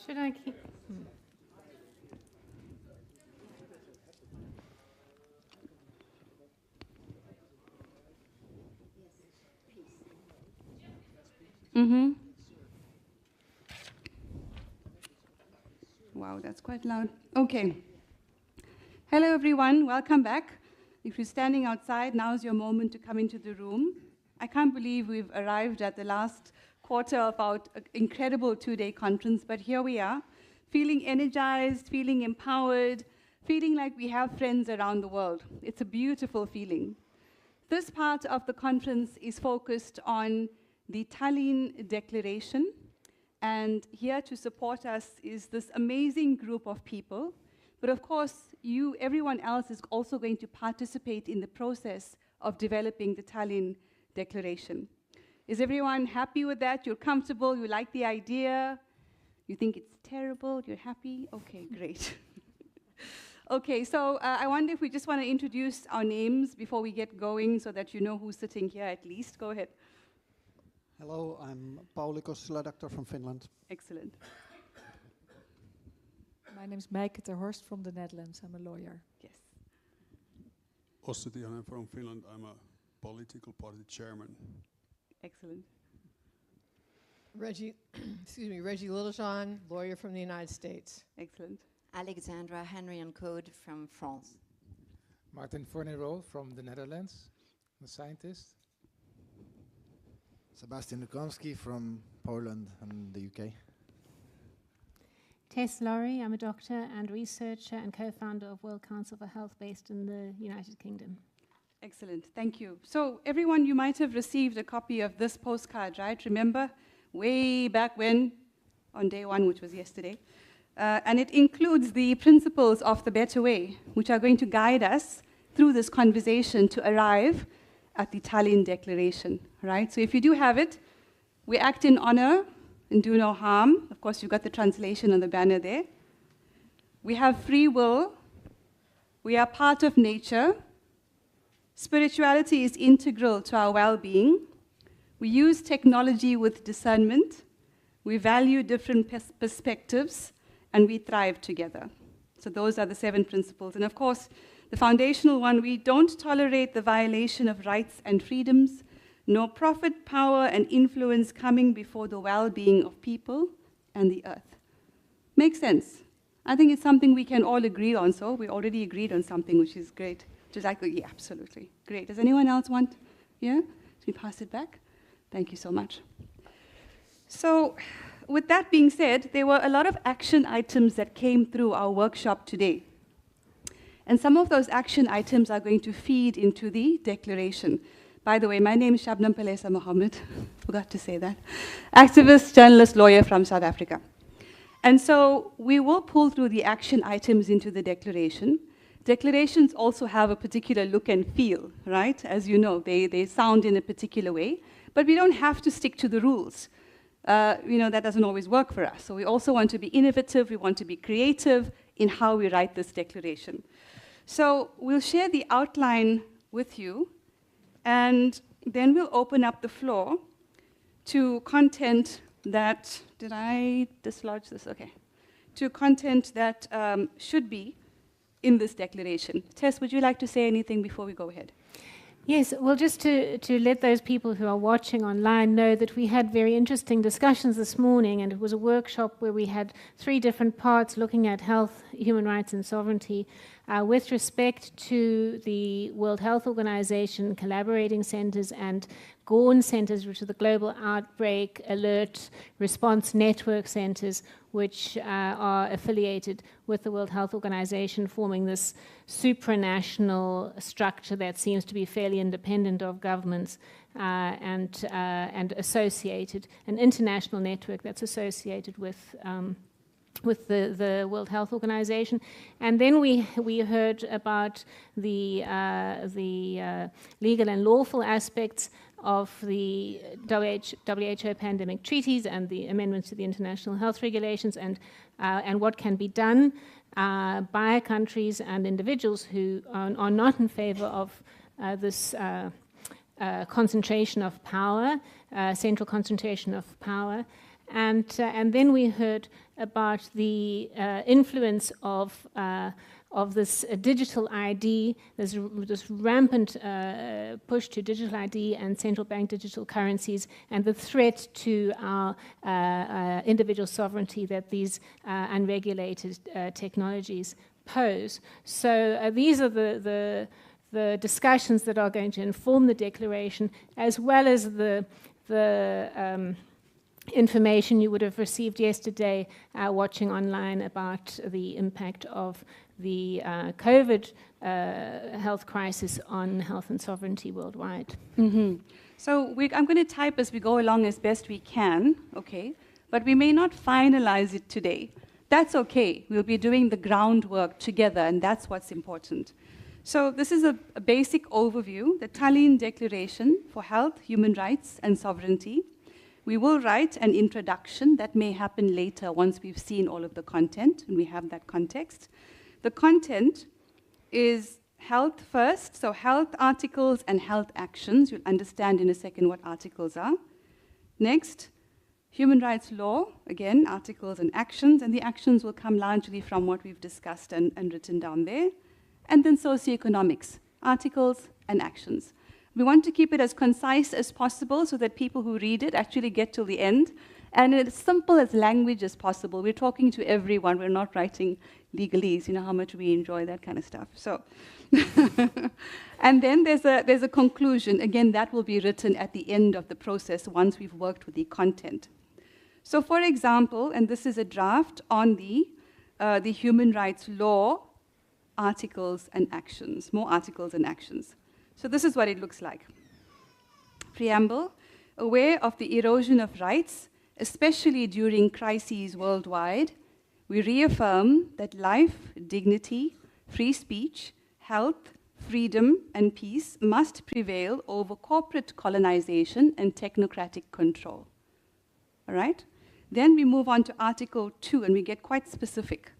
Should I keep? Wow, that's quite loud. Okay. Hello, everyone. Welcome back. If you're standing outside, now's your moment to come into the room. I can't believe we've arrived at the last quarter of our incredible two-day conference, but here we are, feeling energized, feeling empowered, feeling like we have friends around the world. It's a beautiful feeling. This part of the conference is focused on the Tallinn Declaration, and here to support us is this amazing group of people. But of course, everyone else is also going to participate in the process of developing the Tallinn Declaration. Is everyone happy with that? You're comfortable? You like the idea? You think it's terrible? You're happy? Okay, great. Okay, so I wonder if we just want to introduce our names before we get going so that you know who's sitting here at least. Go ahead. Hello, I'm Pauli Kossila, doctor from Finland. Excellent. My name is Meike ter Horst from the Netherlands. I'm a lawyer. Yes. Ossi Tihonen from Finland. I'm a political party chairman. Excellent. Reggie Littlejohn, lawyer from the United States. Excellent. Alexandra Henry and Code from France. Martin Fornero from the Netherlands, a scientist. Sebastian Lukomski from Poland and the UK. Tess Laurie, I'm a doctor and researcher and co-founder of World Council for Health based in the United Kingdom. Excellent, thank you. So everyone, you might have received a copy of this postcard, right? Remember, way back when, on day one, which was yesterday. And it includes the principles of the Better Way, which are going to guide us through this conversation to arrive at the Tallinn Declaration, right? So if you do have it, we act in honor and do no harm. Of course, you've got the translation on the banner there. We have free will. We are part of nature. Spirituality is integral to our well-being. We use technology with discernment. We value different perspectives, and we thrive together. So those are the 7 principles. And of course, the foundational one, we don't tolerate the violation of rights and freedoms, nor profit, power, and influence coming before the well-being of people and the earth. Makes sense. I think it's something we can all agree on, so we already agreed on something, which is great. Just like, yeah, absolutely. Great. Does anyone else want? Yeah? Should we pass it back? Thank you so much. So, with that being said, there were a lot of action items that came through our workshop today. And some of those action items are going to feed into the declaration. By the way, my name is Shabnam Pelesa Mohammed. Forgot to say that. Activist, journalist, lawyer from South Africa. And so we will pull through the action items into the declaration. Declarations also have a particular look and feel, right? As you know, they sound in a particular way. But we don't have to stick to the rules. That doesn't always work for us. So we also want to be innovative. We want to be creative in how we write this declaration. So we'll share the outline with you, and then we'll open up the floor to content that, did I dislodge this? Okay. To content that should be in this declaration. Tess, would you like to say anything before we go ahead? Yes, well, just to let those people who are watching online know that we had very interesting discussions this morning, and it was a workshop where we had 3 different parts looking at health, human rights, and sovereignty with respect to the World Health Organization collaborating centers and GORN centers, which are the Global Outbreak Alert Response Network centers, which are affiliated with the World Health Organization, forming this supranational structure that seems to be fairly independent of governments and associated, an international network that's associated with the World Health Organization. And then we heard about the legal and lawful aspects of the WHO pandemic treaties and the amendments to the international health regulations, and what can be done by countries and individuals who are not in favor of this concentration of power, central concentration of power. and then we heard about the influence of this digital ID, this rampant push to digital ID and central bank digital currencies, and the threat to our individual sovereignty that these unregulated technologies pose. So these are the discussions that are going to inform the declaration, as well as the information you would have received yesterday watching online about the impact of the COVID health crisis on health and sovereignty worldwide. Mm-hmm. So I'm going to type as we go along as best we can, okay? But we may not finalize it today. That's okay. We'll be doing the groundwork together, and that's what's important. So this is a basic overview, the Tallinn Declaration for Health, Human Rights, and Sovereignty. We will write an introduction that may happen later once we've seen all of the content and we have that context. The content is health first, so health articles and health actions. You'll understand in a second what articles are. Next, human rights law, again, articles and actions, and the actions will come largely from what we've discussed and written down there. And then socioeconomics, articles and actions. We want to keep it as concise as possible so that people who read it actually get to the end. And as simple as language as possible. We're talking to everyone. We're not writing legalese. You know how much we enjoy that kind of stuff. So, and then there's a conclusion. Again, that will be written at the end of the process once we've worked with the content. So, for example, and this is a draft on the human rights law, articles and actions, more articles and actions. So this is what it looks like. Preamble, aware of the erosion of rights, especially during crises worldwide, we reaffirm that life, dignity, free speech, health, freedom, and peace must prevail over corporate colonization and technocratic control. All right? Then we move on to Article 2, and we get quite specific.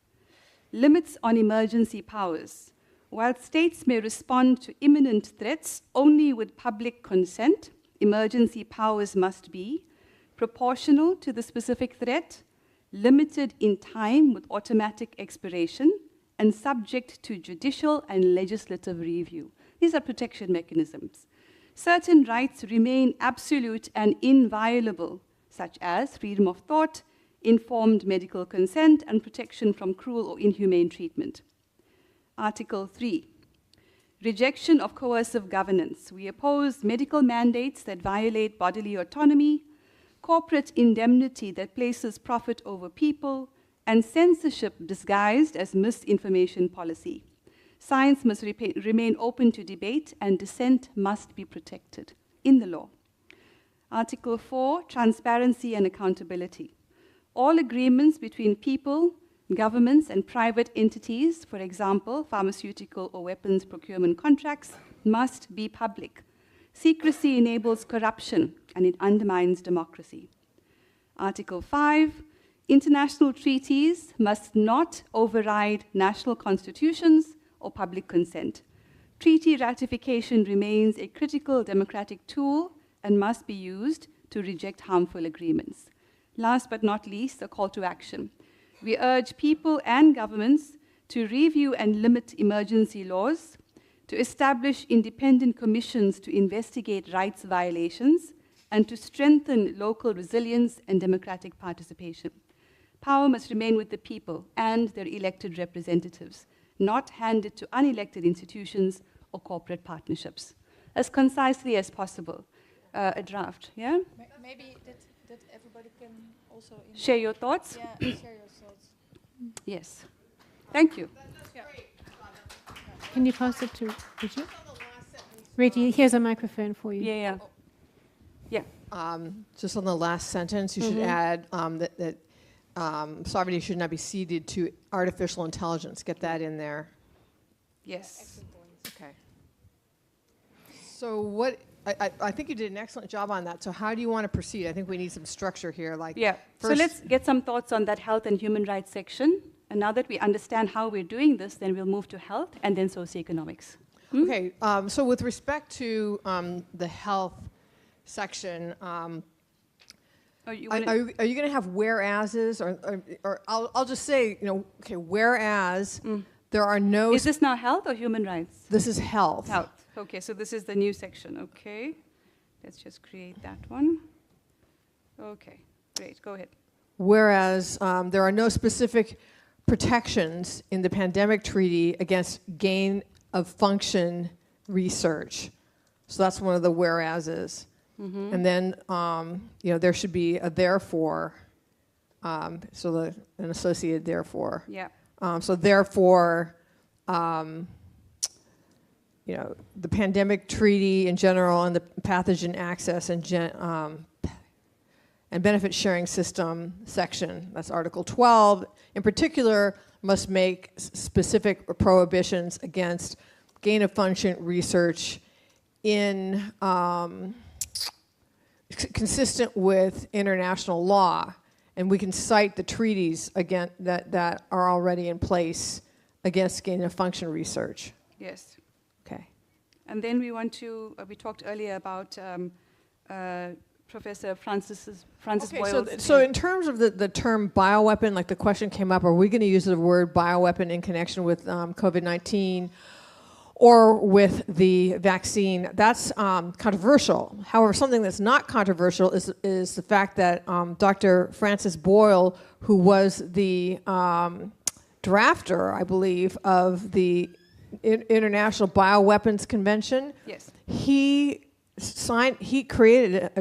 Limits on emergency powers. While states may respond to imminent threats only with public consent, emergency powers must be proportional to the specific threat, limited in time with automatic expiration, and subject to judicial and legislative review. These are protection mechanisms. Certain rights remain absolute and inviolable, such as freedom of thought, informed medical consent, and protection from cruel or inhumane treatment. Article 3, rejection of coercive governance. We oppose medical mandates that violate bodily autonomy, corporate indemnity that places profit over people, and censorship disguised as misinformation policy. Science must remain open to debate, and dissent must be protected in the law. Article 4, transparency and accountability. All agreements between people, governments, and private entities, for example, pharmaceutical or weapons procurement contracts, must be public. Secrecy enables corruption, and it undermines democracy. Article 5, international treaties must not override national constitutions or public consent. Treaty ratification remains a critical democratic tool and must be used to reject harmful agreements. Last but not least, a call to action. We urge people and governments to review and limit emergency laws, to establish independent commissions to investigate rights violations, and to strengthen local resilience and democratic participation. Power must remain with the people and their elected representatives, not handed to unelected institutions or corporate partnerships. As concisely as possible. A draft, yeah? Maybe that everybody can also... Share your thoughts? Yeah, share your thoughts. Yes. Thank you. Can you pass it to Reggie? Reggie, here's a microphone for you. Yeah. Just on the last sentence, you should add that sovereignty should not be ceded to artificial intelligence. Get that in there. Yes. Okay. So what... I think you did an excellent job on that. So how do you want to proceed? I think we need some structure here. So let's get some thoughts on that health and human rights section. And now that we understand how we're doing this, then we'll move to health and then socioeconomics. Okay. So with respect to the health section, Or you Are wanna- you going to have whereases, or I'll just say, okay, whereas there are no... Is this now health or human rights? This is health. Health. Okay, so this is the new section. Okay, let's just create that one. Okay, great. Go ahead. Whereas there are no specific protections in the pandemic treaty against gain of function research. So that's one of the whereases. And then, there should be a therefore, an associated therefore. Yeah. So therefore, the pandemic treaty in general and the pathogen access and benefit sharing system section, that's Article 12, in particular, must make specific prohibitions against gain of function research in consistent with international law, and we can cite the treaties again that are already in place against gain of function research. Yes. Okay. And then we want to. We talked earlier about Professor Francis Boyle's. So in terms of the term bioweapon, like the question came up, are we going to use the word bioweapon in connection with COVID-19? Or with the vaccine, that's controversial. However, something that's not controversial is the fact that Dr. Francis Boyle, who was the drafter, I believe, of the International Bioweapons Convention, yes, he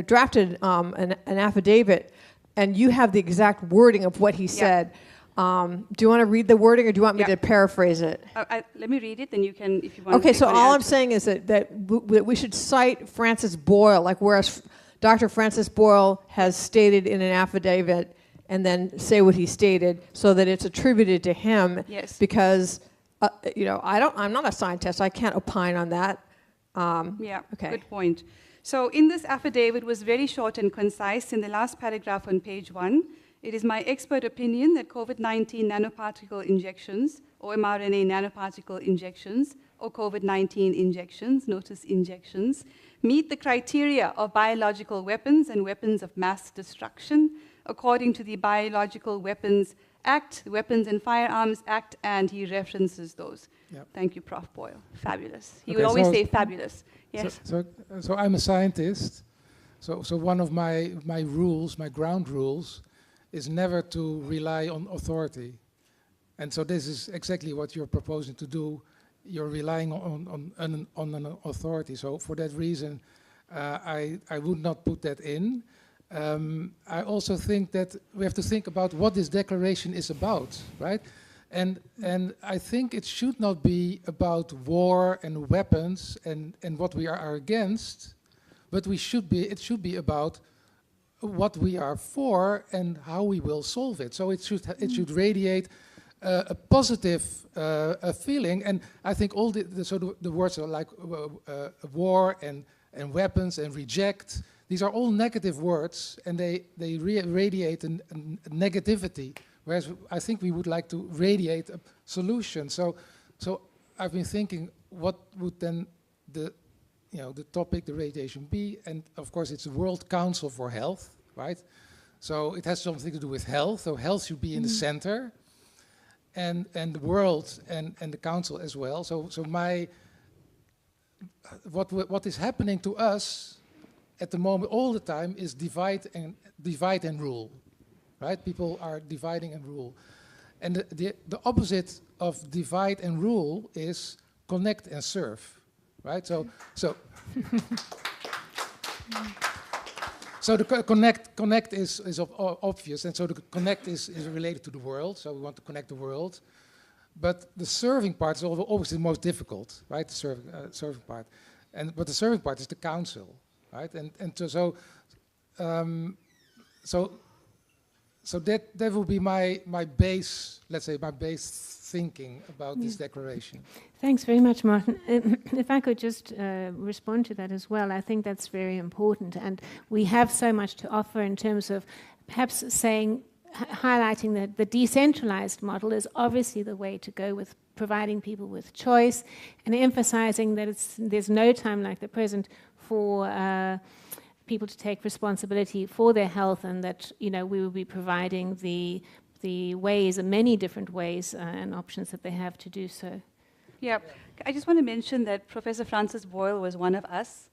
drafted an affidavit, and you have the exact wording of what he said. Do you want to read the wording, or do you want me to paraphrase it? Let me read it, then you can, if you want. Okay, so all I'm saying is that we should cite Francis Boyle, like whereas Dr. Francis Boyle has stated in an affidavit, and then say what he stated, so that it's attributed to him. Yes. Because I'm not a scientist, I can't opine on that. Yeah. Okay. Good point. So in this affidavit, was very short and concise. In the last paragraph on page 1. It is my expert opinion that COVID-19 nanoparticle injections, or mRNA nanoparticle injections, or COVID-19 injections, notice injections, meet the criteria of biological weapons and weapons of mass destruction according to the Biological Weapons Act, the Weapons and Firearms Act, and he references those. Yep. Thank you, Prof. Boyle. Fabulous. He Okay, would always so- say fabulous. Yes. So I'm a scientist. So one of my rules, my ground rules, is never to rely on authority. And so this is exactly what you're proposing to do. You're relying on an authority. So for that reason, I would not put that in. I also think that we have to think about what this declaration is about, right? And I think it should not be about war and weapons and what we are against, but it should be about what we are for and how we will solve it. So it should radiate a positive feeling. And I think all the words are like war and weapons and reject. These are all negative words, and they radiate a negativity. Whereas I think we would like to radiate a solution. So I've been thinking, what would then the topic, the radiation be? And of course, it's the World Council for Health, right? So it has something to do with health. So health should be in the center, and the world and the council as well. So what is happening to us at the moment, all the time, is divide and rule, right? People are dividing and rule, and the opposite of divide and rule is connect and serve. Right, so the connect is obvious, and so the connect is related to the world. So we want to connect the world, but the serving part is always the most difficult, right? The serving part, but the serving part is the council, right? So that will be my base, let's say, my base thinking about this declaration. Thanks very much, Martin. If I could just respond to that as well, I think that's very important. And we have so much to offer in terms of perhaps highlighting that the decentralized model is obviously the way to go, with providing people with choice and emphasizing that there's no time like the present for people to take responsibility for their health, and that, you know, we will be providing the ways, and many different ways and options that they have to do so. Yeah, I just want to mention that Professor Francis Boyle was one of us.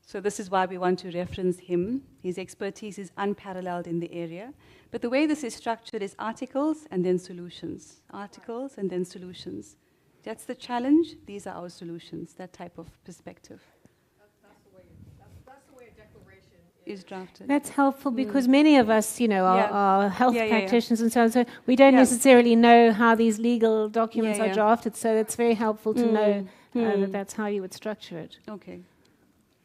So this is why we want to reference him. His expertise is unparalleled in the area. But the way this is structured is articles and then solutions. Articles and then solutions. That's the challenge. These are our solutions, that type of perspective. That's the way a declaration is drafted. That's helpful because many of us, you know, are health Yeah. practitioners and so on. So we don't necessarily know how these legal documents are drafted. So it's very helpful to know that that's how you would structure it. Okay.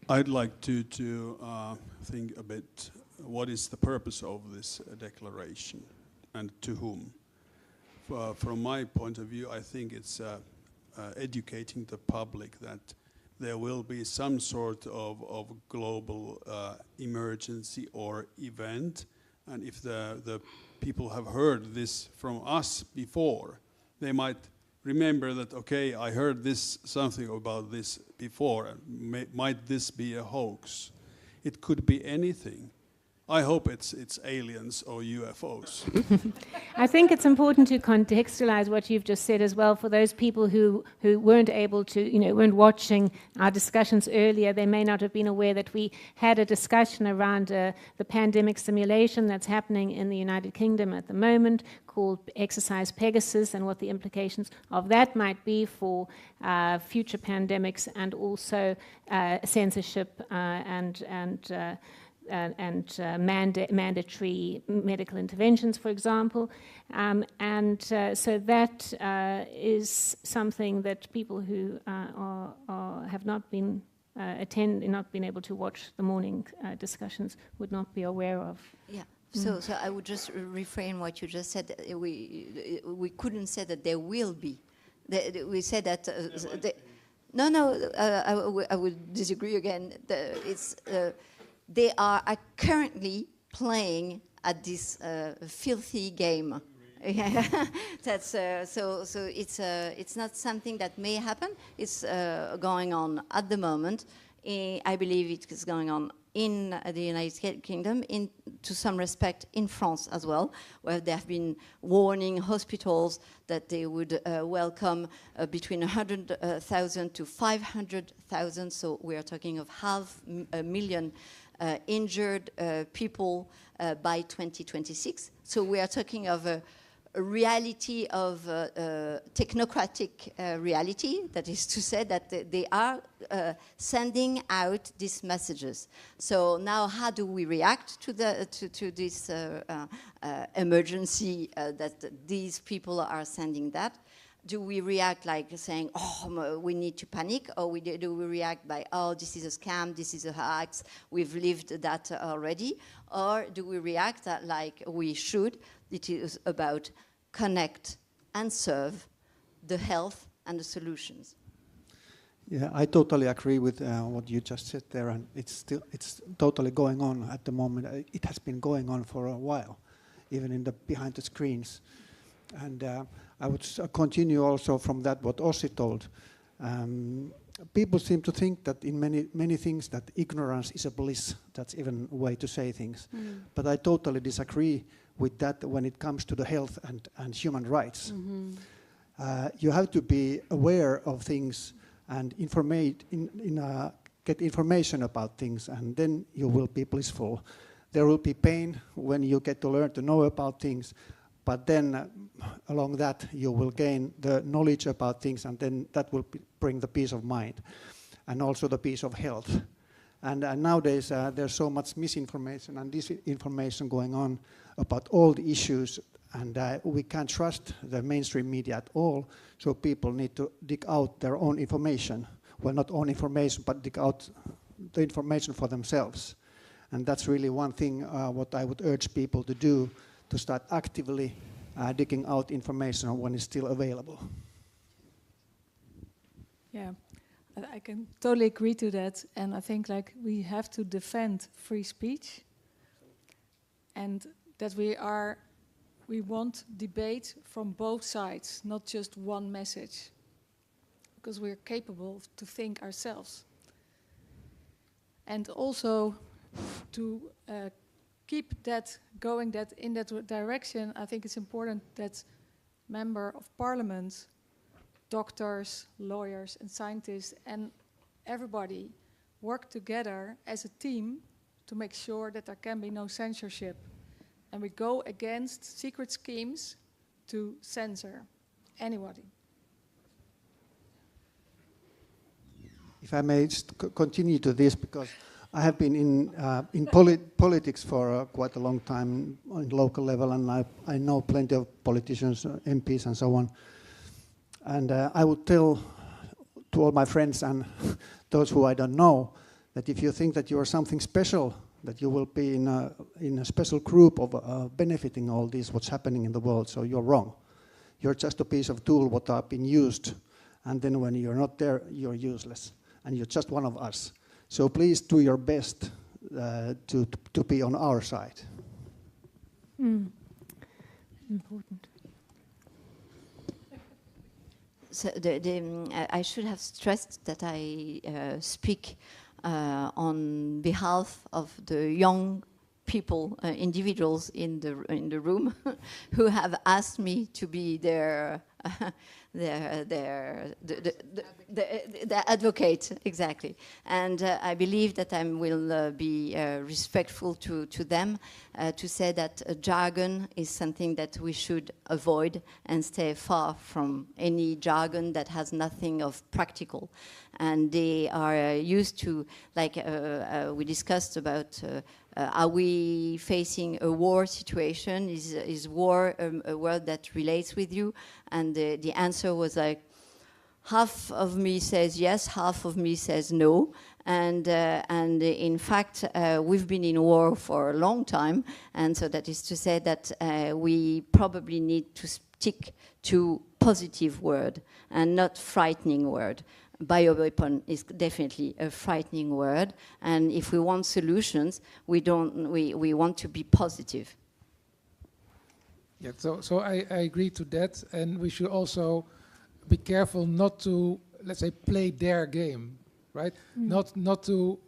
I'd like to think a bit, what is the purpose of this declaration and to whom? From my point of view, I think it's educating the public that there will be some sort of global emergency or event, and if the people have heard this from us before, they might remember that, okay, I heard something about this before, might this be a hoax? It could be anything. I hope it's aliens or UFOs. I think it's important to contextualize what you've just said as well for those people who weren't able to, you know, weren't watching our discussions earlier. They may not have been aware that we had a discussion around the pandemic simulation that's happening in the United Kingdom at the moment called Exercise Pegasus, and what the implications of that might be for future pandemics, and also censorship and mandatory medical interventions, for example. So that is something that people who have not been not been able to watch the morning discussions would not be aware of. Yeah. So I would just refrain what you just said. We couldn't say that there will be. We said that. I would disagree again. They are currently playing at this filthy game. That's so. It's not something that may happen. It's going on at the moment. I believe it is going on in the United Kingdom, to some respect in France as well, where there have been warning hospitals that they would welcome between 100,000 to 500,000. So we are talking of 500,000 injured people by 2026. So we are talking of a reality of technocratic reality, that is to say that they are sending out these messages. So now how do we react to this emergency that these people are sending that? Do we react like saying, oh, we need to panic? Or do we react by, oh, this is a scam, this is a hoax, we've lived that already? Or do we react like we should? It is about connect and serve the health and the solutions. Yeah, I totally agree with what you just said there, and it's totally going on at the moment. It has been going on for a while, even behind the screens. And I would continue also from that what Ossi told. People seem to think that in many things that ignorance is a bliss. That's even a way to say things. But I totally disagree with that when it comes to the health and human rights. You have to be aware of things and get information about things, and then you will be blissful. There will be pain when you get to learn to know about things, but then along that you will gain the knowledge about things, and then that will bring the peace of mind and also the peace of health. And nowadays there's so much misinformation and disinformation going on about all the issues, and we can't trust the mainstream media at all, so people need to dig out their own information. Well, not own information, but dig out the information for themselves. And that's really one thing what I would urge people to do, to start actively digging out information when it's still available. Yeah, I can totally agree to that. And I think like we have to defend free speech, and that we want debate from both sides, not just one message, because we're capable to think ourselves. And also to keep that going in that direction, I think it's important that member of parliament, doctors, lawyers and scientists and everybody work together as a team to make sure that there can be no censorship. And we go against secret schemes to censor anybody. If I may just continue to this, because I have been in politics for quite a long time on local level, and I know plenty of politicians, MPs and so on. And I would tell to all my friends and those who I don't know, that if you think that you are something special, that you will be in a special group of benefiting all this, what's happening in the world, so you're wrong. You're just a piece of tool what are being used, and then when you're not there, you're useless, and you're just one of us. So please do your best to be on our side. Important. So I should have stressed that I speak on behalf of the young people, individuals in the room, who have asked me to be their advocate, exactly. And I believe that I will be respectful to them, to say that jargon is something that we should avoid and stay far from any jargon that has nothing of practical. And they are used to, like we discussed about, are we facing a war situation? Is war a word that relates with you? And the answer was like, half of me says yes, half of me says no. And in fact, we've been in war for a long time. And so that is to say that we probably need to stick to positive word and not frightening word. Bioweapon is definitely a frightening word, and if we want solutions, we want to be positive. Yeah, so I agree to that, and we should also be careful not to, let's say, play their game, right? Not to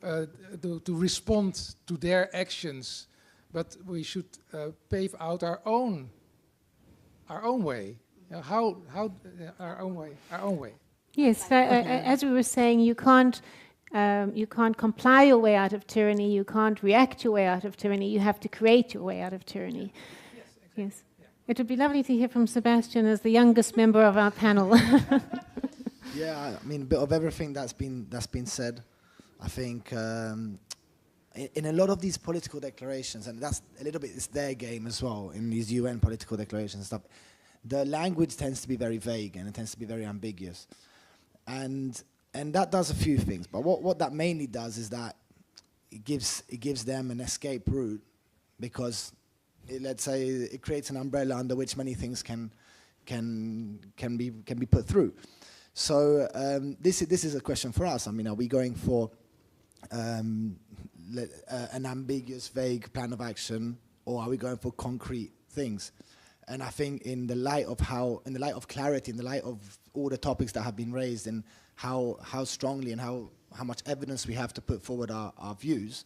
respond to their actions, but we should pave out our own way. How our own way. Yes, as we were saying, you can't comply your way out of tyranny. You can't react your way out of tyranny. You have to create your way out of tyranny. Yes, exactly. Yes. Yeah. It would be lovely to hear from Sebastian as the youngest member of our panel. Yeah, I mean, a bit of everything that's been said. I think in a lot of these political declarations, and that's a little bit, it's their game as well in these UN political declarations and stuff. The language tends to be very vague and it tends to be very ambiguous. And that does a few things, but what that mainly does is that it gives them an escape route, because let's say it creates an umbrella under which many things can be put through. So this is a question for us. I mean, are we going for an ambiguous, vague plan of action, or are we going for concrete things? And I think in the light of clarity, in the light of all the topics that have been raised, and how strongly and how much evidence we have to put forward our views,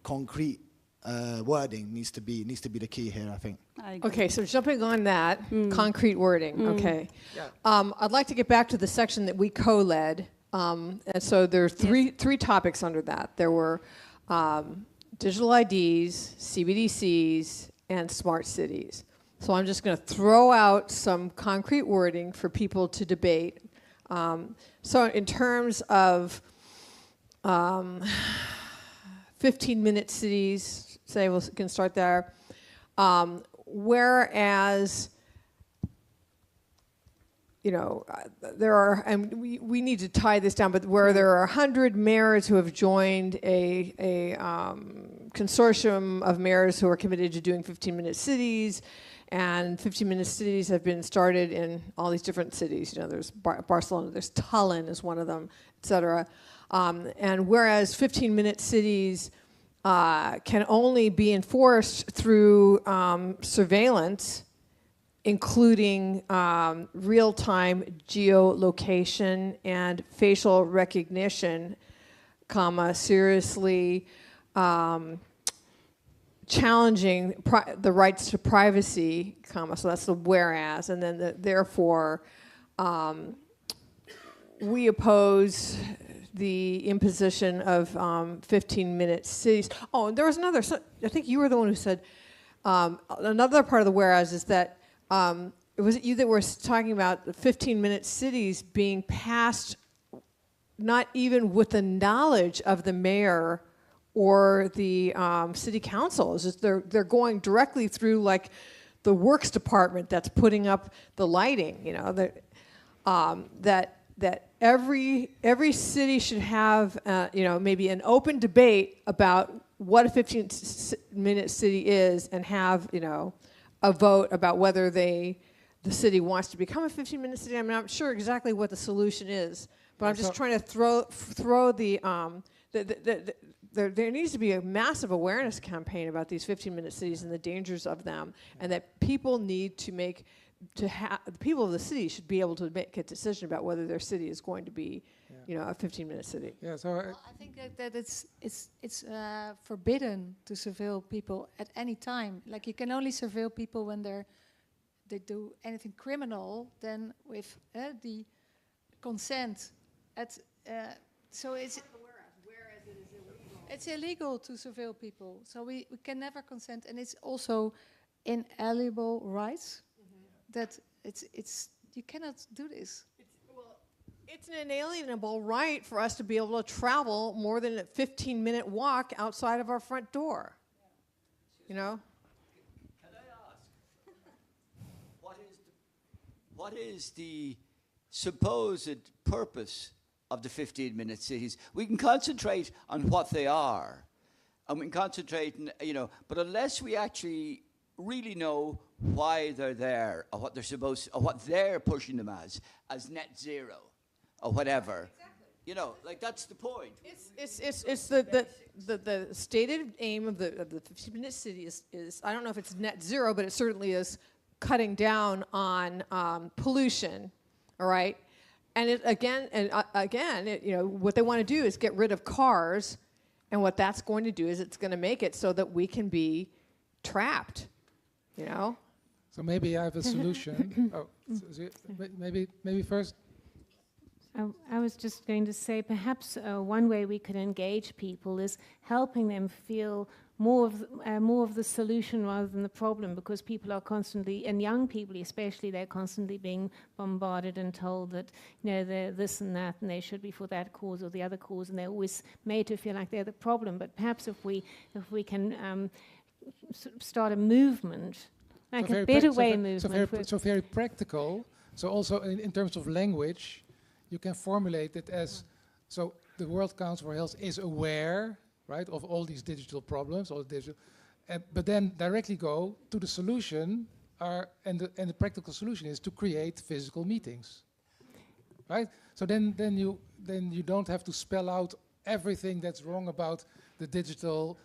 concrete wording needs to be the key here, I think. Okay, so jumping on that, concrete wording, okay. Yeah. I'd like to get back to the section that we co-led. And so there are three topics under that. There were digital IDs, CBDCs, and smart cities. So I'm just going to throw out some concrete wording for people to debate. So in terms of 15-minute cities, say we can start there, whereas, you know, there are, and we need to tie this down, but where there are 100 mayors who have joined a consortium of mayors who are committed to doing 15-minute cities, and 15-minute cities have been started in all these different cities. You know, there's Barcelona, there's Tallinn is one of them, et cetera. And whereas 15-minute cities can only be enforced through surveillance, including real-time geolocation and facial recognition, seriously challenging the rights to privacy, so that's the whereas, and then therefore we oppose the imposition of 15-minute cities. Oh, and there was another, I think you were the one who said, another part of the whereas is that, was it you that were talking about the 15-minute cities being passed not even with the knowledge of the mayor or the city council? It's just they're going directly through like the works department that's putting up the lighting, you know, that every city should have, you know, maybe an open debate about what a 15-minute city is, and have, you know, a vote about whether the city wants to become a 15-minute city. I'm not sure exactly what the solution is, but I'm just trying to throw there needs to be a massive awareness campaign about these 15-minute cities and the dangers of them, and that people need to the people of the city should be able to make a decision about whether their city is going to be, you know, a 15-minute city. Yeah, so well, I think that it's forbidden to surveil people at any time. Like, you can only surveil people when they do anything criminal, then with the consent. So it's illegal to surveil people. So we can never consent, and it's also inalienable rights. That it's you cannot do this. It's an inalienable right for us to be able to travel more than a 15-minute walk outside of our front door. You know? Can I ask, what is the supposed purpose of the 15-minute cities? We can concentrate on what they are, and we can concentrate, you know, but unless we actually really know why they're there, or what they're supposed, or what they're pushing them as net zero, or whatever. Exactly. You know, like, that's the point. It's the stated aim of the 15-minute city is I don't know if it's net zero, but it certainly is cutting down on pollution. All right, and you know, what they want to do is get rid of cars, and what that's going to do is it's going to make it so that we can be trapped. You know. So maybe I have a solution. Maybe first. I was just going to say, perhaps one way we could engage people is helping them feel more of the solution rather than the problem, because people are constantly, and young people especially, they're constantly being bombarded and told that, you know, they're this and that, and they should be for that cause or the other cause, and they're always made to feel like they're the problem. But perhaps if we can start a movement, like a better way movement. So very practical. So also in terms of language, you can formulate it as, so the World Council for Health is aware, right, of all these digital problems, but then directly go to the solution, and the practical solution is to create physical meetings, right? So then you don't have to spell out everything that's wrong about the digital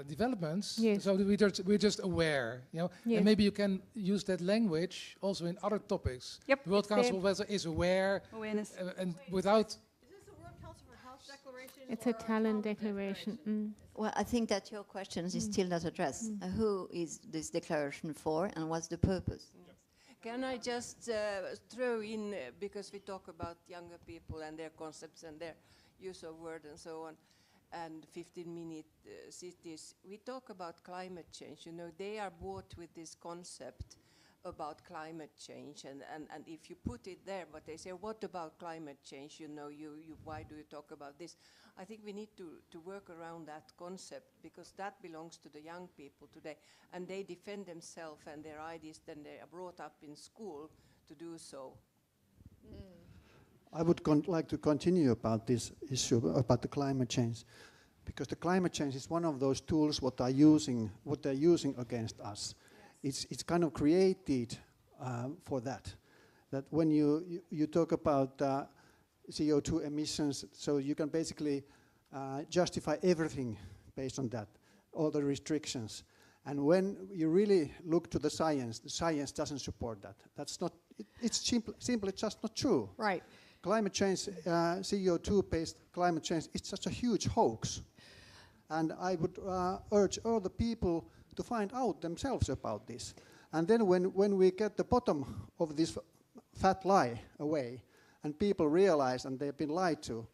developments. Yes. So we're just aware, you know, yes. And maybe you can use that language also in other topics. Yep. The World Council is aware, awareness, and without. Is this the World Council for Health Declaration? It's a talent declaration. Mm. Well, I think that your question is still not addressed. Who is this declaration for, and what's the purpose? Yes. Can I just throw in, because we talk about younger people and their concepts and their use of word and so on, and 15-minute cities, we talk about climate change. You know, they are bought with this concept about climate change, and if you put it there, but they say, what about climate change? You know, why do you talk about this? I think we need to work around that concept, because that belongs to the young people today, and they defend themselves and their ideas, then they are brought up in school to do so. I would like to continue about this issue about the climate change, because the climate change is one of those tools what they're using against us. Yes. It's kind of created for that. That when you talk about CO2 emissions, so you can basically justify everything based on that, all the restrictions. And when you really look to the science doesn't support that. That's not. It's simply just not true. Right. Climate change, CO2-based climate change, it's such a huge hoax. And I would urge all the people to find out themselves about this. And then when we get the bottom of this fat lie away, and people realize and they've been lied to,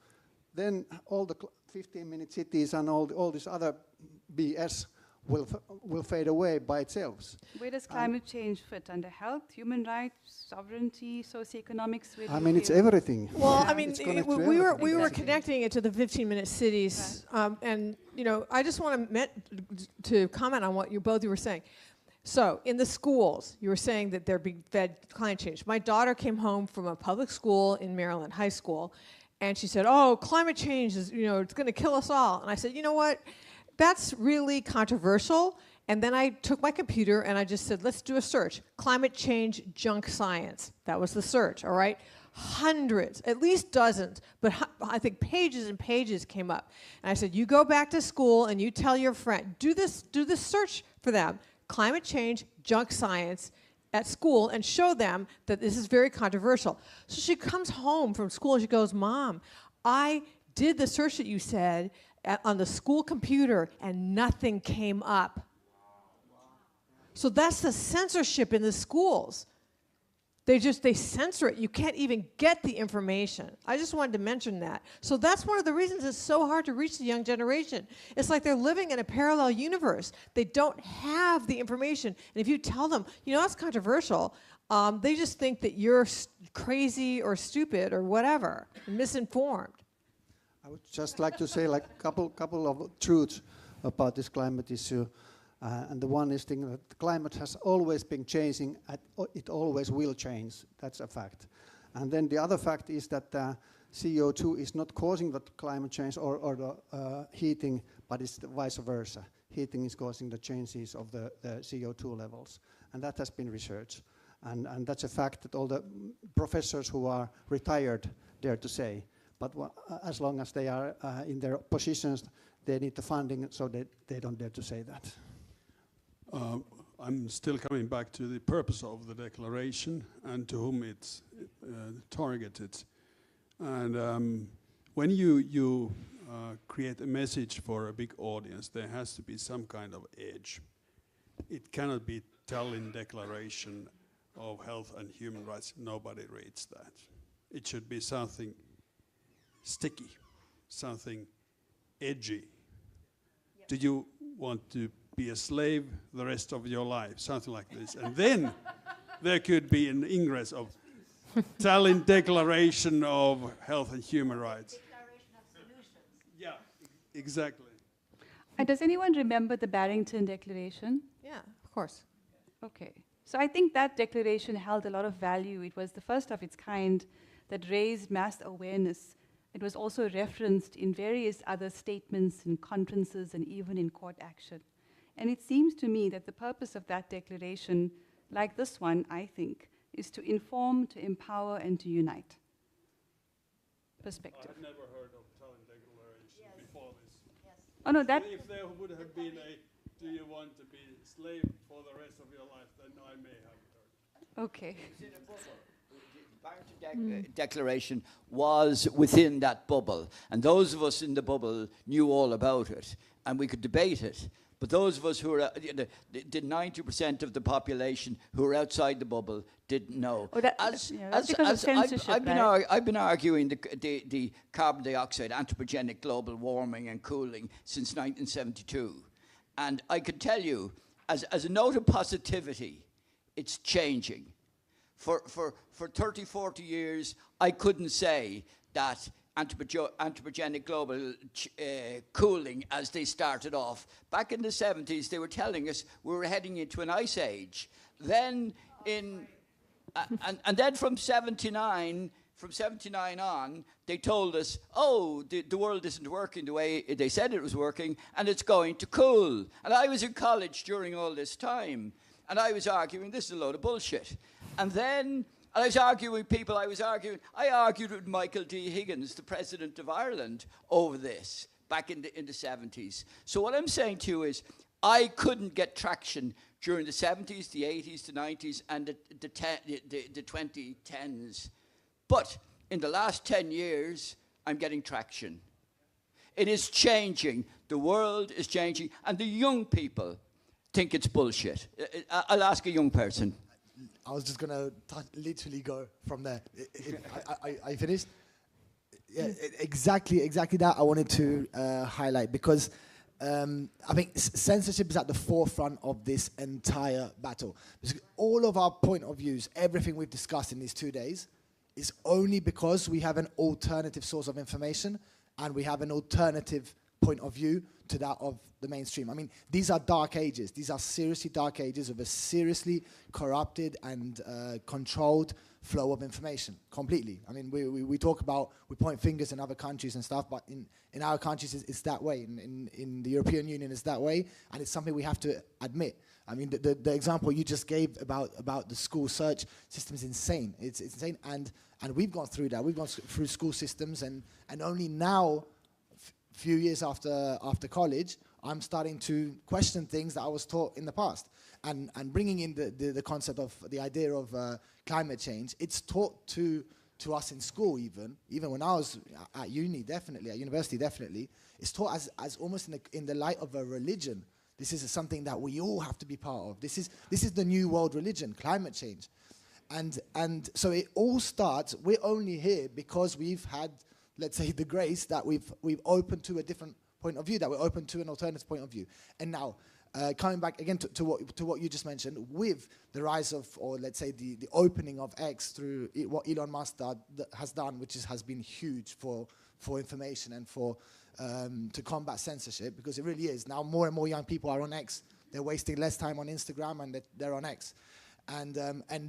then all the 15-minute cities and all this other BS will fade away by itself. Where does climate change fit? Under health, human rights, sovereignty, socioeconomics? I mean, it's everything. Well, Yeah. I mean, we were connecting it to the 15-minute cities, and you know, I just want to comment on what you were saying. So, in the schools, you were saying that they're being fed climate change. My daughter came home from a public school in Maryland, high school, and she said, "Oh, climate change is, you know, it's going to kill us all." And I said, "You know what? That's really controversial." And then I took my computer and I just said, let's do a search. Climate change junk science. That was the search, all right? Hundreds, at least dozens, but I think pages and pages came up. And I said, you go back to school and you tell your friend, do this search for them. Climate change junk science at school, and show them that this is very controversial. So she comes home from school and she goes, Mom, I did the search that you said on the school computer and nothing came up. So that's the censorship in the schools. They censor it. You can't even get the information. I just wanted to mention that. So that's one of the reasons it's so hard to reach the young generation. It's like they're living in a parallel universe. They don't have the information. And if you tell them, you know, that's controversial, they just think that you're crazy or stupid or whatever, misinformed. I would just like to say like couple of truths about this climate issue. And the one is that the climate has always been changing, it always will change, that's a fact. And then the other fact is that CO2 is not causing the climate change or the heating, but it's the vice versa. Heating is causing the changes of the CO2 levels, and that has been researched. And that's a fact that all the professors who are retired dare to say. But as long as they are in their positions, they need the funding, so they don't dare to say that. I'm still coming back to the purpose of the declaration and to whom it's targeted. And when you create a message for a big audience, there has to be some kind of edge. It cannot be Tallinn Declaration of Health and Human Rights. Nobody reads that. It should be something sticky, something edgy. Yep. Do you want to be a slave the rest of your life, something like this? And then there could be an ingress of Tallinn Declaration of Health and Human Rights. Declaration of solutions. Yeah, exactly. Does anyone remember the Barrington Declaration? Yeah, of course. Okay. So I think that declaration held a lot of value. It was the first of its kind that raised mass awareness. It was also referenced in various other statements and conferences and even in court action. And it seems to me that the purpose of that declaration, like this one, I think, is to inform, to empower, and to unite. Perspective. I've never heard of Tallinn Declaration before this. Yes. Oh no, that. If there would have been a, do you want to be a slave for the rest of your life, then I may have heard. Okay. The Barrington Declaration was within that bubble, and those of us in the bubble knew all about it, and we could debate it. But those of us who are, the 90% of the population who are outside the bubble didn't know. Oh, that's because of censorship, I've been arguing the carbon dioxide, anthropogenic global warming and cooling since 1972. And I can tell you, as a note of positivity, it's changing. For 30, 40 years, I couldn't say that anthropogenic global cooling as they started off. Back in the 70s, they were telling us we were heading into an ice age. Then and then from 79 on, they told us, oh, the world isn't working the way they said it was working, and it's going to cool. And I was in college during all this time, and I was arguing, this is a load of bullshit. And then I was arguing with people, I argued with Michael D. Higgins, the President of Ireland, over this back in the 70s. So what I'm saying to you is, I couldn't get traction during the 70s, the 80s, the 90s, and the 2010s. But in the last 10 years, I'm getting traction. It is changing. The world is changing, and the young people think it's bullshit. I'll ask a young person. I was just going to literally go from there. I finished? Yeah, exactly that I wanted to highlight, because I think censorship is at the forefront of this entire battle. Because all of our point of views, everything we've discussed in these 2 days, is only because we have an alternative source of information and we have an alternative point of view to that of the mainstream. I mean, these are dark ages. These are seriously dark ages of a seriously corrupted and controlled flow of information, completely. I mean, we talk about, we point fingers in other countries and stuff, but in our countries it's that way. In the European Union it's that way, and it's something we have to admit. I mean, the example you just gave about the school search system is insane. It's insane, and we've gone through that. We've gone through school systems, and only now, few years after college, I'm starting to question things that I was taught in the past, and bringing in the concept of the idea of climate change. It's taught to us in school, even when I was at uni, definitely at university, definitely. It's taught as almost in the light of a religion. This is something that we all have to be part of. This is the new world religion, climate change, and so it all starts. We're only here because we've had, let's say, the grace that we've opened to a different point of view, that we're open to an alternative point of view. And now, coming back again to what you just mentioned, with the rise of, or let's say the opening of X through what Elon Musk has done, which has been huge for information and for to combat censorship, because it really is. Now more and more young people are on X. They're wasting less time on Instagram, and they're on X. And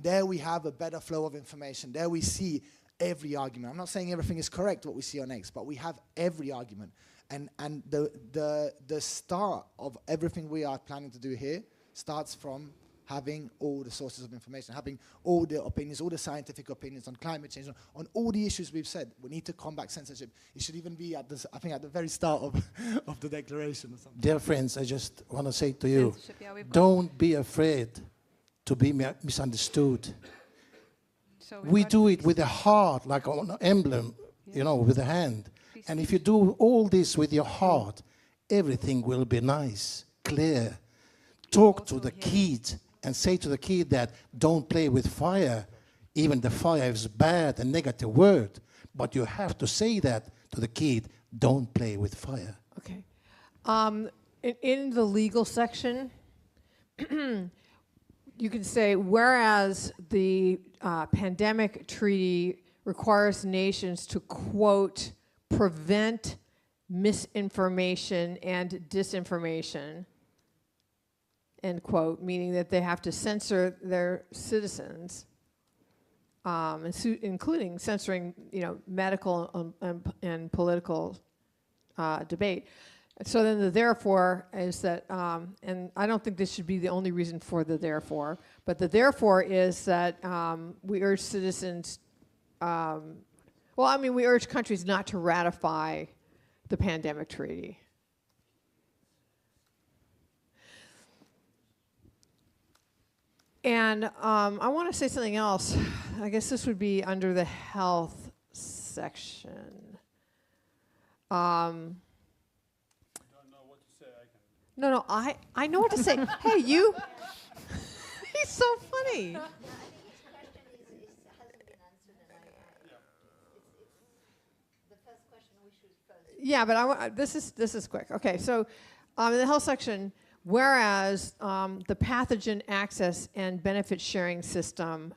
there we have a better flow of information. There we see every argument. I'm not saying everything is correct what we see on X, but we have every argument. And the start of everything we are planning to do here starts from having all the sources of information, having all the opinions, all the scientific opinions on climate change, on all the issues we've said. We need to combat censorship. It should even be at I think at the very start of the declaration or something. Dear friends, I just want to say to you, don't be afraid to be misunderstood. So we do it with a heart, like an emblem, you know, with a hand. And if you do all this with your heart, everything will be nice, clear. Talk to the kid and say to the kid that don't play with fire. Even the fire is bad, a negative word. But you have to say that to the kid, don't play with fire. Okay. In the legal section, you can say, whereas the pandemic treaty requires nations to, quote, prevent misinformation and disinformation, end quote, meaning that they have to censor their citizens, including censoring, you know, medical and political debate. So then the therefore is that, and I don't think this should be the only reason for the therefore, but the therefore is that we urge citizens, we urge countries not to ratify the pandemic treaty. And I want to say something else. I guess this would be under the health section. No, I know what to say. Hey, you. He's so funny. No, I think his question hasn't been answered, and the first question we should first. Yeah, but this is quick. Okay, so in the health section, whereas the pathogen access and benefit sharing system,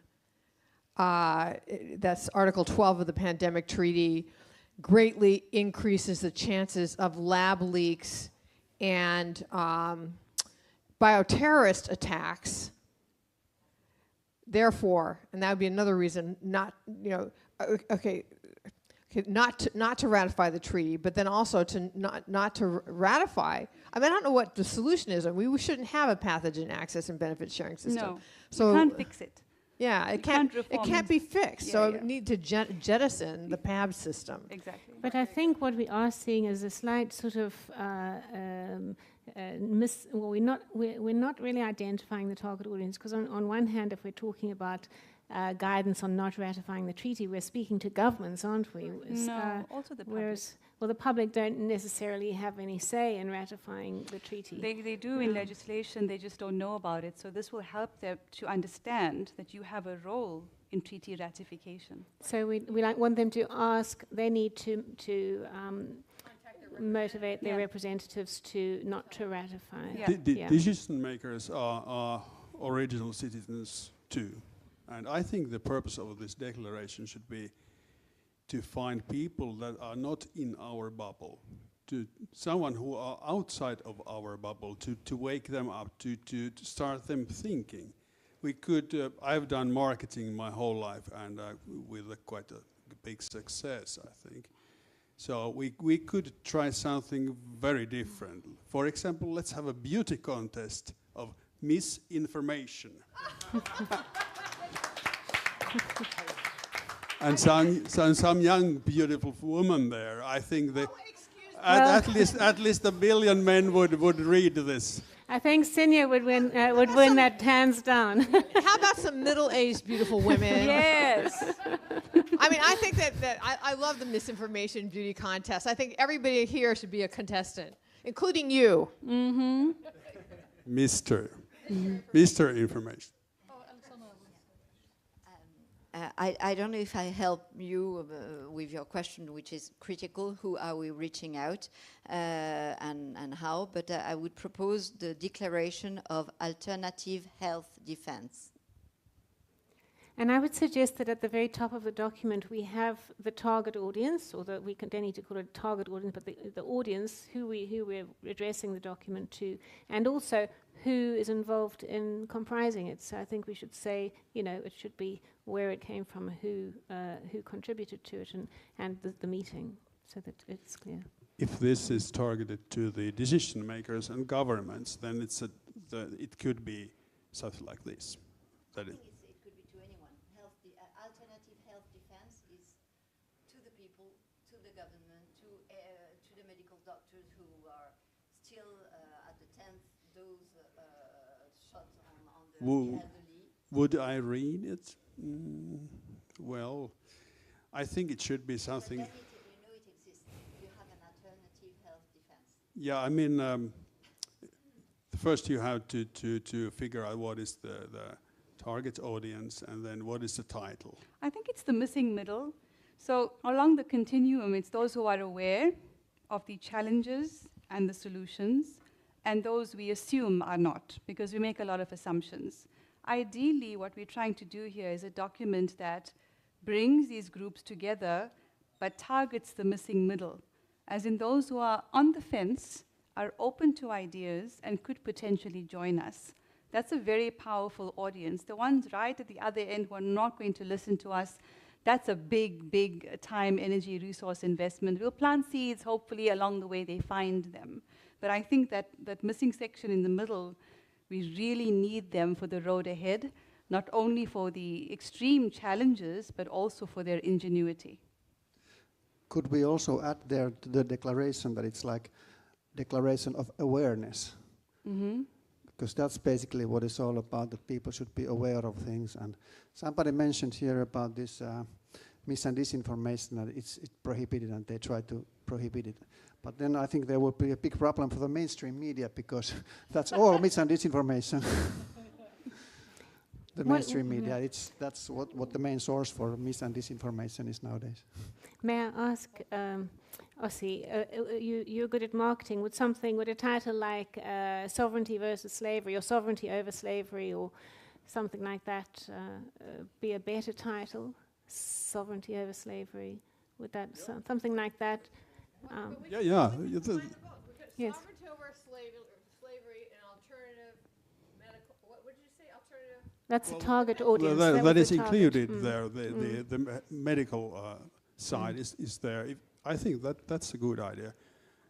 that's Article 12 of the Pandemic Treaty, greatly increases the chances of lab leaks and bioterrorist attacks. Therefore, and that would be another reason not, you know, not to ratify the treaty, but then also to not to ratify. I mean, I don't know what the solution is. I mean, we shouldn't have a pathogen access and benefit sharing system. No, so we can't fix it. Yeah, it can't be fixed. Yeah, so we need to jettison the PAB system. Exactly. But I think what we are seeing is a slight sort of we're not really identifying the target audience, because on one hand, if we're talking about guidance on not ratifying the treaty. We're speaking to governments, aren't we? No, also the public. Whereas, well, the public don't necessarily have any say in ratifying the treaty. They do in legislation, they just don't know about it. So this will help them to understand that you have a role in treaty ratification. So we want them to ask, they need to motivate their representatives to not to ratify. Decision makers are original citizens too. And I think the purpose of this declaration should be to find people that are not in our bubble, to someone who are outside of our bubble, to wake them up, to start them thinking. We could, I've done marketing my whole life, and with quite a big success, I think. So we could try something very different. For example, let's have a beauty contest of misinformation. And some young, beautiful woman there. I think that at least a billion men would read this. I think Sinja would win that hands down. How about some middle-aged, beautiful women? Yes. I mean, I think that I love the misinformation beauty contest. I think everybody here should be a contestant, including you. Mm-hmm. Mr. Information. I don't know if I help you with your question, which is critical. Who are we reaching out and how? But I would propose the declaration of alternative health defense. And I would suggest that at the very top of the document we have the target audience, or we don't need to call it a target audience, but the audience who we're addressing the document to, and also who is involved in comprising it. So I think we should say, it should be where it came from, who contributed to it, and the meeting, so that it's clear. If this is targeted to the decision makers and governments, then it could be something like this. That it could be to anyone. Alternative health defense is to the people, to the government, to the medical doctors who are still at the 10th dose shot on the elderly. Would I read it? Well, I think it should be something. But then you know it exists. You have an alternative health defense. Yeah, I mean, first you have to figure out what is the target audience, and then what is the title. I think it's the missing middle. So along the continuum, it's those who are aware of the challenges and the solutions, and those we assume are not, because we make a lot of assumptions. Ideally, what we're trying to do here is a document that brings these groups together, but targets the missing middle, as in those who are on the fence, are open to ideas, and could potentially join us. That's a very powerful audience. The ones right at the other end who are not going to listen to us, that's a big, big time, energy, resource investment. We'll plant seeds, hopefully along the way they find them. But I think that missing section in the middle, we really need them for the road ahead, not only for the extreme challenges, but also for their ingenuity. Could we also add there to the declaration that it's like declaration of awareness? Mm-hmm. Because that's basically what it's all about, that people should be aware of things. And somebody mentioned here about this mis and disinformation, that it's prohibited, and they try to prohibit it. But then I think there will be a big problem for the mainstream media, because that's all mis and disinformation. The mainstream media, that's what the main source for mis and disinformation is nowadays. May I ask, Ossi, you're good at marketing. Would a title like sovereignty versus slavery, or sovereignty over slavery, or something like that be a better title? Sovereignty over slavery? Would that something like that? Yeah. Yes. Sovereignty over slavery and alternative medical. What did you say? Alternative. That's a target audience. Well, that is included there. The medical side is there. I think that's a good idea.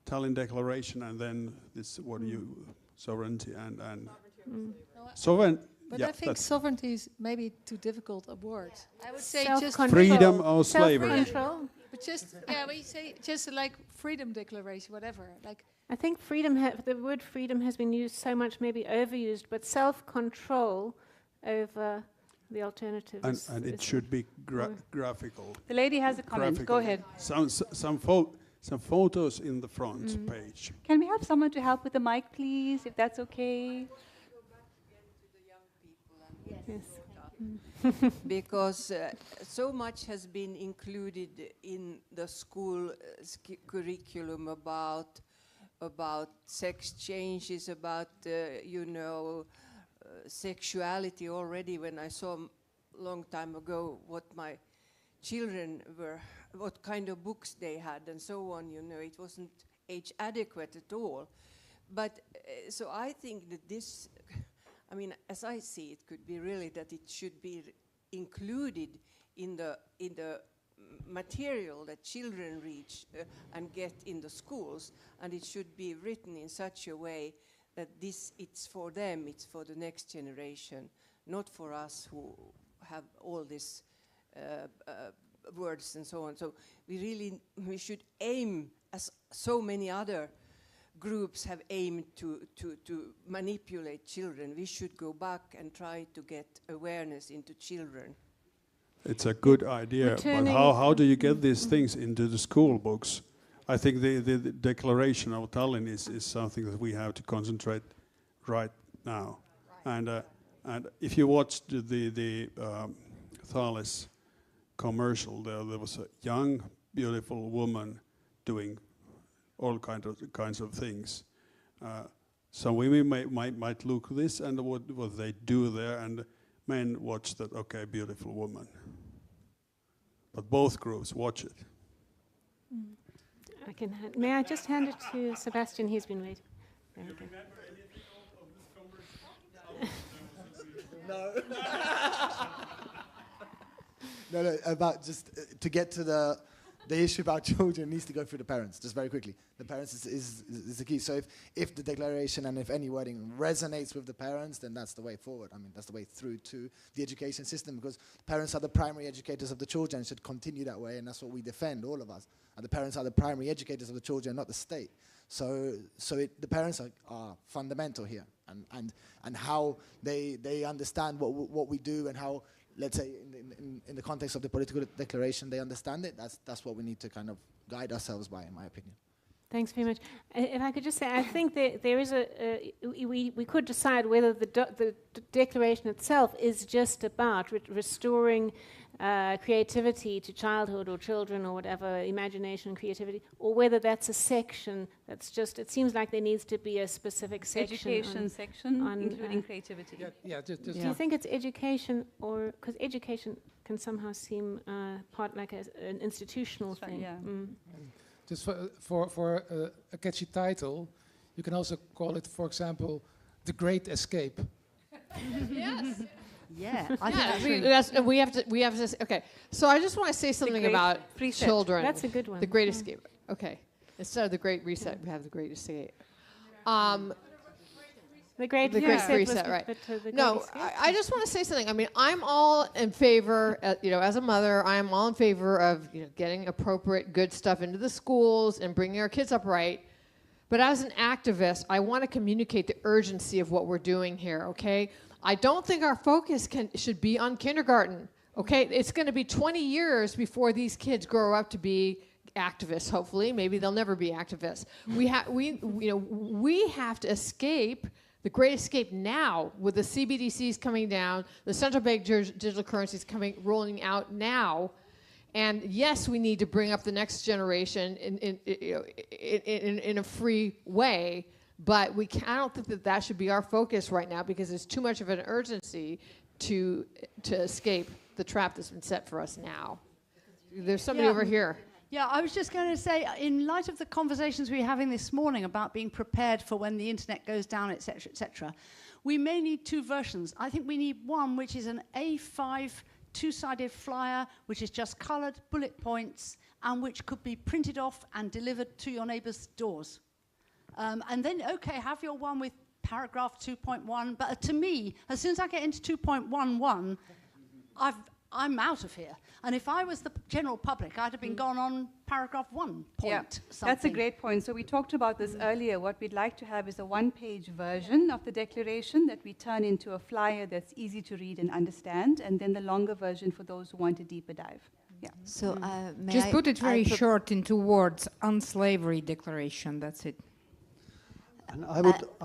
Tallinn Declaration, and then this sovereignty and sovereign. But I think sovereignty is maybe too difficult a word. I would say just freedom or slavery. Self-control. But we say just like freedom declaration, whatever. Like I think the word freedom has been used so much, maybe overused, but self-control over the alternative. And it should be graphical. The lady has a comment. Graphical. Go ahead. Some photos in the front page. Can we have someone to help with the mic, please, if that's okay? Yes. Because so much has been included in the school curriculum about sex changes, about sexuality already. When I saw a long time ago what my children were, what kind of books they had and so on, it wasn't age adequate at all. But so I think that this, as I see it, could be really that it should be included in the material that children reach and get in the schools, and it should be written in such a way that it's for them, it's for the next generation, not for us who have all these words and so on. So we should aim, as so many other groups have aimed to manipulate children. We should go back and try to get awareness into children. It's a good idea, but how do you get these things into the school books? I think the Declaration of Tallinn is something that we have to concentrate right now. Right. And if you watched the Thales commercial, there was a young, beautiful woman doing all kinds of things. Some women might look this and what they do there, and men watch that, okay, beautiful woman. But both groups watch it. May I just hand it to Sebastian? He's been waiting. There we go. No. No, about just to get to the issue about children needs to go through the parents, just very quickly. The parents is the key. So if the declaration and if any wording resonates with the parents, then that's the way forward. That's the way through to the education system, because parents are the primary educators of the children, should continue that way, and that's what we defend, all of us. And the parents are the primary educators of the children, not the state. So the parents are fundamental here, and how they understand what we do, and how, let's say, in the context of the political declaration, they understand it. That's what we need to kind of guide ourselves by, in my opinion. Thanks very much. If I could just say, I think there is we could decide whether the declaration itself is just about restoring creativity to childhood or children or whatever, imagination and creativity, or whether that's a section that's just, it seems like there needs to be a specific section. Education section, including creativity. Just do you think it's education, or, because education can somehow seem part like an institutional thing? Yeah. Just for a catchy title, you can also call it, for example, The Great Escape. Yes. Yeah, we have to. Okay, so I just want to say something about children. That's a good one. The Great Escape. Okay, instead of the Great Reset, we have the Great Escape. The Great Reset, right? No, I just want to say something. I'm all in favor. As a mother, I am all in favor of getting appropriate, good stuff into the schools and bringing our kids up right. But as an activist, I want to communicate the urgency of what we're doing here. Okay. I don't think our focus should be on kindergarten, okay? It's going to be 20 years before these kids grow up to be activists, hopefully. Maybe they'll never be activists. We have to escape, the Great Escape now, with the CBDCs coming down, the central bank digital currencies rolling out now. And yes, we need to bring up the next generation in a free way. But I don't think that should be our focus right now, because there's too much of an urgency to escape the trap that's been set for us now. There's somebody over here. Yeah, I was just going to say, in light of the conversations we were having this morning about being prepared for when the internet goes down, etc., we may need two versions. I think we need one which is an A5 two-sided flyer, which is just coloured bullet points, and which could be printed off and delivered to your neighbours' doors. And then, okay, have your one with paragraph 2.1. But to me, as soon as I get into 2.11, I'm out of here. And if I was the general public, I'd have been gone on paragraph 1 point. That's a great point. So we talked about this earlier. What we'd like to have is a one-page version of the declaration that we turn into a flyer that's easy to read and understand, and then the longer version for those who want a deeper dive. Yeah. So just put it very short into words. Unslavery declaration. That's it. And I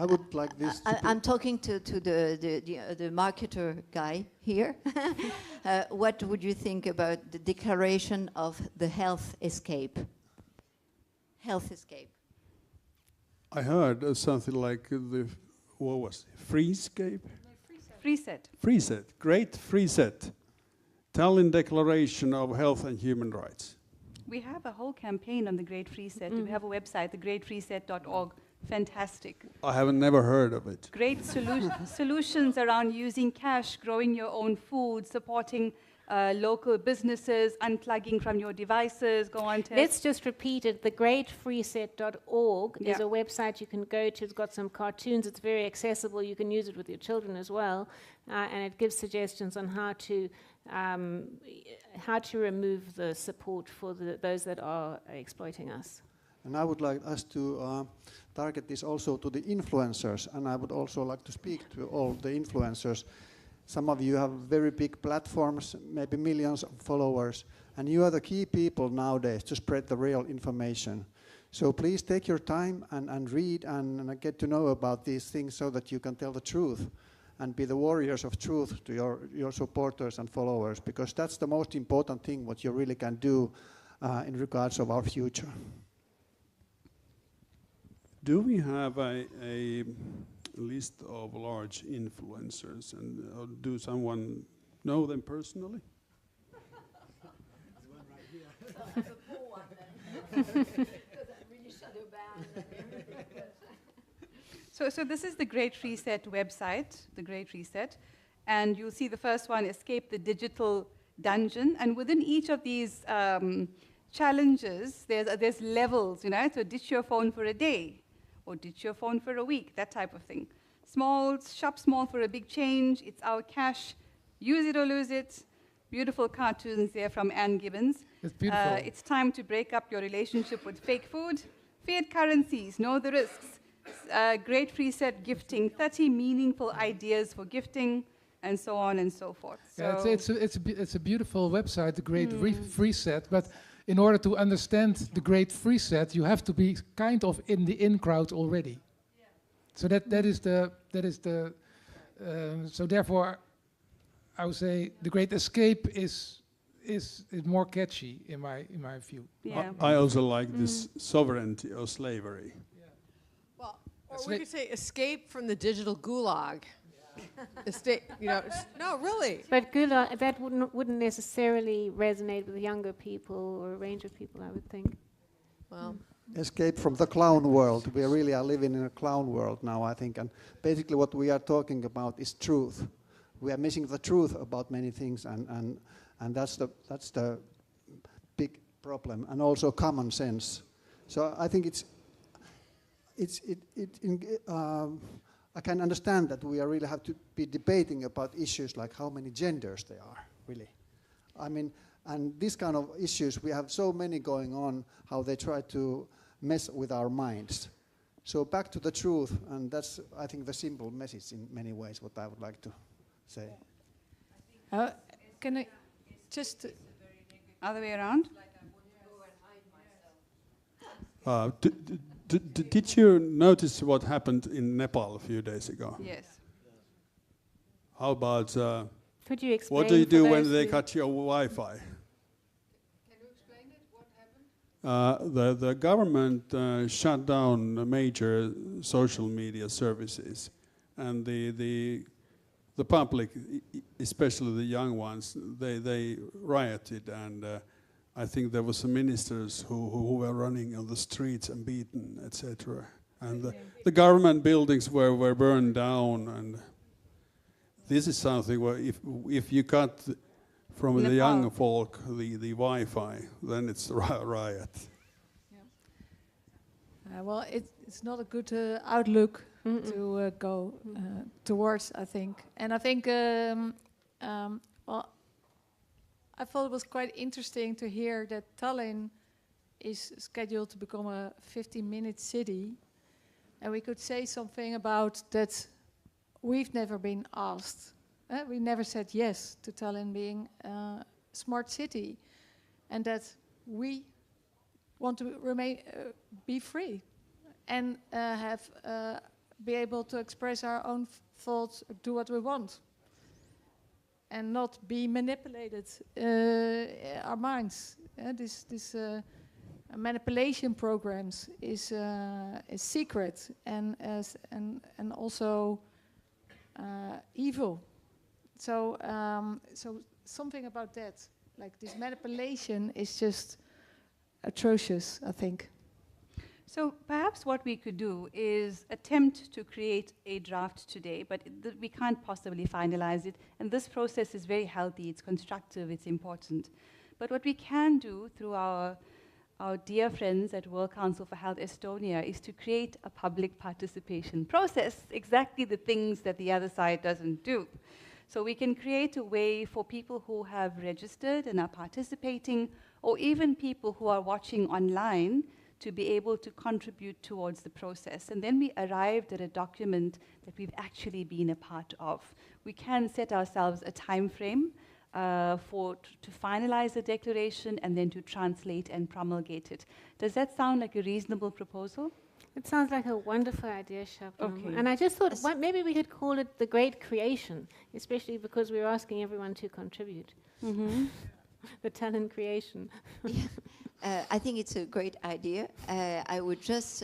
would like this. I'm talking to the marketer guy here. What would you think about the declaration of the health escape? Health escape. I heard something like what was it? Freescape? Freeset. Freeset. Great Freeset. Tallinn Declaration of Health and Human Rights. We have a whole campaign on the Great Freeset. We have a website, thegreatfreeset.org. Fantastic. I haven't never heard of it. Great solutions around using cash, growing your own food, supporting local businesses, unplugging from your devices, go on to... Let's just repeat it. Thegreatfreeset.org is a website you can go to. It's got some cartoons. It's very accessible. You can use it with your children as well. And it gives suggestions on how to remove the support for those that are exploiting us. And I would like us to target this also to the influencers, and I would also like to speak to all the influencers. Some of you have very big platforms, maybe millions of followers, and you are the key people nowadays to spread the real information. So please take your time and read and get to know about these things so that you can tell the truth and be the warriors of truth to your supporters and followers, because that's the most important thing what you really can do in regards of our future. Do we have a list of large influencers, and do someone know them personally? So this is the Great Reset website, the Great Reset, and you'll see the first one, Escape the Digital Dungeon, and within each of these challenges, there's levels, you know, so ditch your phone for a day, or ditch your phone for a week, that type of thing. Small, shop small for a big change, it's our cash, use it or lose it. Beautiful cartoons there from Anne Gibbons. It's beautiful. It's time to break up your relationship with fake food. Fiat currencies, know the risks. Great Reset gifting, 30 meaningful ideas for gifting, and so on and so forth. Yeah, it's a beautiful website, the Great Reset, but in order to understand the Great Reset, you have to be kind of in the in crowd already. Yeah. So that is the so therefore, I would say the Great Escape is more catchy in my view. Yeah. I also like this sovereignty or slavery. Yeah. Well, or we could say escape from the digital gulag. Escape, you know, no, really. But gulag, that wouldn't necessarily resonate with younger people or a range of people, I would think. Well, escape from the clown world. We really are living in a clown world now, I think, and basically what we are talking about is truth. We are missing the truth about many things, and that's the big problem, and also common sense. So I think I can understand that we really have to be debating about issues like how many genders there are, really. I mean, and these kind of issues, we have so many going on, how they try to mess with our minds. So back to the truth, and that's, I think, the simple message in many ways, what I would like to say. Can I just... Other way around? Did you notice what happened in Nepal a few days ago? Yes. How about Could you explain what do you do when they cut your Wi-Fi? Can you explain it? What happened? The government shut down major social media services, and the public, especially the young ones, they rioted, and I think there were some ministers who were running on the streets and beaten, etc. And the government buildings were burned down, and this is something where if you cut from the young folk the Wi-Fi, then it's a riot. Yeah. Well, it's not a good outlook to go towards, I think. And I think, well, I thought it was quite interesting to hear that Tallinn is scheduled to become a 15-minute city. And we could say something about that we've never been asked. We never said yes to Tallinn being a smart city. And that we want to remain, be free and be able to express our own thoughts, do what we want. And not be manipulated, our minds. This manipulation programs is secret and also evil. So something about that, like this manipulation, is just atrocious, I think. So perhaps what we could do is attempt to create a draft today, but we can't possibly finalize it. And this process is very healthy, it's constructive, it's important. But what we can do through our dear friends at World Council for Health Estonia is to create a public participation process, exactly the things that the other side doesn't do. So we can create a way for people who have registered and are participating, or even people who are watching online, to be able to contribute towards the process. And then we arrived at a document that we've actually been a part of. We can set ourselves a time frame to finalize the declaration and then to translate and promulgate it. Does that sound like a reasonable proposal? It sounds like a wonderful idea, Shabnam. Okay. And I just thought maybe we could call it the Great Creation, especially because we're asking everyone to contribute. Mm-hmm. The Tallinn creation. I think it's a great idea. I would just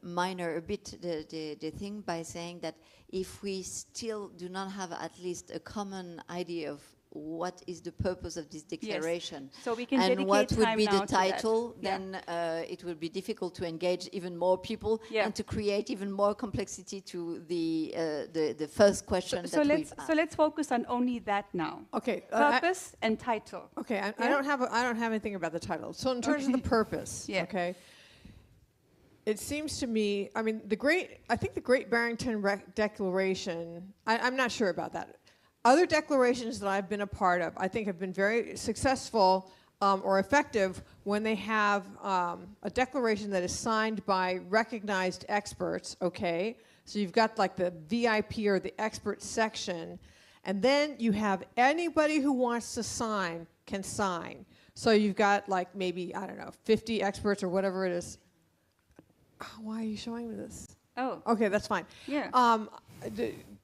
minor a bit the thing by saying that if we still do not have at least a common idea of what is the purpose of this declaration, yes. So we can and what would be the title, yeah. then it will be difficult to engage even more people, yeah, and to create even more complexity to the first question so let's focus on only that now. Okay, purpose and title. Okay, I don't have anything about the title. So in terms of the purpose, yeah, okay. It seems to me, I mean, I think the Great Barrington Declaration, I'm not sure about that. Other declarations that I've been a part of, I think, have been very successful or effective when they have a declaration that is signed by recognized experts, okay? So you've got like the VIP or the expert section, and then you have anybody who wants to sign can sign. So you've got like maybe, I don't know, 50 experts or whatever it is. Oh, why are you showing me this? Oh. Okay, that's fine. Yeah.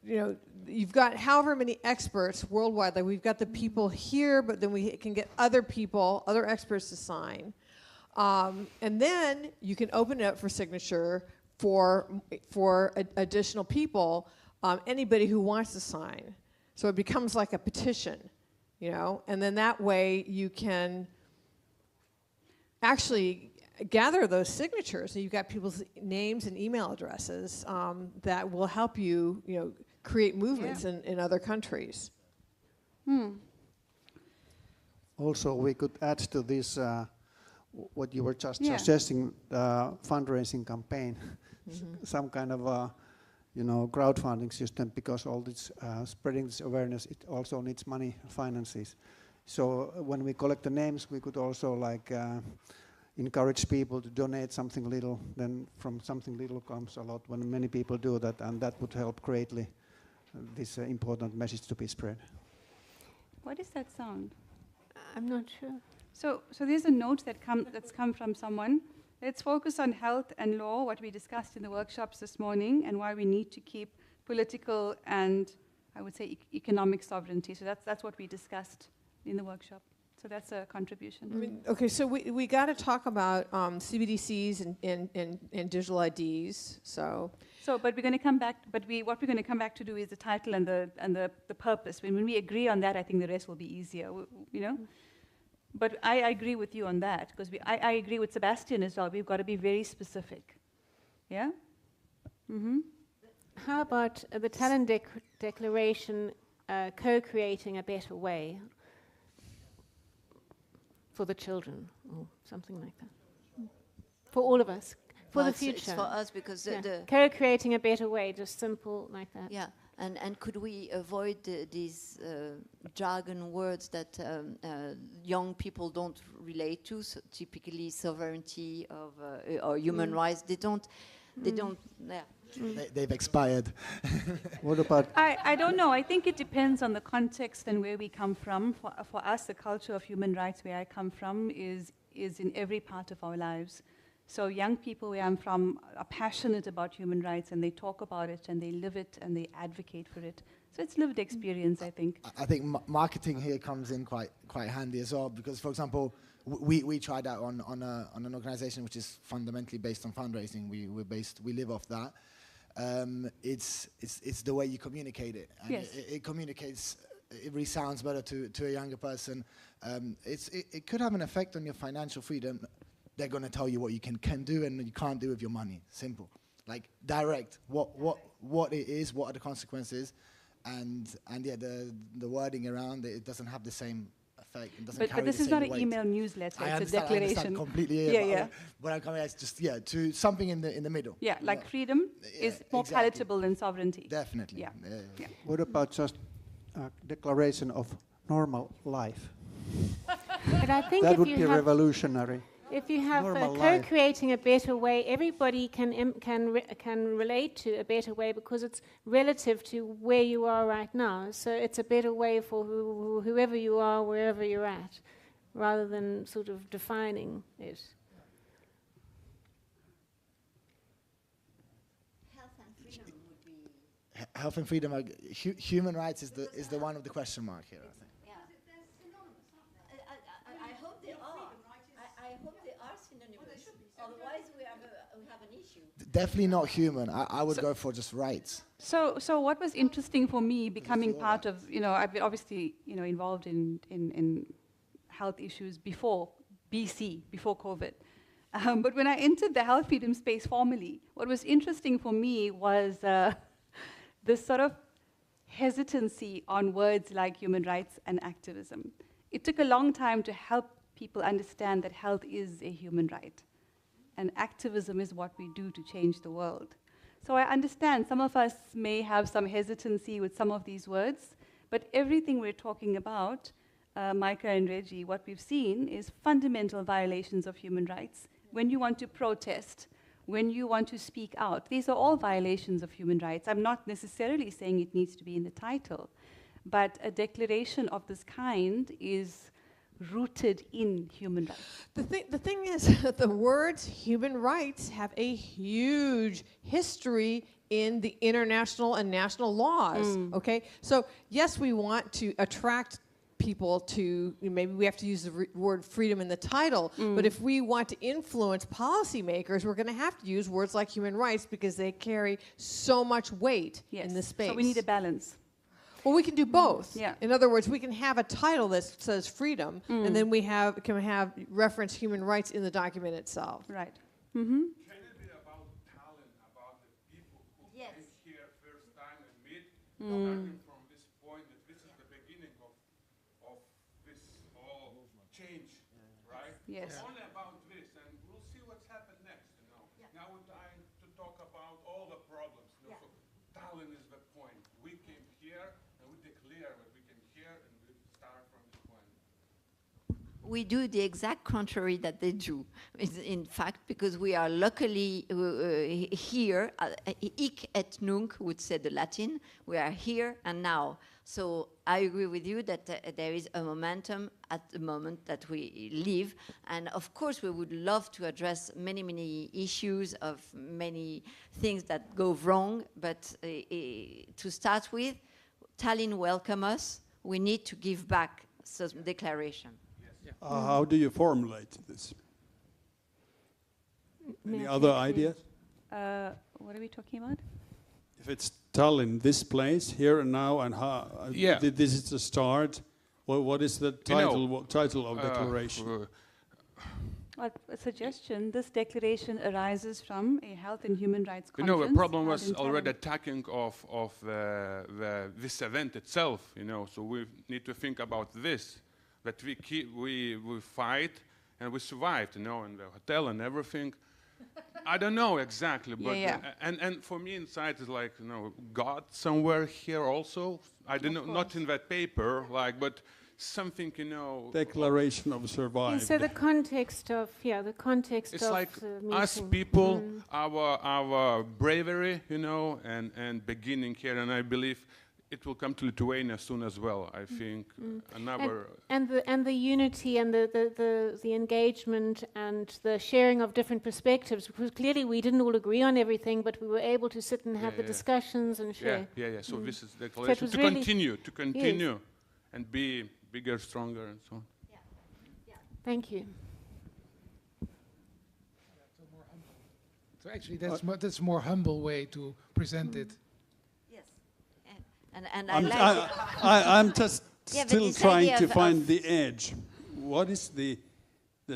You know, you've got however many experts worldwide. Like we've got the people here, but then we can get other people, other experts to sign. And then you can open it up for signature for additional people, anybody who wants to sign. So it becomes like a petition, you know, and then that way you can actually gather those signatures. So you've got people's names and email addresses that will help you, you know, create movements in other countries. Also, we could add to this what you were just suggesting, fundraising campaign, some kind of you know, crowdfunding system, because all this spreading this awareness, it also needs money, finances. So when we collect the names, we could also like encourage people to donate something little. Then from something little comes a lot when many people do that, and that would help greatly this important message to be spread. What is that sound? I'm not sure. So there's a note that's come from someone. Let's focus on health and law, what we discussed in the workshops this morning, and why we need to keep political and, I would say, economic sovereignty. So that's what we discussed in the workshop. So that's a contribution. I mean, okay, so we got to talk about CBDCs and digital IDs. So, but we're going to come back. But what we're going to come back to do is the title and the purpose. When we agree on that, I think the rest will be easier. You know. But I agree with you on that, because I agree with Sebastian as well. We've got to be very specific. Yeah? Mm-hmm. How about the Tallinn Declaration co-creating a better way for the children, or something like that? For all of us, for the future. It's for us, because co-creating a better way, just simple like that. Yeah. And could we avoid these jargon words that young people don't relate to? So typically, sovereignty of or human rights. They don't. Yeah. They've expired. What about? I don't know. I think it depends on the context and where we come from. For us, the culture of human rights where I come from is in every part of our lives. So young people where I'm from are passionate about human rights, and they talk about it, and they live it, and they advocate for it. So it's lived experience, I think. I think marketing here comes in quite handy as well, because, for example, we tried out on an organization which is fundamentally based on fundraising. We live off that. It's the way you communicate it, and yes. it communicates. It resounds better to a younger person. It could have an effect on your financial freedom. They're going to tell you what you can do and you can't do with your money. Simple, like direct. What it is, what are the consequences, and yeah, the wording around it doesn't have the same effect. It doesn't carry but this the is same not an weight. email newsletter. It's a I declaration. understand completely. Yeah. But I'm coming at just to something in the middle. Yeah, like freedom is more palatable than sovereignty. Definitely. Yeah. What about just a declaration of normal life? But I think That if would you be have revolutionary. If you have Normal life. co-creating a better way, everybody can relate to a better way because it's relative to where you are right now. So it's a better way for whoever you are, wherever you're at, rather than sort of defining it. Health and freedom. Human rights is the one of the question mark here, I think. I hope they are. I hope they are synonymous. Otherwise, we have an issue. Definitely not human. I would go for just rights. So what was interesting for me becoming part of, I've been obviously, involved in health issues before COVID. But when I entered the health freedom space formally, what was interesting for me was this sort of hesitancy on words like human rights and activism. It took a long time to help people understand that health is a human right. And activism is what we do to change the world. So I understand some of us may have some hesitancy with some of these words, but everything we're talking about, Micah and Reggie, what we've seen is fundamental violations of human rights. When you want to protest, when you want to speak out, these are all violations of human rights. I'm not necessarily saying it needs to be in the title, but a declaration of this kind is rooted in human rights. The thing is that the words human rights have a huge history in the international and national laws, okay? So yes, we want to attract people to, maybe we have to use the word freedom in the title, but if we want to influence policymakers, we're going to have to use words like human rights because they carry so much weight in the space. So we need a balance. Well, we can do both. Yeah. In other words, we can have a title that says freedom, and then we can have reference human rights in the document itself. Right. Can it be about talent, about the people who came here first time and meet, starting from this point that this is the beginning of this whole change, right? Yes. Only about this, and we'll see what's happened next. Now we're trying to talk about all the problems. So talent is the point. We came here. What we can hear and we start from this point. We do the exact contrary that they do, in fact, because we are luckily here, hic et nunc would say the Latin, we are here and now. So I agree with you that there is a momentum at the moment that we live, and of course we would love to address many issues of many things that go wrong, but to start with, Tallinn welcome us. We need to give back some declaration. Yes. How do you formulate this? Any other ideas? What are we talking about? If it's Tallinn, this place, here and now, and how this is the start, what is the title, title of declaration? Well, a suggestion, this declaration arises from a health and human rights conference. The problem was already attacking of this event itself, so we need to think about this, that we fight and we survived, in the hotel and everything. I don't know exactly, but and for me, inside is like, you know, God somewhere here also. I don't know, not in that paper, like, but something, you know. Declaration of survival. So the context of the context it's of like the us meeting. people, our bravery, you know, and beginning here, and I believe it will come to Lithuania soon as well. I think another and the unity and the engagement and the sharing of different perspectives, because clearly we didn't all agree on everything, but we were able to sit and have the discussions and share. So this is the declaration to continue and be bigger, stronger, and so on. Thank you. So actually, that's a more humble way to present it. And I'm just still trying to find the edge. What is the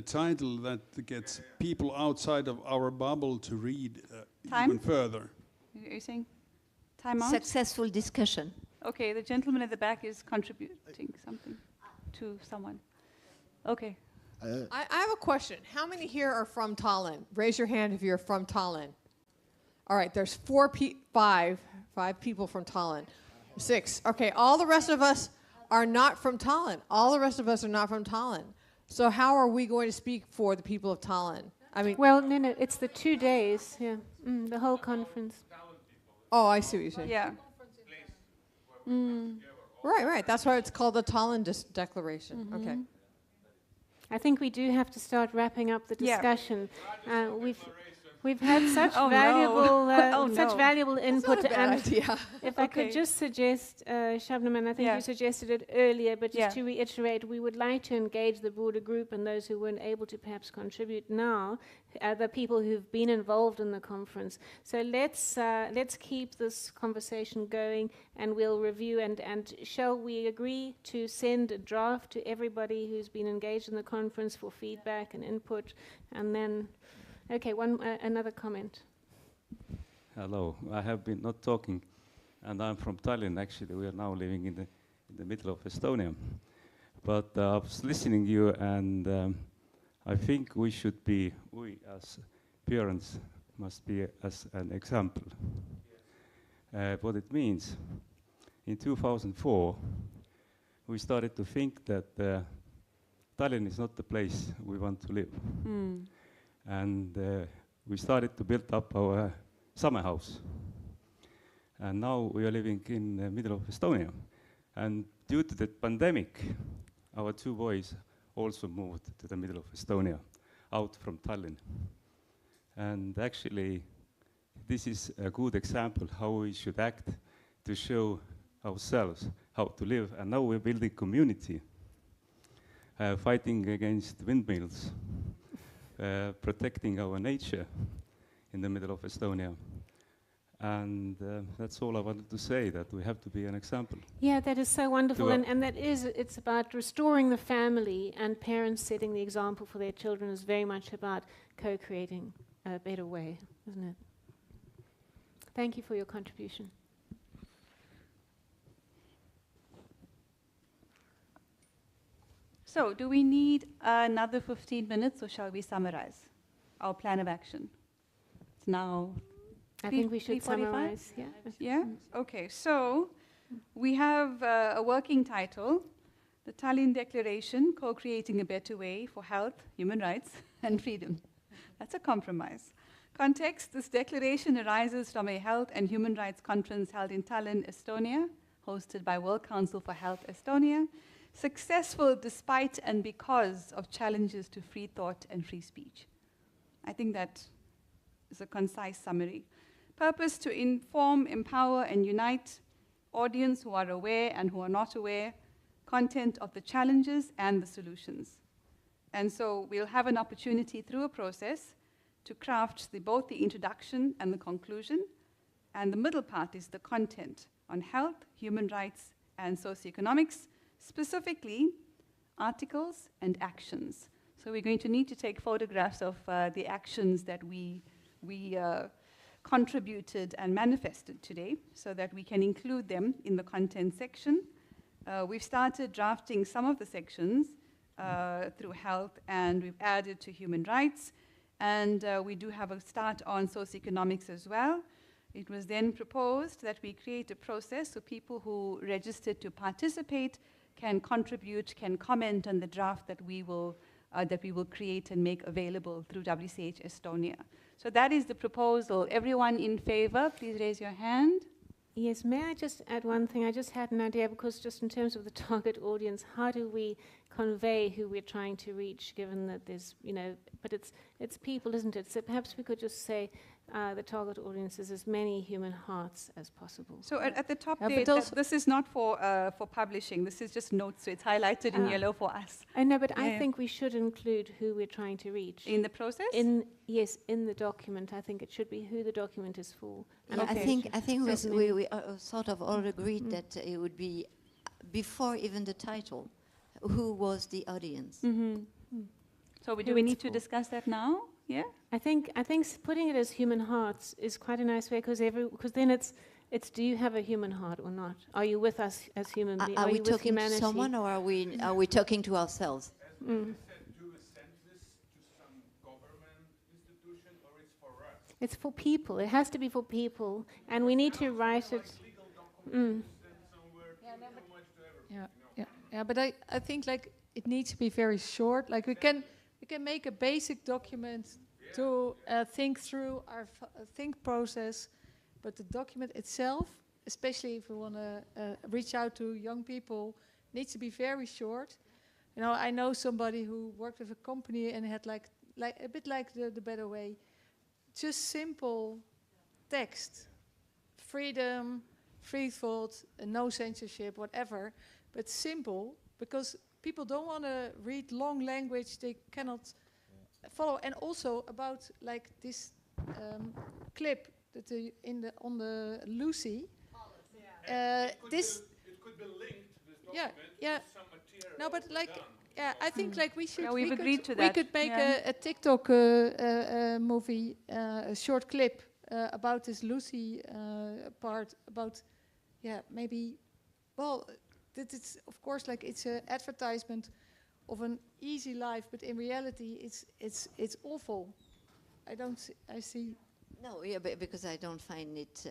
title that gets people outside of our bubble to read even further? Are you saying time out? Successful discussion. Okay, the gentleman at the back is contributing something to someone. Okay. I have a question. How many here are from Tallinn? Raise your hand if you're from Tallinn. All right, there's five people from Tallinn. 6. Okay, all the rest of us are not from Tallinn. All the rest of us are not from Tallinn. So how are we going to speak for the people of Tallinn? I mean, well, no, it's the 2 days. The whole conference. Oh, I see what you're saying. Yeah. Right. That's why it's called the Tallinn Declaration. Okay. I think we do have to start wrapping up the discussion. We've had such valuable input. That's not a bad idea. If I could just suggest, Shabnam, and I think you suggested it earlier, but just to reiterate, we would like to engage the broader group and those who weren't able to perhaps contribute now, the people who've been involved in the conference. So let's keep this conversation going, and we'll review. And shall we agree to send a draft to everybody who's been engaged in the conference for feedback and input, and then. Okay, another comment. Hello, I have been not talking, and I'm from Tallinn. Actually, we are now living in the middle of Estonia. But I was listening to you, and I think we as parents must be as an example. What it means. In 2004, we started to think that Tallinn is not the place we want to live. And we started to build up our summer house. And now we are living in the middle of Estonia. And due to the pandemic, our 2 boys also moved to the middle of Estonia, out from Tallinn. And actually, this is a good example how we should act to show ourselves how to live. And now we're building community, fighting against windmills. Protecting our nature in the middle of Estonia. And that's all I wanted to say, that we have to be an example. Yeah, that is so wonderful. And it's about restoring the family, and parents setting the example for their children is very much about co-creating a better way, isn't it? Thank you for your contribution. So, do we need another 15 minutes, or shall we summarize our plan of action? It's now. I think we should summarize. Yeah. Okay. So, we have a working title: the Tallinn Declaration: Co-creating a better way for health, human rights, and freedom. That's a compromise. Context: this declaration arises from a health and human rights conference held in Tallinn, Estonia, hosted by World Council for Health Estonia. Successful despite and because of challenges to free thought and free speech. I think that is a concise summary. Purpose: to inform, empower, and unite audience who are aware and who are not aware, content of the challenges and the solutions. And so we'll have an opportunity through a process to craft both the introduction and the conclusion, and the middle part is the content on health, human rights, and socioeconomics, specifically articles and actions. So we're going to need to take photographs of the actions that we contributed and manifested today, so that we can include them in the content section. We've started drafting some of the sections through health, and we've added to human rights. And we do have a start on socioeconomics as well. It was then proposed that we create a process so people who registered to participate can contribute, can comment on the draft that we will create and make available through WCH Estonia. So that is the proposal. Everyone in favor, please raise your hand. Yes, may I just add one thing? I just had an idea, because just in terms of the target audience, how do we convey who we're trying to reach, given that there's, but it's people, isn't it? So perhaps we could just say the target audience is as many human hearts as possible. So at the top there, this is not for publishing. This is just notes, so it's highlighted in yellow for us. I know, but I think we should include who we're trying to reach. In the process? Yes, in the document. I think it should be who the document is for. Yeah, I think we sort of all agreed that it would be, before even the title, who was the audience. So do we need to discuss that now? Yeah, I think putting it as human hearts is quite a nice way, because then it's do you have a human heart or not? Are you with us as human beings? Are we talking to someone, or are we talking to ourselves? Do we send this to some government institution, or it's for us? It's for people. It has to be for people, and we need to write it. Yeah, but I think like it needs to be very short. Like we can make a basic document to think through our think process, but the document itself, especially if we want to reach out to young people, needs to be very short. I know somebody who worked with a company and had like a bit like the Better Way, just simple text, freedom, free thought, no censorship, whatever, but simple, because people don't want to read long language they cannot follow. And also about like this clip that on the Lucy. It could be linked, this document, to some material. No, but like, I think like we should. Yeah, we could make a TikTok movie, a short clip about this Lucy part. About, maybe, well, it's of course like it's an advertisement of an easy life, but in reality, it's awful. I see. No, because I don't find it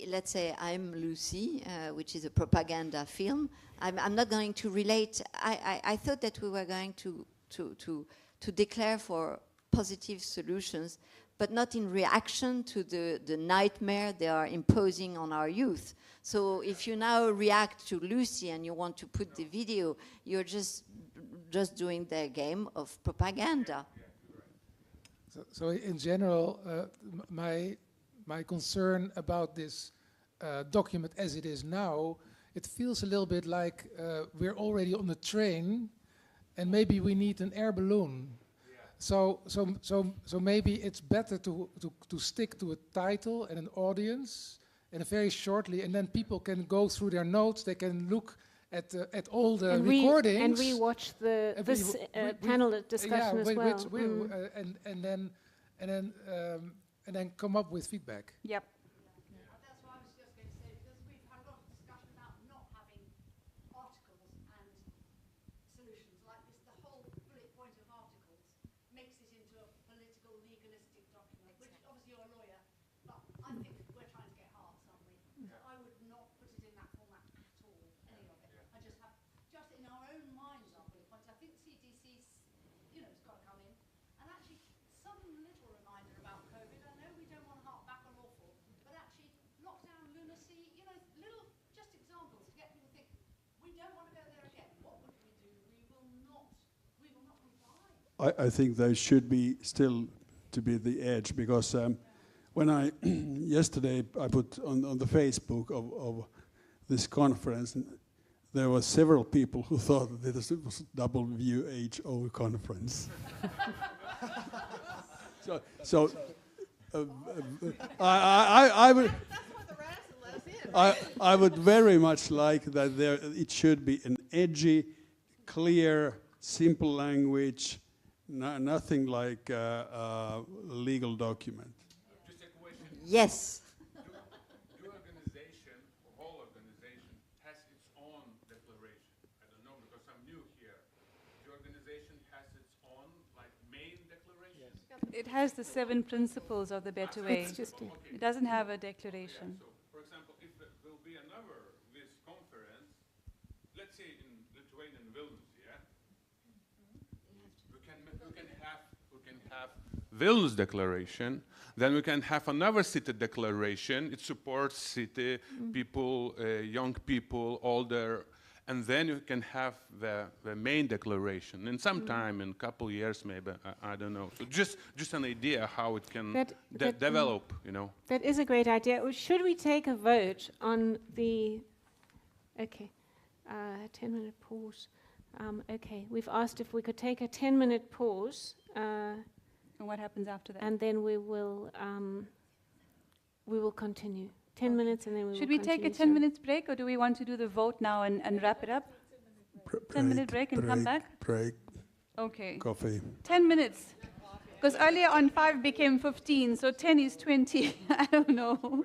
let's say I'm Lucy, which is a propaganda film. I'm not going to relate. I thought that we were going to declare for positive solutions, but not in reaction to the nightmare they are imposing on our youth. So if you now react to Lucy and you want to put the video, you're just doing their game of propaganda. So in general, my concern about this document as it is now, it feels a little bit like we're already on the train, and maybe we need an air balloon. So maybe it's better to stick to a title and an audience, and very shortly, and then people can go through their notes. They can look at all the recordings and rewatch this panel discussion as well. And then come up with feedback. Yep. That's what I was just going to say, because we've had a lot of discussion about not having articles and solutions like this. The whole bullet point of articles makes it into a political, legalistic document, which obviously you're a lawyer, but I think we're trying to get hearts, aren't we? So I would not put it in that format at all, any of it. I just have, just in our own minds, our bullet points. I think CTC's, it's got to come in. And actually, some little reminder about COVID. I know we don't want to hark back on awful, but actually, lockdown, lunacy, little just examples to get people to think, we don't want to go there again. What would we do? We will not comply. I think there should be still to be the edge, because when yesterday I put on the Facebook of this conference, there were several people who thought that this was WHO conference. So I would very much like that it should be an edgy, clear, simple language, nothing like a legal document. Just a question. Yes. Your organization, or whole organization, has its own declaration. I don't know, because I'm new here. Your organization has its own, main declaration? It has the 7 principles of the better way. It's just it doesn't have a declaration. So, for example, if there will be another this conference, let's say in Lithuania and Vilnius, yeah, we can have Vilnius declaration. Then we can have another city declaration. It supports city people, young people, older. And then you can have the main declaration. In some time, in a couple years maybe, I don't know. So just an idea how it can develop, you know. That is a great idea. Should we take a vote on the... Okay, 10-minute pause. Okay, we've asked if we could take a 10-minute pause. And what happens after that? And then we will continue. 10 minutes and then we will Should we take a 10-minute break, or do we want to do the vote now and wrap it up? 10-minute break and come back? Break. Okay. Coffee. 10 minutes. Because earlier on 5 became 15, so 10 is 20. I don't know.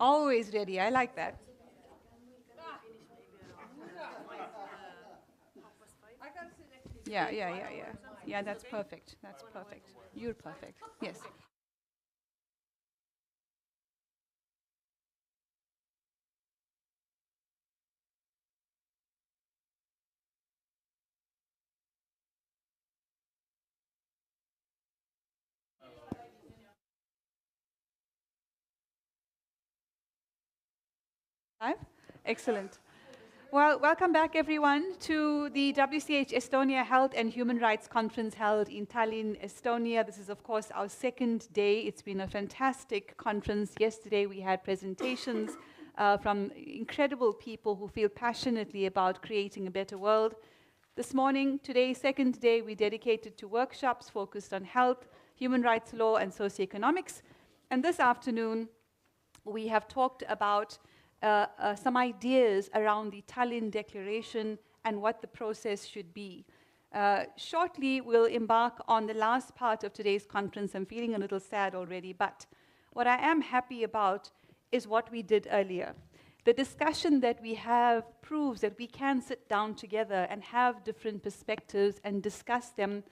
Always ready. I like that. Yeah. Yeah, that's perfect. That's perfect. You're perfect. Yes. Excellent. Well, welcome back, everyone, to the WCH Estonia Health and Human Rights Conference held in Tallinn, Estonia. This is, of course, our second day. It's been a fantastic conference. Yesterday, we had presentations from incredible people who feel passionately about creating a better world. This morning, today, second day, we dedicated to workshops focused on health, human rights law, and socioeconomics. And this afternoon, we have talked about some ideas around the Tallinn Declaration and what the process should be. Shortly, we'll embark on the last part of today's conference. I'm feeling a little sad already, but what I am happy about is what we did earlier. The discussion that we have proves that we can sit down together and have different perspectives and discuss them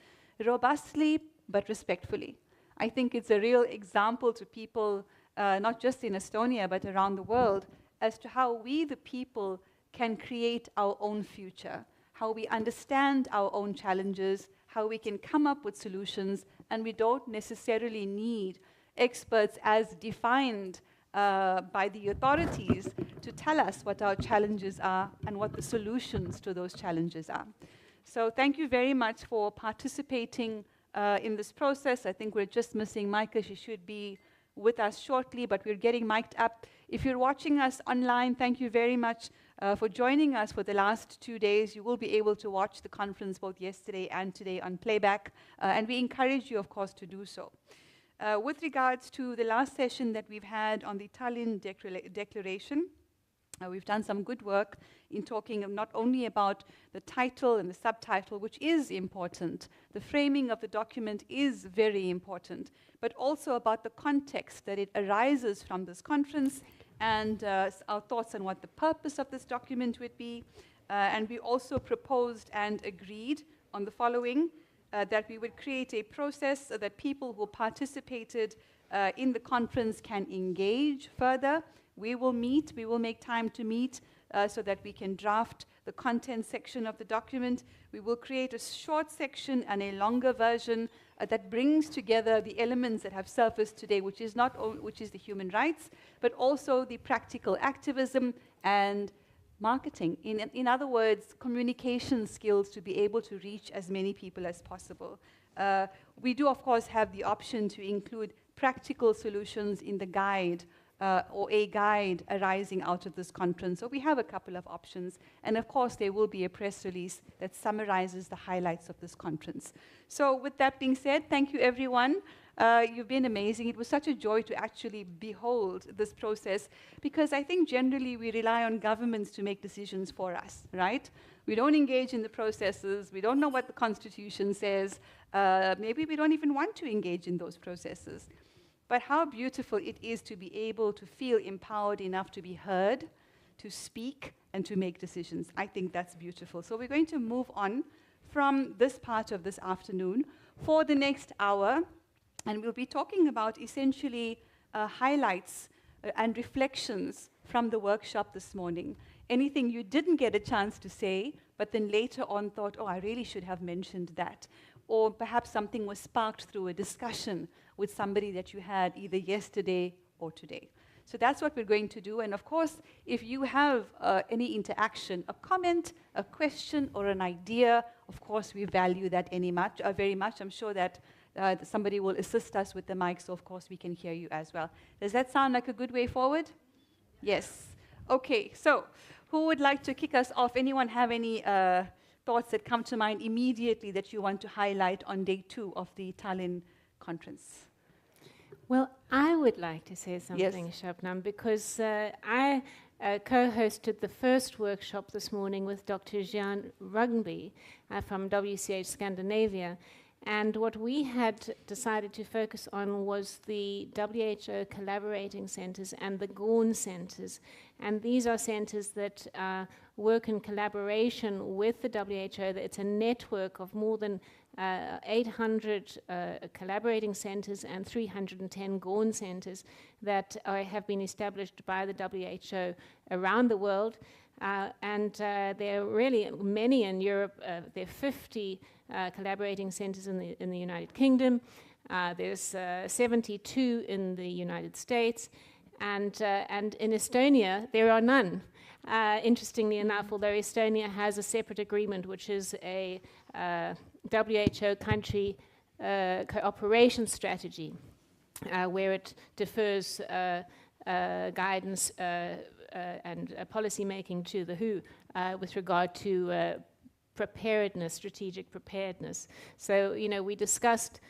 robustly but respectfully. I think it's a real example to people, not just in Estonia, but around the world, as to how we, the people, can create our own future, how we understand our own challenges, how we can come up with solutions, and we don't necessarily need experts as defined by the authorities to tell us what our challenges are and what the solutions to those challenges are. So thank you very much for participating in this process. I think we're just missing Micah. She should be with us shortly, but we're getting mic'd up. If you're watching us online, thank you very much for joining us for the last 2 days. You will be able to watch the conference both yesterday and today on playback, and we encourage you, of course, to do so. With regards to the last session that we've had on the Tallinn Declaration, we've done some good work in talking not only about the title and the subtitle, which is important. The framing of the document is very important, but also about the context that it arises from this conference and our thoughts on what the purpose of this document would be. And we also proposed and agreed on the following, that we would create a process so that people who participated in the conference can engage further. We will meet, we will make time to meet so that we can draft the content section of the document. We will create a short section and a longer version that brings together the elements that have surfaced today, which is the human rights, but also the practical activism and marketing. In other words, communication skills to be able to reach as many people as possible. We do, of course, have the option to include practical solutions in the guide or a guide arising out of this conference. So we have a couple of options. And of course, there will be a press release that summarizes the highlights of this conference. So with that being said, thank you, everyone. You've been amazing. It was such a joy to actually behold this process, because I think generally we rely on governments to make decisions for us, right? We don't engage in the processes. We don't know what the Constitution says. Maybe we don't even want to engage in those processes. But how beautiful it is to be able to feel empowered enough to be heard, to speak, and to make decisions. I think that's beautiful. So we're going to move on from this part of this afternoon for the next hour, and we'll be talking about essentially highlights and reflections from the workshop this morning. Anything you didn't get a chance to say, but then later on thought, oh, I really should have mentioned that. Or perhaps something was sparked through a discussion with somebody that you had either yesterday or today. So that's what we're going to do. And of course, if you have any interaction, a comment, a question, or an idea, of course, we value that very much. I'm sure that somebody will assist us with the mic, so of course we can hear you as well. Does that sound like a good way forward? Yes. Okay, so who would like to kick us off? Anyone have any thoughts that come to mind immediately that you want to highlight on day 2 of the Tallinn conference? Well, I would like to say something, yes, Shabnam, because I co-hosted the first workshop this morning with Dr. Jan Rugby from WCH Scandinavia, And what we had decided to focus on was the WHO collaborating centres and the GORN centres. And these are centres that work in collaboration with the WHO. It's a network of more than 800 collaborating centres and 310 GORN centres that have been established by the WHO around the world. And there are really many in Europe. There are 50 collaborating centres in the United Kingdom. There's 72 in the United States. And in Estonia, there are none. Interestingly enough, although Estonia has a separate agreement, which is a WHO country cooperation strategy, where it defers guidance and policy making to the WHO with regard to preparedness, strategic preparedness. So, we discussed,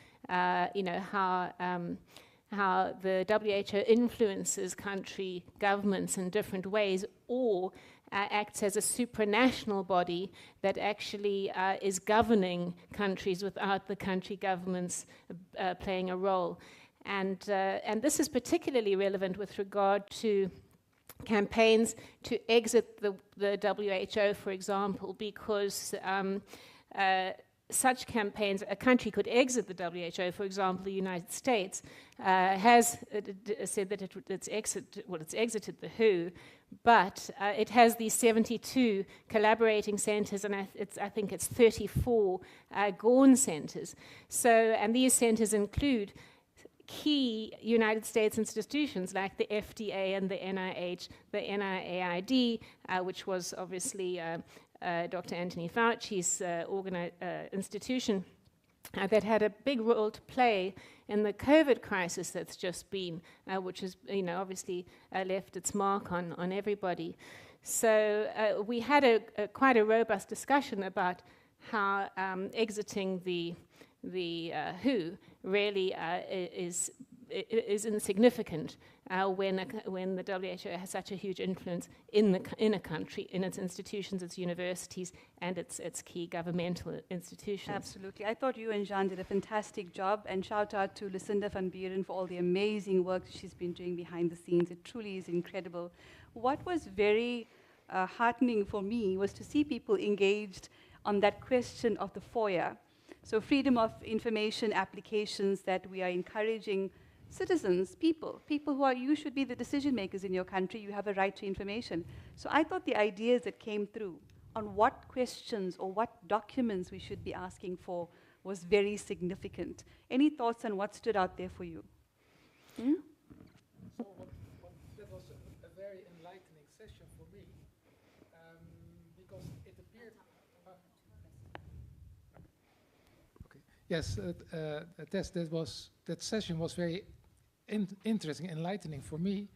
how the WHO influences country governments in different ways, or acts as a supranational body that actually is governing countries without the country governments playing a role. And this is particularly relevant with regard to campaigns to exit the WHO, for example, because such campaigns, a country could exit the WHO. For example, the United States has said that it's exited the WHO, but it has these 72 collaborating centres, and I think it's 34 GORN centres. So, and these centres include key United States institutions like the FDA and the NIH, the NIAID, which was obviously Dr. Anthony Fauci's institution, that had a big role to play in the COVID crisis that's just been, which has, obviously left its mark on everybody. So we had quite a robust discussion about how exiting the WHO really is insignificant when the WHO has such a huge influence in a country, in its institutions, its universities, and its key governmental institutions. Absolutely. I thought you and Jean did a fantastic job, and shout out to Lucinda van Buren for all the amazing work she's been doing behind the scenes. It truly is incredible. What was very heartening for me was to see people engaged on that question of the FOIA. So freedom of information applications that we are encouraging citizens, people who are, you should be the decision makers in your country, you have a right to information. So I thought the ideas that came through on what questions or what documents we should be asking for was very significant. Any thoughts on what stood out there for you? Hmm? So that was a very enlightening session for me, because it appeared... Yes, that session was very interesting, enlightening for me,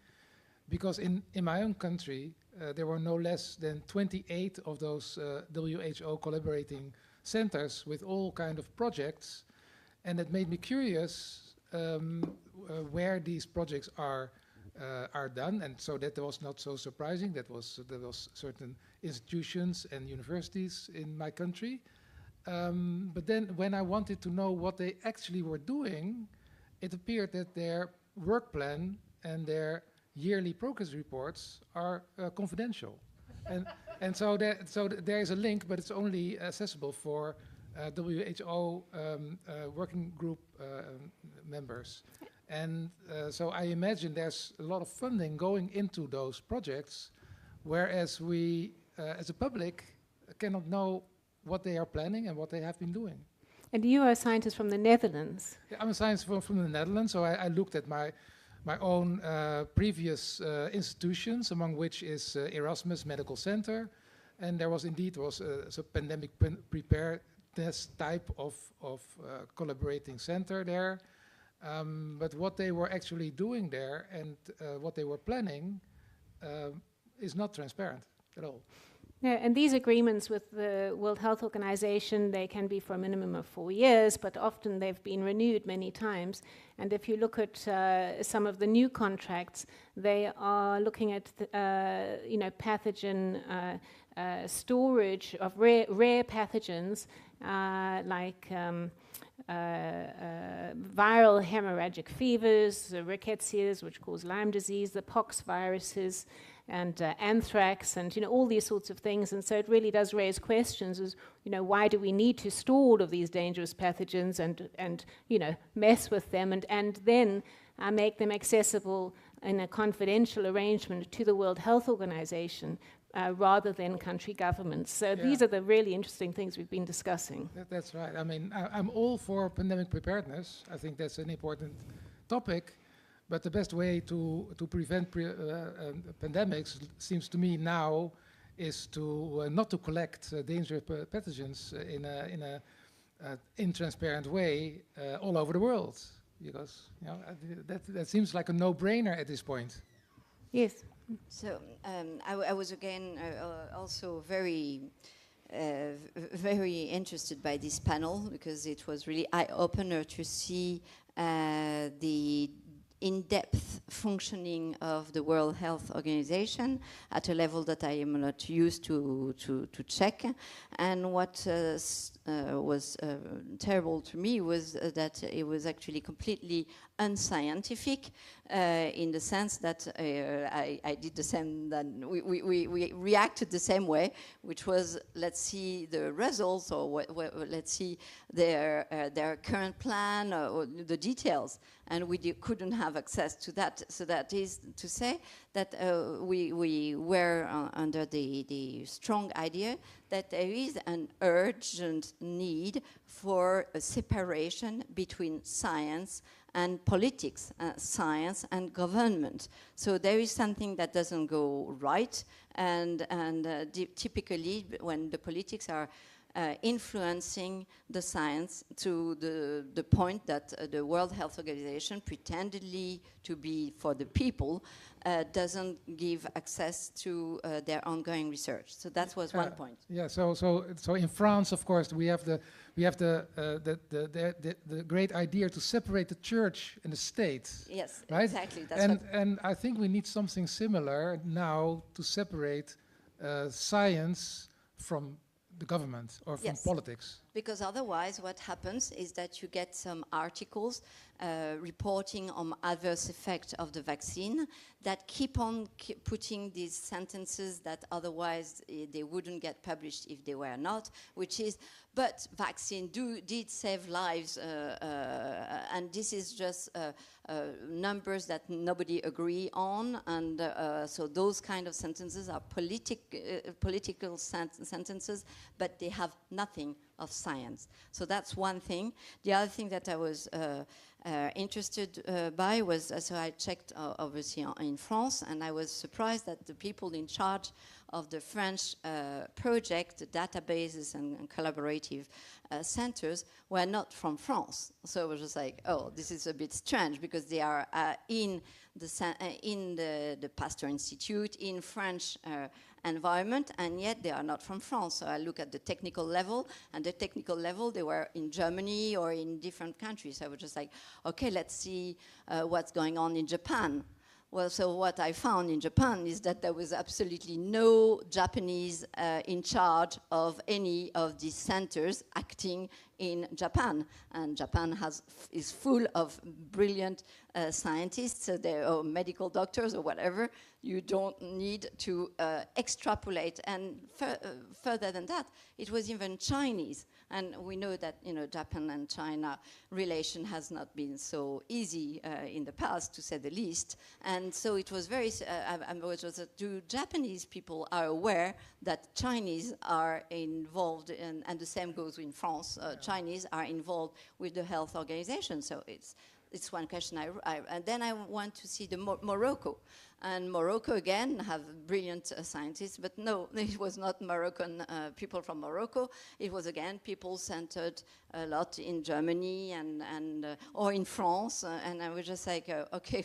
because in my own country there were no less than 28 of those WHO collaborating centers with all kind of projects, and it made me curious where these projects are done, and so that was not so surprising. There was certain institutions and universities in my country. But then when I wanted to know what they actually were doing, it appeared that their work plan and their yearly progress reports are confidential. and so there is a link, but it's only accessible for WHO working group members. And so I imagine there's a lot of funding going into those projects, whereas we, as a public, cannot know what they are planning and what they have been doing. And you are a scientist from the Netherlands. Yeah, I'm a scientist from the Netherlands, so I looked at my own previous institutions, among which is Erasmus Medical Center, and there was indeed a pandemic preparedness type of collaborating center there. But what they were actually doing there and what they were planning is not transparent at all. Yeah, and these agreements with the World Health Organization, they can be for a minimum of 4 years, but often they've been renewed many times. And if you look at some of the new contracts, they are looking at pathogen storage of rare pathogens like viral hemorrhagic fevers, rickettsias, which cause Lyme disease, the pox viruses, and anthrax, and all these sorts of things. And so it really does raise questions as why do we need to store all of these dangerous pathogens and mess with them and then make them accessible in a confidential arrangement to the World Health Organization rather than country governments. So these are the really interesting things we've been discussing. That's right. I mean, I'm all for pandemic preparedness. I think that's an important topic. But the best way to prevent pandemics seems to me now is to not to collect dangerous pathogens in a intransparent way all over the world, because that seems like a no-brainer at this point. Yes. So I was again also very interested by this panel, because it was really eye-opener to see the in-depth functioning of the World Health Organization at a level that I am not used to check. And what was terrible to me was that it was actually completely unscientific, in the sense that I did the same, we reacted the same way, which was, let's see the results, or let's see their current plan, or the details, and we couldn't have access to that. So that is to say that we were under the strong idea that there is an urgent need for a separation between science and politics, science and government. So there is something that doesn't go right, and typically when the politics are influencing the science to the point that the World Health Organization, pretendedly to be for the people, doesn't give access to their ongoing research. So that was one point. Yeah. So in France, of course, we have the great idea to separate the church and the state. Yes, right? Exactly. That's and I think we need something similar now to separate science from the government or from politics. Because otherwise what happens is that you get some articles reporting on adverse effect of the vaccine that keep on putting these sentences that otherwise they wouldn't get published if they were not, which is, but vaccine did save lives, and this is just numbers that nobody agree on, and so those kind of sentences are political sentences, but they have nothing of science. So that's one thing. The other thing that I was interested by was, so I checked obviously in France, and I was surprised that the people in charge of the French project, the databases and collaborative centers, were not from France. So it was just like, oh, this is a bit strange, because they are in the Pasteur Institute, in French environment, and yet they are not from France. So I look at the technical level, and the technical level, they were in Germany or in different countries. I was just like, okay, let's see what's going on in Japan. Well, so what I found in Japan is that there was absolutely no Japanese in charge of any of these centers acting in Japan. And Japan is full of brilliant scientists, or medical doctors or whatever. You don't need to extrapolate. And further than that, it was even Chinese. And we know that Japan and China relation has not been so easy in the past, to say the least. And so it was very, do Japanese people are aware that Chinese are involved, and the same goes in France. Chinese are involved with the health organization. So it's one question. And then I want to see the Morocco. And Morocco, again, have brilliant scientists, but no, it was not Moroccan people from Morocco. It was, again, people centered a lot in Germany and or in France. And I was just like, okay,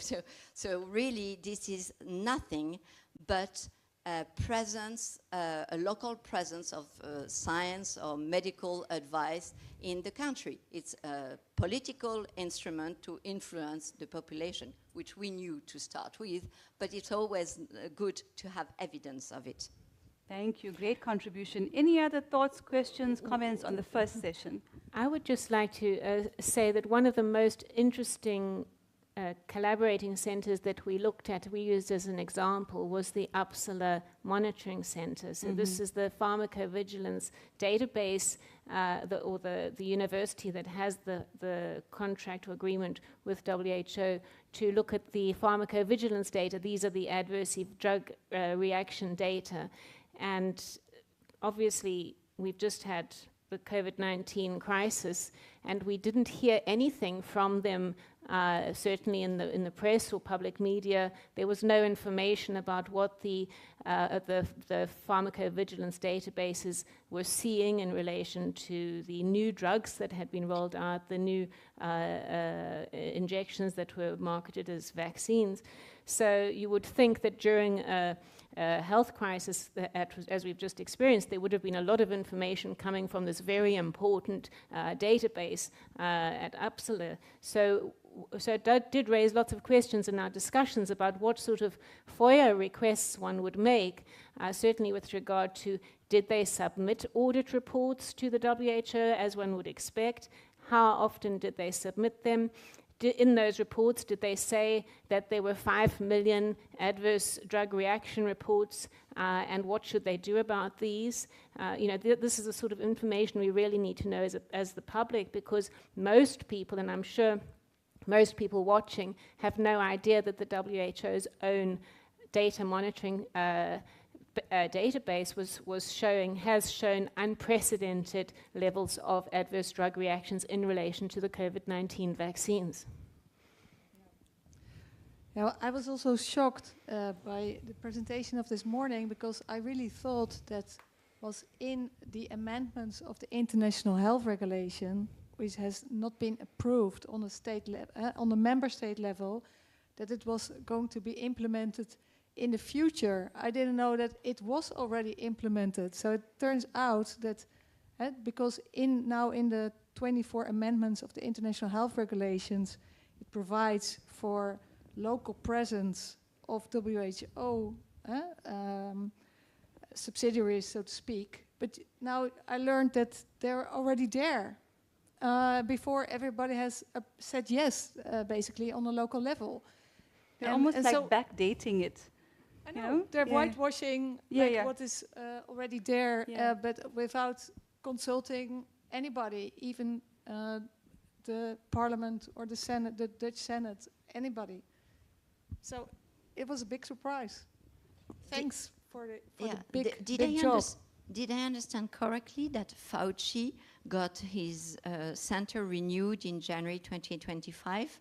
so really this is nothing but a presence, a local presence of science or medical advice in the country. It's a political instrument to influence the population, which we knew to start with, but it's always good to have evidence of it. Thank you. Great contribution. Any other thoughts, questions, comments on the first session? I would just like to say that one of the most interesting collaborating centers that we looked at, we used as an example, was the Uppsala Monitoring Center. So this is the pharmacovigilance database, the university that has the contract or agreement with WHO to look at the pharmacovigilance data. These are the adverse drug reaction data. And obviously, we've just had the COVID-19 crisis, and we didn't hear anything from them, certainly in the press or public media. There was no information about what the pharmacovigilance databases were seeing in relation to the new drugs that had been rolled out, the new injections that were marketed as vaccines. So you would think that during a health crisis, as we've just experienced, there would have been a lot of information coming from this very important database at Uppsala. So it did raise lots of questions in our discussions about what sort of FOIA requests one would make, certainly with regard to did they submit audit reports to the WHO as one would expect, how often did they submit them, in those reports, did they say that there were 5 million adverse drug reaction reports, and what should they do about these? This is the sort of information we really need to know as the public, because most people, and I'm sure most people watching, have no idea that the WHO's own data monitoring database has shown unprecedented levels of adverse drug reactions in relation to the COVID-19 vaccines. Now, I was also shocked by the presentation of this morning, because I really thought that was in the amendments of the International Health Regulation, which has not been approved on a on the member state level, that it was going to be implemented in the future. I didn't know that it was already implemented. So it turns out that because now in the 24 amendments of the International Health Regulations, it provides for local presence of WHO subsidiaries, so to speak. But now I learned that they're already there before everybody has said yes, basically, on a local level. They're almost like so backdating it. I know. They're whitewashing what is already there, but without consulting anybody, even the Parliament or the Senate, the Dutch Senate, anybody. So it was a big surprise. Thanks for the big job. Did I understand correctly that Fauci got his center renewed in January 2025?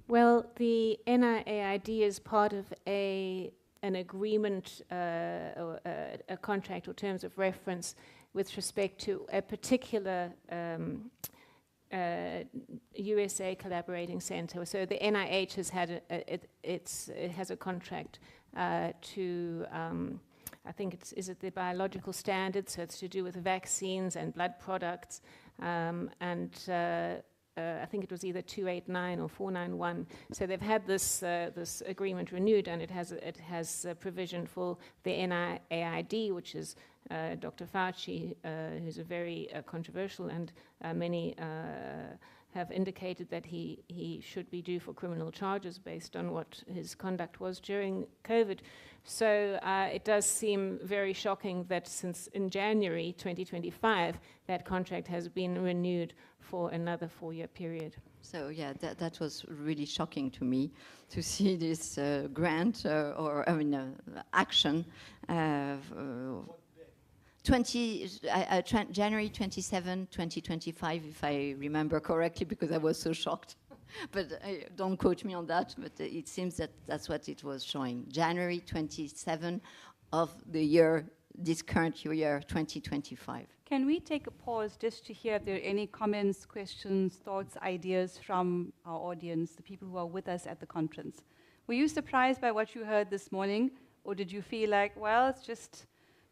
Well, the NIAID is part of an agreement, a contract or terms of reference with respect to a particular USA collaborating center. So the NIH has had it has a contract to I think is it the biological standards, so it's to do with vaccines and blood products, I think it was either 289 or 491. So they've had this agreement renewed, and it has a provision for the NIAID, which is Dr. Fauci, who's a very controversial, and many have indicated that he should be due for criminal charges based on what his conduct was during COVID. So it does seem very shocking that since in January 2025, that contract has been renewed for another 4-year period. So yeah, that was really shocking to me to see this grant action. January 27, 2025, if I remember correctly, because I was so shocked. But don't quote me on that, but it seems that that's what it was showing. January 27 of the year, this current year, 2025. Can we take a pause just to hear if there are any comments, questions, thoughts, ideas from our audience, the people who are with us at the conference? Were you surprised by what you heard this morning, or did you feel like, well, it's just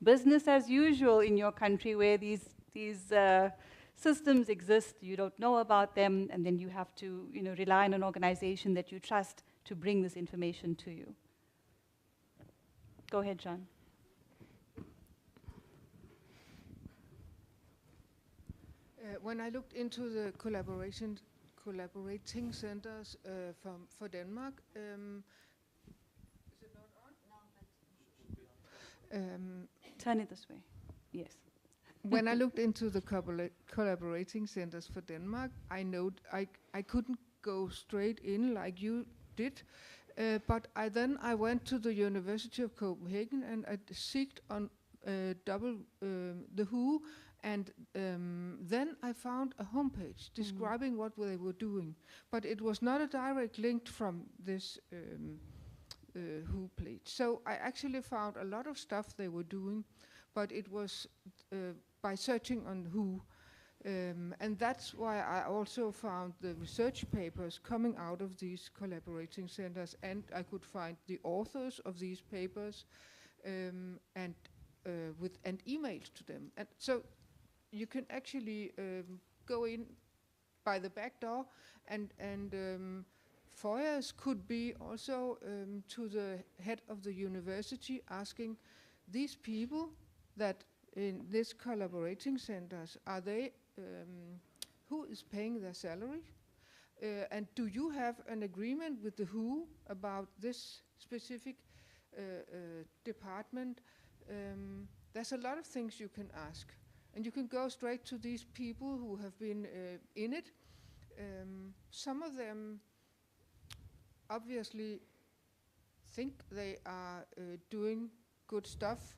business as usual in your country where these systems exist, you don't know about them, and then you have to rely on an organization that you trust to bring this information to you? Go ahead, John. When I looked into the collaborating centers for Denmark, is it not on? Turn it this way. Yes. When I looked into the collaborating centers for Denmark, I couldn't go straight in like you did, but I went to the University of Copenhagen and I seeked on the WHO, and then I found a homepage describing what they were doing, but it was not a direct link from this WHO page. So I actually found a lot of stuff they were doing, but it was by searching on WHO. And that's why I also found the research papers coming out of these collaborating centers, and I could find the authors of these papers and emails to them. And so you can actually go in by the back door, and FOIAs could be also to the head of the university, asking these people that in these collaborating centers, are they who is paying their salary? And do you have an agreement with the WHO about this specific department? There's a lot of things you can ask. And you can go straight to these people who have been in it. Some of them obviously think they are doing good stuff,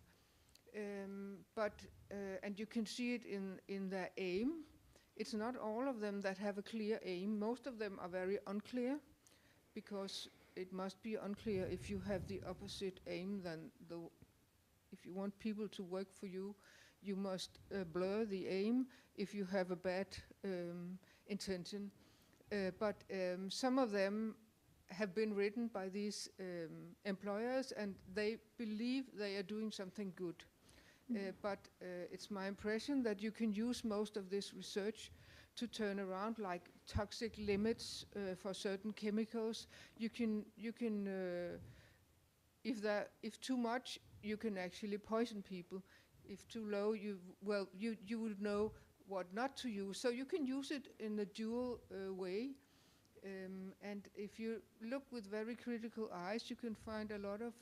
and you can see it in their aim. It's not all of them that have a clear aim. Most of them are very unclear, because it must be unclear if you have the opposite aim than if you want people to work for you, you must blur the aim if you have a bad intention. But some of them have been written by these employers, and they believe they are doing something good. But it's my impression that you can use most of this research to turn around, like toxic limits for certain chemicals. You can if too much, you can actually poison people. If too low, you would know what not to use. So you can use it in a dual way. And if you look with very critical eyes, you can find a lot of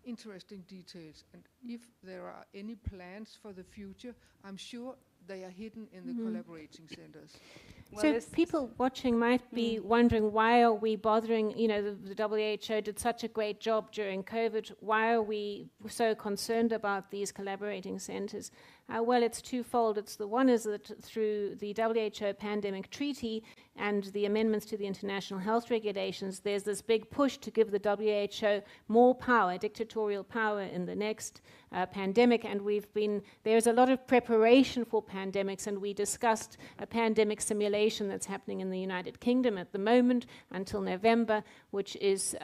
interesting details. And if there are any plans for the future, I'm sure they are hidden in the collaborating centers. Well, so people watching might be wondering, why are we bothering? You know, the WHO did such a great job during COVID. Why are we so concerned about these collaborating centers? Well, it's twofold. It's the one is that through the WHO pandemic treaty and the amendments to the international health regulations, there's this big push to give the WHO more power, dictatorial power in the next pandemic. And there's a lot of preparation for pandemics, and we discussed a pandemic simulation that's happening in the United Kingdom at the moment until November, which is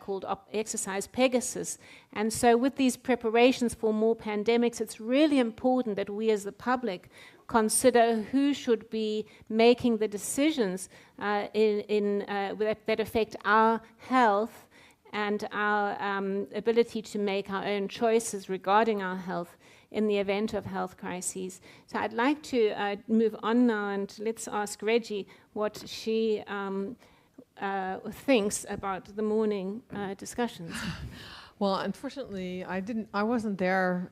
called Exercise Pegasus. And so with these preparations for more pandemics, it's really important that we as the public consider who should be making the decisions that affect our health and our ability to make our own choices regarding our health in the event of health crises. So I'd like to move on now, and let's ask Reggie what she thinks about the morning discussions. Well, unfortunately, I wasn't there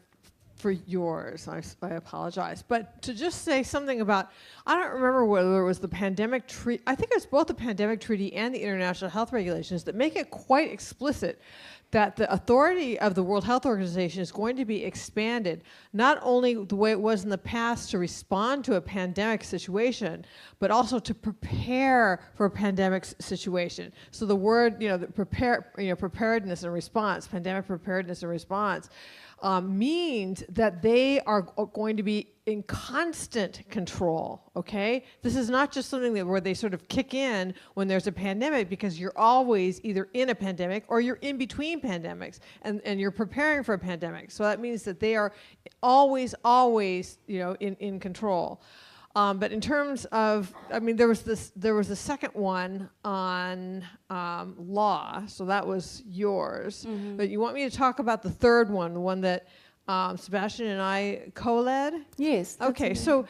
for yours. I apologize. But to just say something about, I don't remember whether it was the pandemic treaty. I think it's both the pandemic treaty and the international health regulations that make it quite explicit that the authority of the World Health Organization is going to be expanded, not only the way it was in the past to respond to a pandemic situation, but also to prepare for a pandemic situation. So the word, preparedness and response, pandemic preparedness and response, means that they are going to be in constant control, okay? This is not just something where they sort of kick in when there's a pandemic, because you're always either in a pandemic or you're in between pandemics, and you're preparing for a pandemic. So that means that they are always, in control. But in terms of, there was the second one on law, so that was yours. Mm-hmm. But you want me to talk about the third one, the one that Sebastian and I co-led? Yes. Okay, so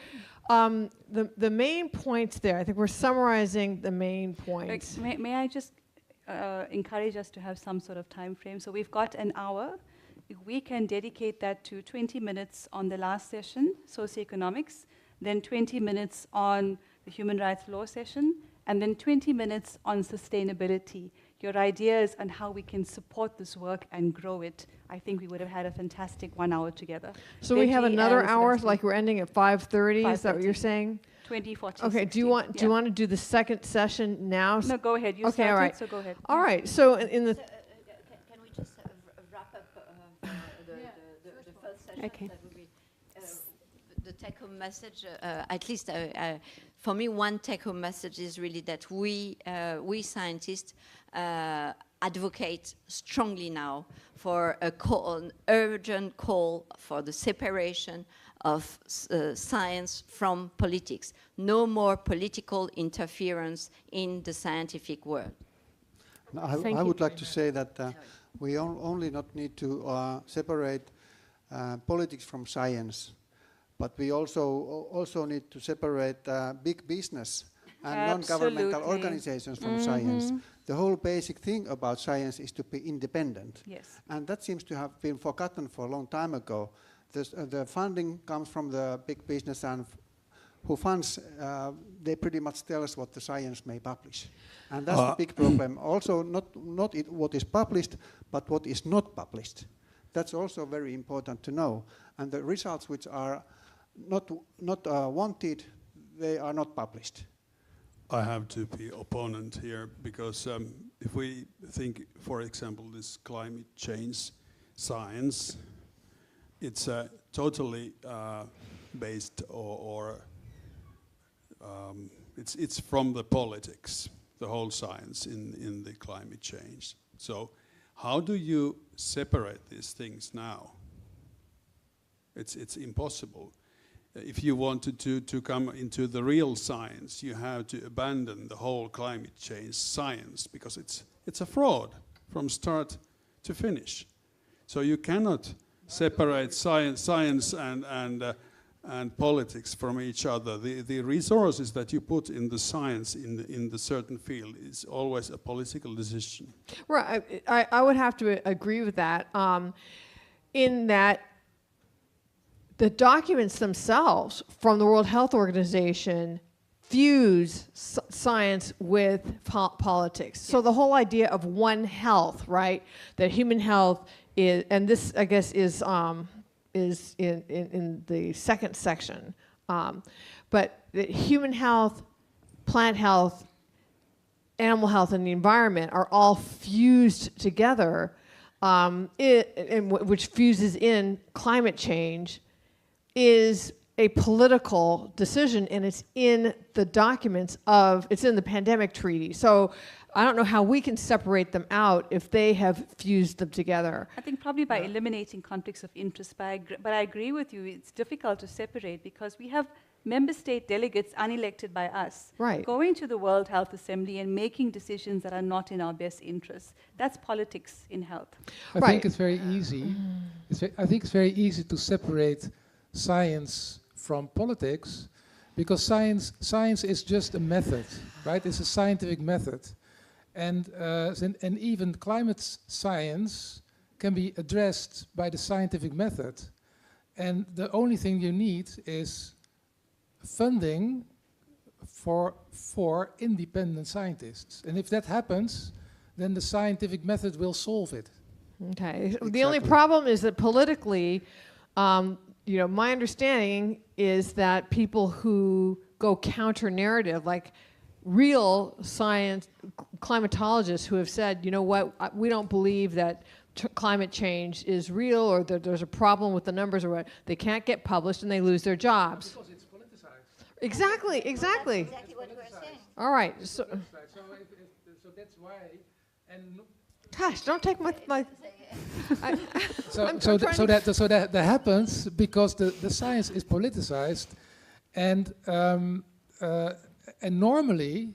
The main points there, I think we're summarizing the main points. May I just encourage us to have some sort of time frame? So we've got an hour. If we can dedicate that to 20 minutes on the last session, socioeconomics, then 20 minutes on the human rights law session, and then 20 minutes on sustainability. Your ideas on how we can support this work and grow it. I think we would have had a fantastic 1 hour together. So we have another hour, like we're ending at 5:30. Is that what you're saying? 20, 40, okay. 60. Do you want to do the second session now? No, go ahead. You okay, started, all right. so go ahead. All right. So in the can we just wrap up the first session? Okay. That would be the take-home message. At least for me, one take-home message is really that we scientists advocate strongly now for an urgent call for the separation of science from politics. No more political interference in the scientific world. I would like to say that we only not need to separate politics from science, but we also need to separate big business and non-governmental organizations from science. The whole basic thing about science is to be independent. Yes. And that seems to have been forgotten for a long time ago. The funding comes from the big business, and who funds, they pretty much tell us what the science may publish. And that's the big problem. Also, not what is published, but what is not published. That's also very important to know. And the results which are not wanted, they are not published. I have to be opponent here because if we think, for example, this climate change science, it's totally based or it's from the politics, the whole science in the climate change. So how do you separate these things now? It's impossible. If you wanted to come into the real science, you have to abandon the whole climate change science because it's a fraud from start to finish. So you cannot separate science and politics from each other. The resources that you put in the science in the certain field is always a political decision. Right, I would have to agree with that. In that the documents themselves from the World Health Organization fuse science with politics. Yes. So the whole idea of one health, right? That human health is, and this I guess is in the second section, but that human health, plant health, animal health, and the environment are all fused together, which fuses in climate change, is a political decision, and it's in the documents it's in the pandemic treaty. So I don't know how we can separate them out if they have fused them together. I think probably by eliminating conflicts of interest, but I agree with you, it's difficult to separate because we have member state delegates unelected by us going to the World Health Assembly and making decisions that are not in our best interests. That's politics in health. I think it's very easy. I think it's very easy to separate science from politics because science is just a method, right? It's a scientific method. And even climate science can be addressed by the scientific method. And the only thing you need is funding for independent scientists. And if that happens, then the scientific method will solve it. Okay. Exactly. The only problem is that politically, my understanding is that people who go counter-narrative, like real science climatologists who have said, you know what, we don't believe that climate change is real or that there's a problem with the numbers or what, they can't get published and they lose their jobs. Because it's politicized. Exactly. That's exactly what we're saying. All right. So that's why. And gosh, don't take my so that happens because the science is politicized, and normally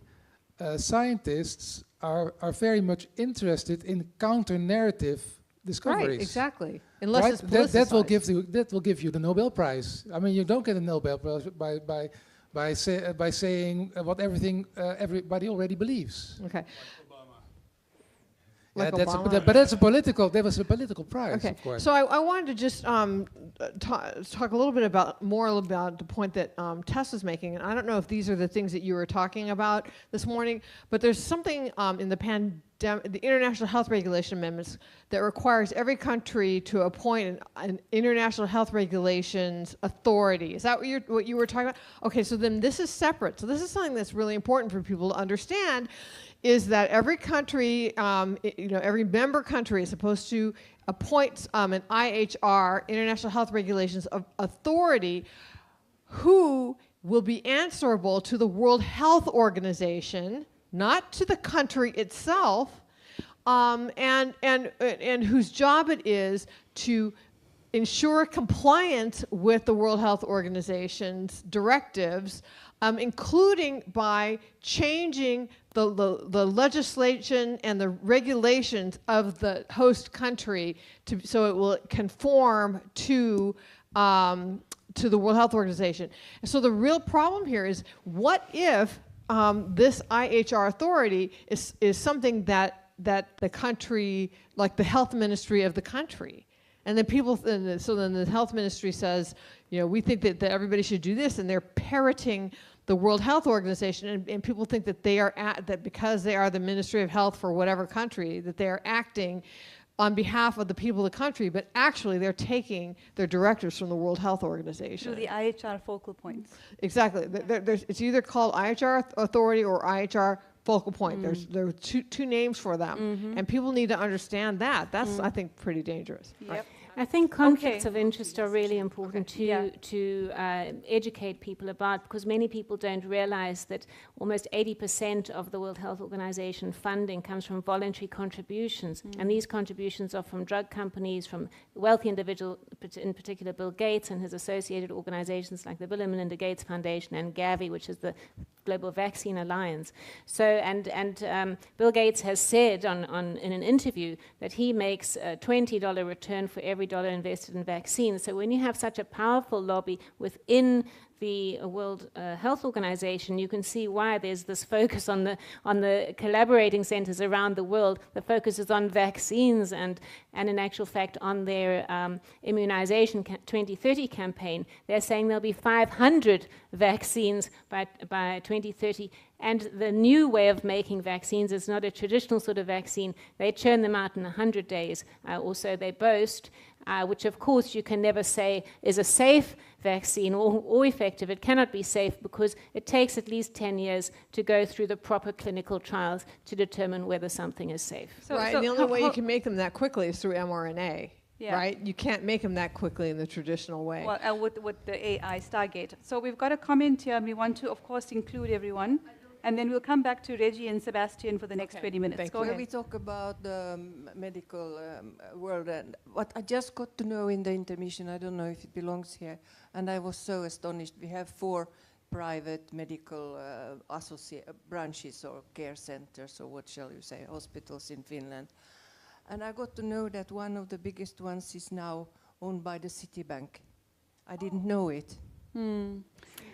scientists are very much interested in counter-narrative discoveries. Right, exactly. Unless right? it's That will politicized. that will give you the Nobel Prize. I mean, you don't get a Nobel Prize by saying what everybody already believes. Okay. Yeah, Like that's Obama. but that's a political. That was a political prize, Okay, of course. so I wanted to just talk a little bit more about the point that Tess is making, and I don't know if these are the things that you were talking about this morning, but there's something in the International Health Regulation Amendments that requires every country to appoint an International Health Regulations Authority. Is that what you were talking about? Okay, so then this is separate. So this is something that's really important for people to understand, is that every country, every member country is supposed to appoint an IHR, International Health Regulations Authority, who will be answerable to the World Health Organization, not to the country itself, and whose job it is to ensure compliance with the World Health Organization's directives, including by changing the legislation and the regulations of the host country so it will conform to the World Health Organization. And so the real problem here is, what if this IHR authority is something that the country, like the health ministry of the country, and then so then the health ministry says, we think that everybody should do this, and they're parroting the World Health Organization, and people think that that because they are the Ministry of Health for whatever country, that they are acting on behalf of the people of the country, but actually they're taking their directives from the World Health Organization. To the IHR focal points. Exactly. It's either called IHR Authority or IHR Focal Point. There are two names for them, and people need to understand that. That's, I think, pretty dangerous. Yep. Right. I think conflicts of interest are really important to educate people about, because many people don't realize that almost 80% of the World Health Organization funding comes from voluntary contributions, and these contributions are from drug companies, from wealthy individuals, in particular Bill Gates and his associated organizations like the Bill and Melinda Gates Foundation and Gavi, which is the Global Vaccine Alliance. So, and Bill Gates has said in an interview that he makes a $20 return for every dollar invested in vaccines. So when you have such a powerful lobby within the World Health Organization, you can see why there's this focus on the collaborating centers around the world. The focus is on vaccines and in actual fact on their immunization 2030 campaign. They're saying there'll be 500 vaccines by 2030. And the new way of making vaccines is not a traditional sort of vaccine. They churn them out in 100 days, or so they boast, which of course you can never say is a safe vaccine or effective. It cannot be safe because it takes at least 10 years to go through the proper clinical trials to determine whether something is safe. Right, and the only way you can make them that quickly is through mRNA. Yeah. Right? You can't make them that quickly in the traditional way. Well, with the AI Stargate. So we've got a comment here, and we want to, of course, include everyone. And then we'll come back to Reggie and Sebastian for the next 20 minutes. Go ahead. We talk about the medical world, and what I just got to know in the intermission, I don't know if it belongs here, and I was so astonished. We have 4 private medical branches or care centers, or what shall you say, hospitals in Finland. And I got to know that one of the biggest ones is now owned by the Citibank. I didn't know it.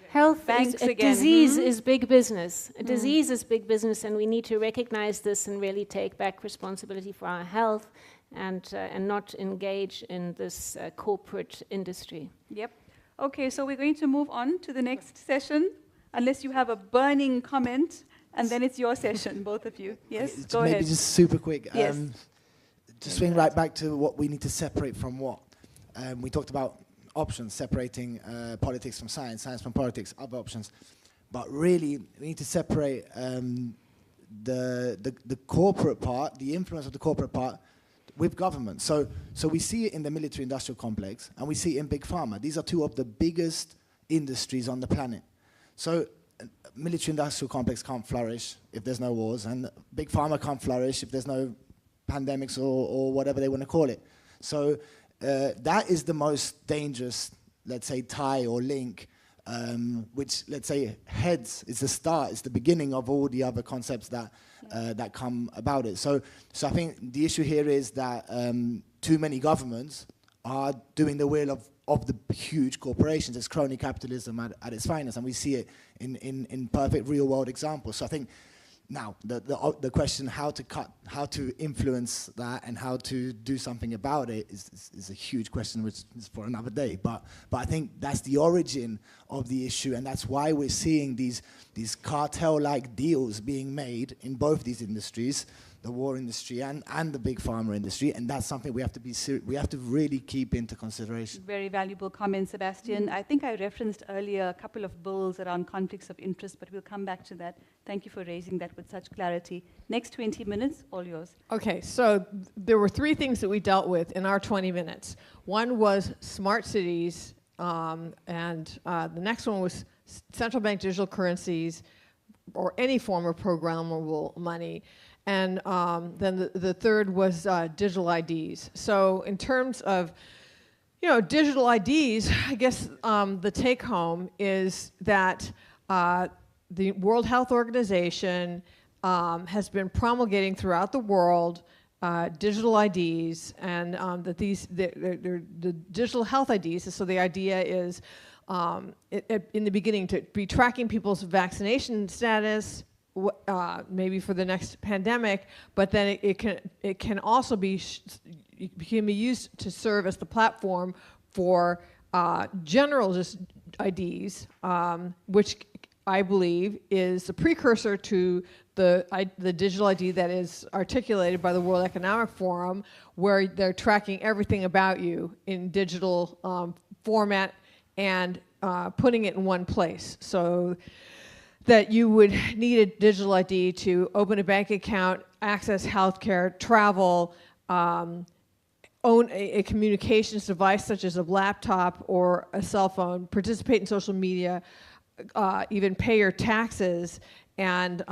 Health Banks is, again. disease is big business. A disease is big business, and we need to recognize this and really take back responsibility for our health and not engage in this corporate industry. Yep. Okay, so we're going to move on to the next session, unless you have a burning comment, and then it's your session, both of you. Yes, go ahead. Maybe just super quick. Yes. To swing right back to what we need to separate from what. We talked about options, separating politics from science, science from politics, other options. But really, we need to separate the corporate part, the influence of the corporate part, with government. So we see it in the military-industrial complex, and we see it in Big Pharma. These are 2 of the biggest industries on the planet. So military-industrial complex can't flourish if there's no wars, and Big Pharma can't flourish if there's no pandemics or whatever they want to call it. So that is the most dangerous, let's say, tie or link, which, let's say, heads, is the start, it's the beginning of all the other concepts that come about it. So I think the issue here is that too many governments are doing the will of the huge corporations. It's crony capitalism at its finest, and we see it in perfect real-world examples. So I think now the question how to influence that and how to do something about it is a huge question, which is for another day. But I think that's the origin of the issue, and that's why we're seeing these cartel-like deals being made in both these industries, the war industry and the big pharma industry, and that's something we have to really keep into consideration. Very valuable comment, Sebastian. I think I referenced earlier a couple of bills around conflicts of interest, but we'll come back to that. Thank you for raising that with such clarity. Next 20 minutes, all yours. Okay, so there were 3 things that we dealt with in our 20 minutes. One was smart cities, and the next one was central bank digital currencies or any form of programmable money. And then the third was digital IDs. So in terms of, digital IDs, I guess the take home is that the World Health Organization has been promulgating throughout the world digital IDs, and that they're the digital health IDs. So the idea is, in the beginning, to be tracking people's vaccination status, maybe for the next pandemic, but then it can also be used to serve as the platform for general just IDs, which I believe is the precursor to the digital ID that is articulated by the World Economic Forum, where they're tracking everything about you in digital format and putting it in one place. So that you would need a digital ID to open a bank account, access healthcare, travel, own a communications device such as a laptop or a cell phone, participate in social media, even pay your taxes, and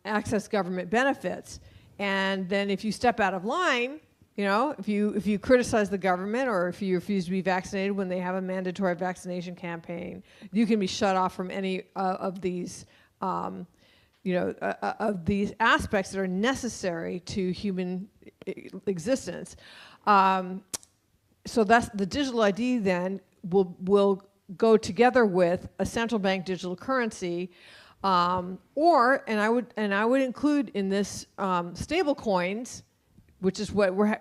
access government benefits. And then if you step out of line, if you criticize the government or if you refuse to be vaccinated when they have a mandatory vaccination campaign, you can be shut off from any of these, of these aspects that are necessary to human existence. So that's the digital ID. Then will go together with a central bank digital currency, and I would include in this stable coins, which is what we're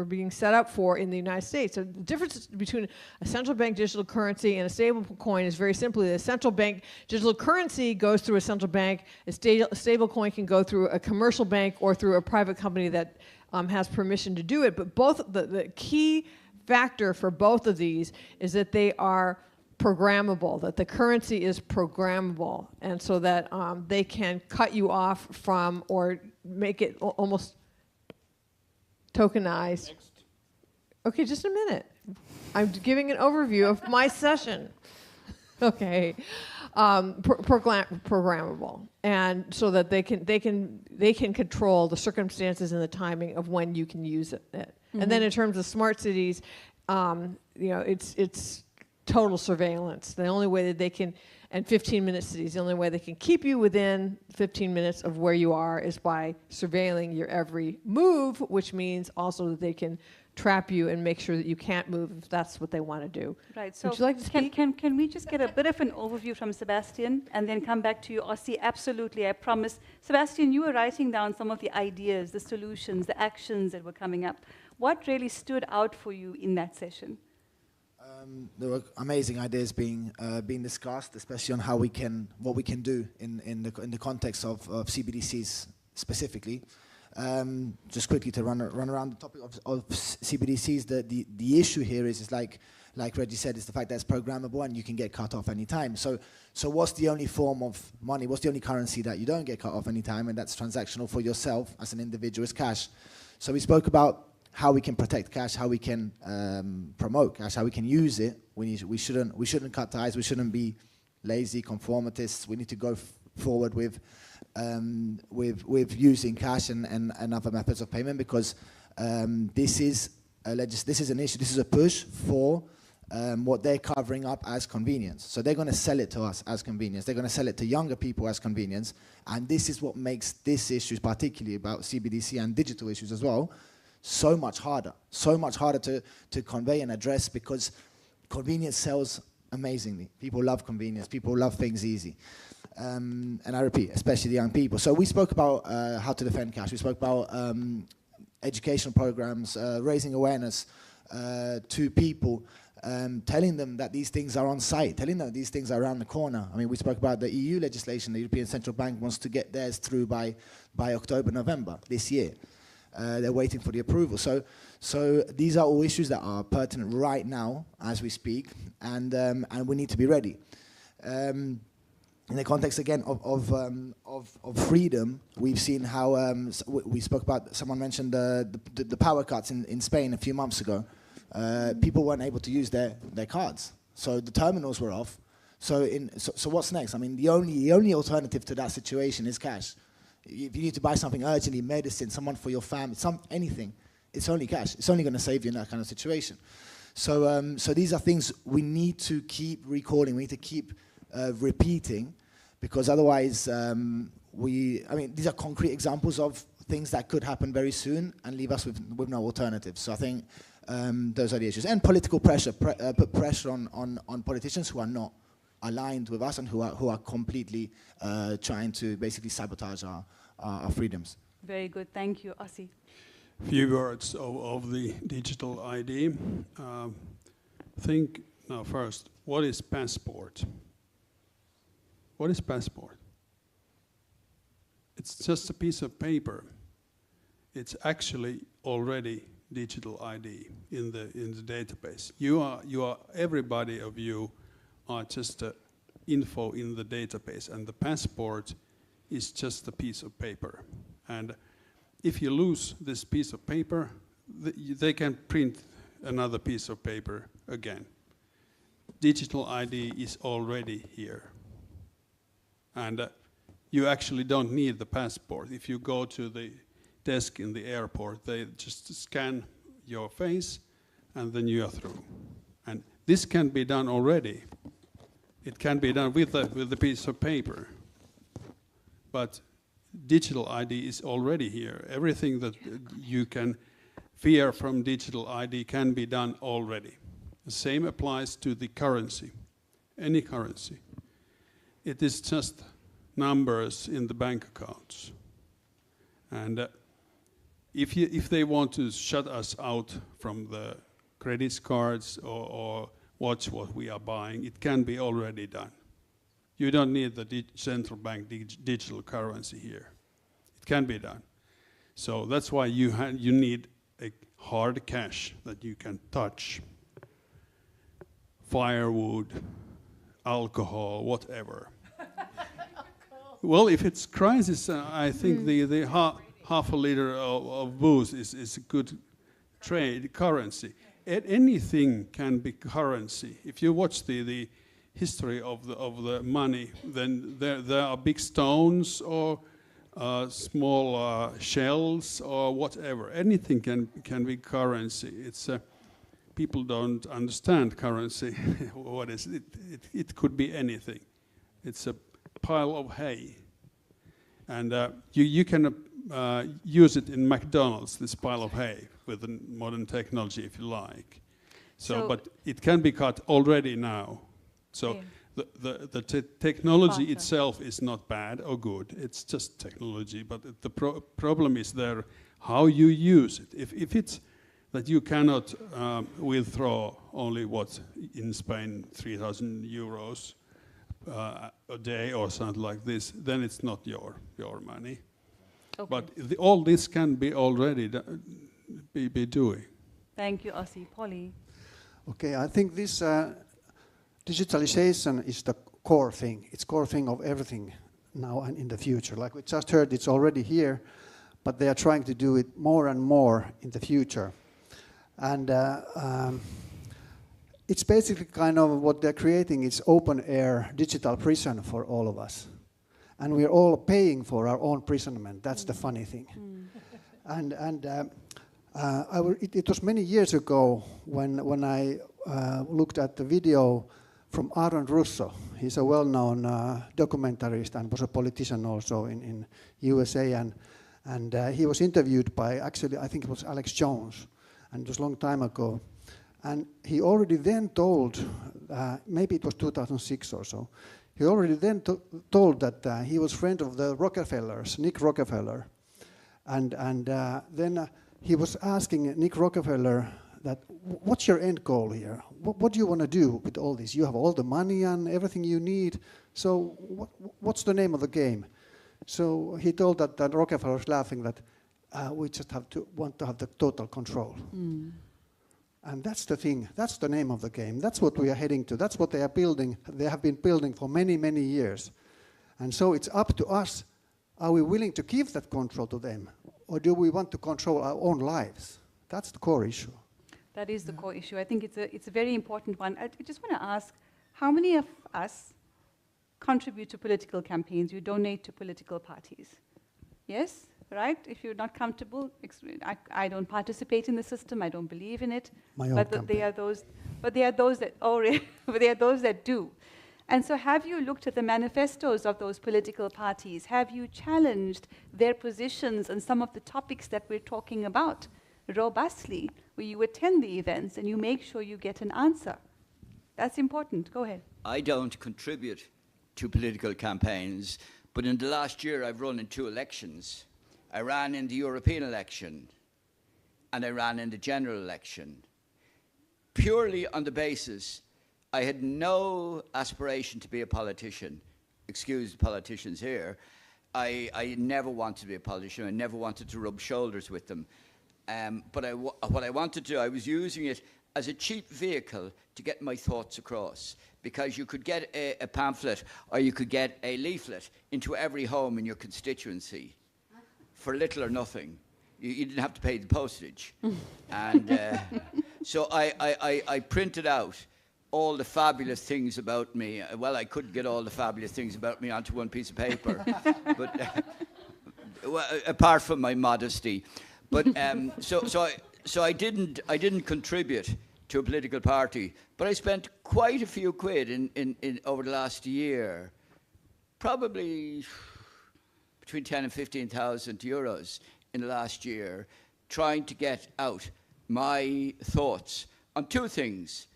being set up for in the United States. So the difference between a central bank digital currency and a stable coin is very simply the central bank digital currency goes through a central bank. A stable coin can go through a commercial bank or through a private company that has permission to do it. But both the key factor for both of these is that they are programmable, that the currency is programmable, and so that they can cut you off from or make it almost tokenized. Next. Okay, just a minute. I'm giving an overview of my session. Okay, programmable, and so that they can control the circumstances and the timing of when you can use it. Mm-hmm. And then in terms of smart cities, it's total surveillance. The only way that they can, and 15-minute cities, the only way they can keep you within 15 minutes of where you are is by surveilling your every move, which means also that they can trap you and make sure that you can't move if that's what they want to do. Right. So would you like to speak? Can we just get a bit of an overview from Sebastian and then come back to you, Ossie? Absolutely, I promise. Sebastian, you were writing down some of the ideas, the solutions, the actions that were coming up. What really stood out for you in that session? There were amazing ideas being discussed, especially on how what we can do in the context of CBDCs specifically. Just quickly to run around the topic of CBDCs, the issue here is like Reggie said, is the fact that it's programmable and you can get cut off any time. So what's the only form of money? What's the only currency that you don't get cut off any time, and that's transactional for yourself as an individual? Is cash. So we spoke about how we can protect cash, how we can promote cash, how we can use it. We shouldn't cut ties. We shouldn't be lazy conformists. We need to go forward with using cash and other methods of payment, because this is an issue. This is a push for what they're covering up as convenience. So they're going to sell it to us as convenience. They're going to sell it to younger people as convenience. And this is what makes this issue, particularly about CBDC and digital issues as well, so much harder to convey and address, because convenience sells amazingly. People love convenience. People love things easy. And I repeat, especially the young people. So we spoke about how to defend cash. We spoke about educational programs, raising awareness to people, telling them that these things are on site, telling them that these things are around the corner. I mean, we spoke about the EU legislation. The European Central Bank wants to get theirs through by October, November this year. They're waiting for the approval. So these are all issues that are pertinent right now as we speak, and we need to be ready. In the context again of freedom, we've seen how we spoke about. Someone mentioned the power cuts in Spain a few months ago. People weren't able to use their cards, so the terminals were off. So what's next? I mean, the only alternative to that situation is cash. If you need to buy something urgently, medicine, someone for your family, anything, it's only cash. It's only going to save you in that kind of situation. So these are things we need to keep recalling. We need to keep repeating, because otherwise, these are concrete examples of things that could happen very soon and leave us with no alternatives. So I think those are the issues. And political pressure, put pressure on politicians who are not aligned with us and who are completely trying to basically sabotage our freedoms. Very good, thank you. Ossi. Few words of the digital ID. Think now first, what is passport? What is passport? It's just a piece of paper. It's actually already digital ID in the database. Everybody of you are just info in the database, and the passport is just a piece of paper. And if you lose this piece of paper, they can print another piece of paper again. Digital ID is already here. And you actually don't need the passport. If you go to the desk in the airport, they just scan your face and then you are through. And this can be done already. It can be done with the piece of paper. But digital ID is already here. Everything that you can fear from digital ID can be done already. The same applies to the currency, any currency. It is just numbers in the bank accounts. And if they want to shut us out from the credit cards or watch what we are buying, it can be already done. You don't need the central bank digital currency here. It can be done. So that's why you need a hard cash that you can touch. Firewood, alcohol, whatever. Well, if it's crisis, I think the half a liter of booze is a good trade currency. Anything can be currency. If you watch the history of the money, then there are big stones or small shells or whatever. Anything can be currency. It's people don't understand currency. What is it? It could be anything. It's a pile of hay, and you can use it in McDonald's. This pile of hay with the modern technology, if you like. So but it can be cut already now. So the technology itself is not bad or good. It's just technology. But the problem is there how you use it. If it's that you cannot withdraw only what in Spain 3,000 euros a day or something like this, then it's not your money. Okay. But all this can be already be doing. Thank you, Ossi. Polly. Okay, I think this digitalization is the core thing. It's core thing of everything now and in the future. Like we just heard, it's already here, but they are trying to do it more and more in the future. And it's basically kind of what they're creating is open-air digital prison for all of us. And we're all paying for our own imprisonment. That's the funny thing. It was many years ago when I looked at the video from Aaron Russo. He's a well-known documentarist and was a politician also in USA. And he was interviewed by, actually, I think it was Alex Jones, and it was a long time ago. And he already then told, maybe it was 2006 or so, he already then told that he was friend of the Rockefellers, Nick Rockefeller. And then he was asking Nick Rockefeller that, what's your end goal here? What do you want to do with all this? You have all the money and everything you need, so what's the name of the game? So he told that Rockefeller was laughing that we just want to have the total control. Mm. And that's the thing, that's the name of the game. That's what we are heading to. That's what they are building. They have been building for many, many years. And so it's up to us. Are we willing to give that control to them? Or do we want to control our own lives? That's the core issue. That is the core issue. I think it's a very important one. I just want to ask, how many of us contribute to political campaigns? You donate to political parties? Yes? Right? If you're not comfortable, I don't participate in the system. I don't believe in it. But there are those that do. And so, have you looked at the manifestos of those political parties? Have you challenged their positions on some of the topics that we're talking about robustly, where you attend the events and you make sure you get an answer? That's important. Go ahead. I don't contribute to political campaigns, but in the last year I've run in 2 elections. I ran in the European election and I ran in the general election, purely on the basis I had no aspiration to be a politician. Excuse the politicians here. I never wanted to be a politician. I never wanted to rub shoulders with them. But what I wanted to do, I was using it as a cheap vehicle to get my thoughts across, because you could get a pamphlet or you could get a leaflet into every home in your constituency for little or nothing. You didn't have to pay the postage. And so I printed out all the fabulous things about me. Well, I couldn't get all the fabulous things about me onto one piece of paper, but well, apart from my modesty. But so I didn't contribute to a political party, but I spent quite a few quid in over the last year, probably between 10 and 15,000 euros in the last year, trying to get out my thoughts on 2 things: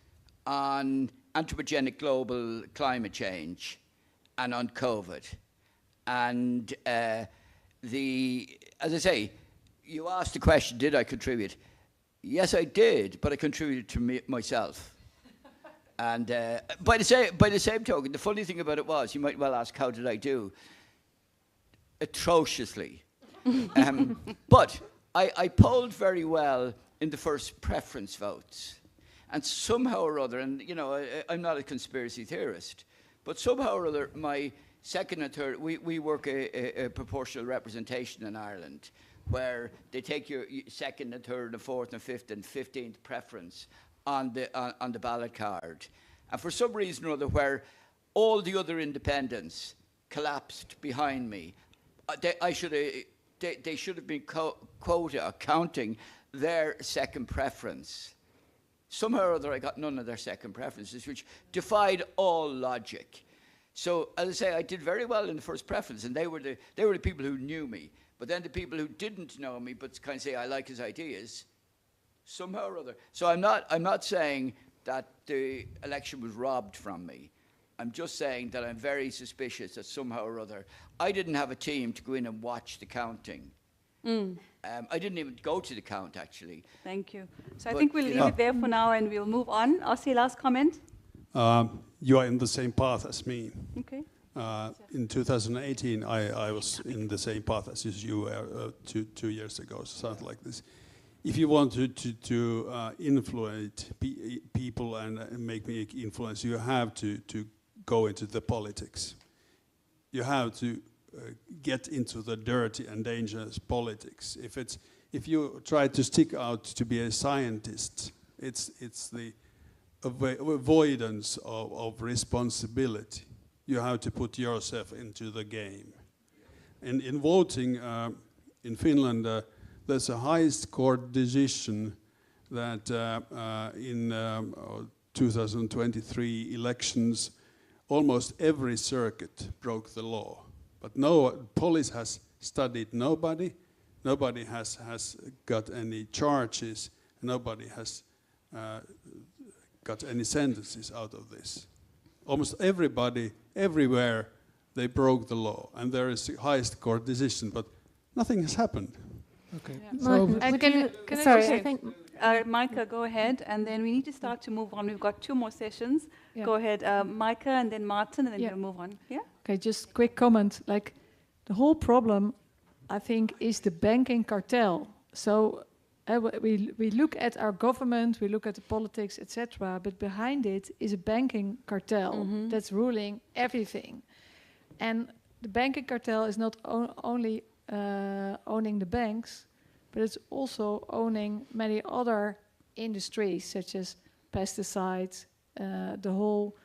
on anthropogenic global climate change and on COVID. And as I say, you asked the question, did I contribute? Yes, I did, but I contributed to myself. And by the same token, the funny thing about it was, you might well ask, how did I do? Atrociously. But I polled very well in the first preference votes. And somehow or other, and you know, I'm not a conspiracy theorist, but somehow or other, my second and third, we work a proportional representation in Ireland, where they take your second and third and fourth and fifth and 15th preference on the ballot card. And for some reason or other, where all the other independents collapsed behind me, they should have been counting their second preference. Somehow or other, I got none of their second preferences, which defied all logic. So, as I say, I did very well in the first preference, and they were the people who knew me. But then the people who didn't know me, but kind of say I like his ideas, somehow or other. So I'm not saying that the election was robbed from me. I'm just saying that I'm very suspicious that somehow or other I didn't have a team to go in and watch the counting. I didn't even go to the count, actually. Thank you. So I think we'll leave it there for now and we'll move on. Ossi, last comment? You are in the same path as me. Okay. In 2018, I was in the same path as you were 2 years ago, something like this. If you want to influence people and make me influence, you have to go into the politics. You have to get into the dirty and dangerous politics. If you try to stick out to be a scientist, it's the avoidance of responsibility. You have to put yourself into the game. And in voting in Finland, there's a highest court decision that in 2023 elections, almost every circuit broke the law. But no police has studied nobody, nobody has got any charges, nobody has got any sentences out of this. Almost everybody, everywhere, they broke the law, and there is a highest court decision, but nothing has happened. Okay. Yeah. So I think Micah, go ahead, and then we need to start to move on. We've got 2 more sessions. Yeah. Go ahead, Micah, and then Martin, and then we'll move on. Yeah. Okay, just quick comment. Like, the whole problem, I think, is the banking cartel. So we look at our government, we look at the politics, etc., but behind it is a banking cartel that's ruling everything. And the banking cartel is not only owning the banks, but it's also owning many other industries, such as pesticides, the whole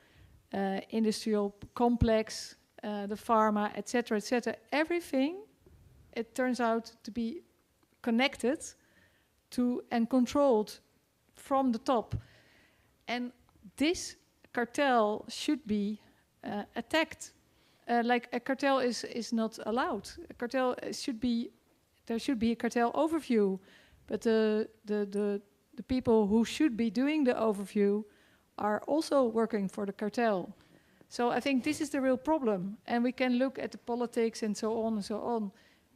industrial complex, the pharma, etc., etc. Everything, it turns out to be connected to and controlled from the top. And this cartel should be attacked. Like a cartel is not allowed. A cartel should be, there should be a cartel overview, but the people who should be doing the overview are also working for the cartel. So I think this is the real problem, and we can look at the politics and so on and so on.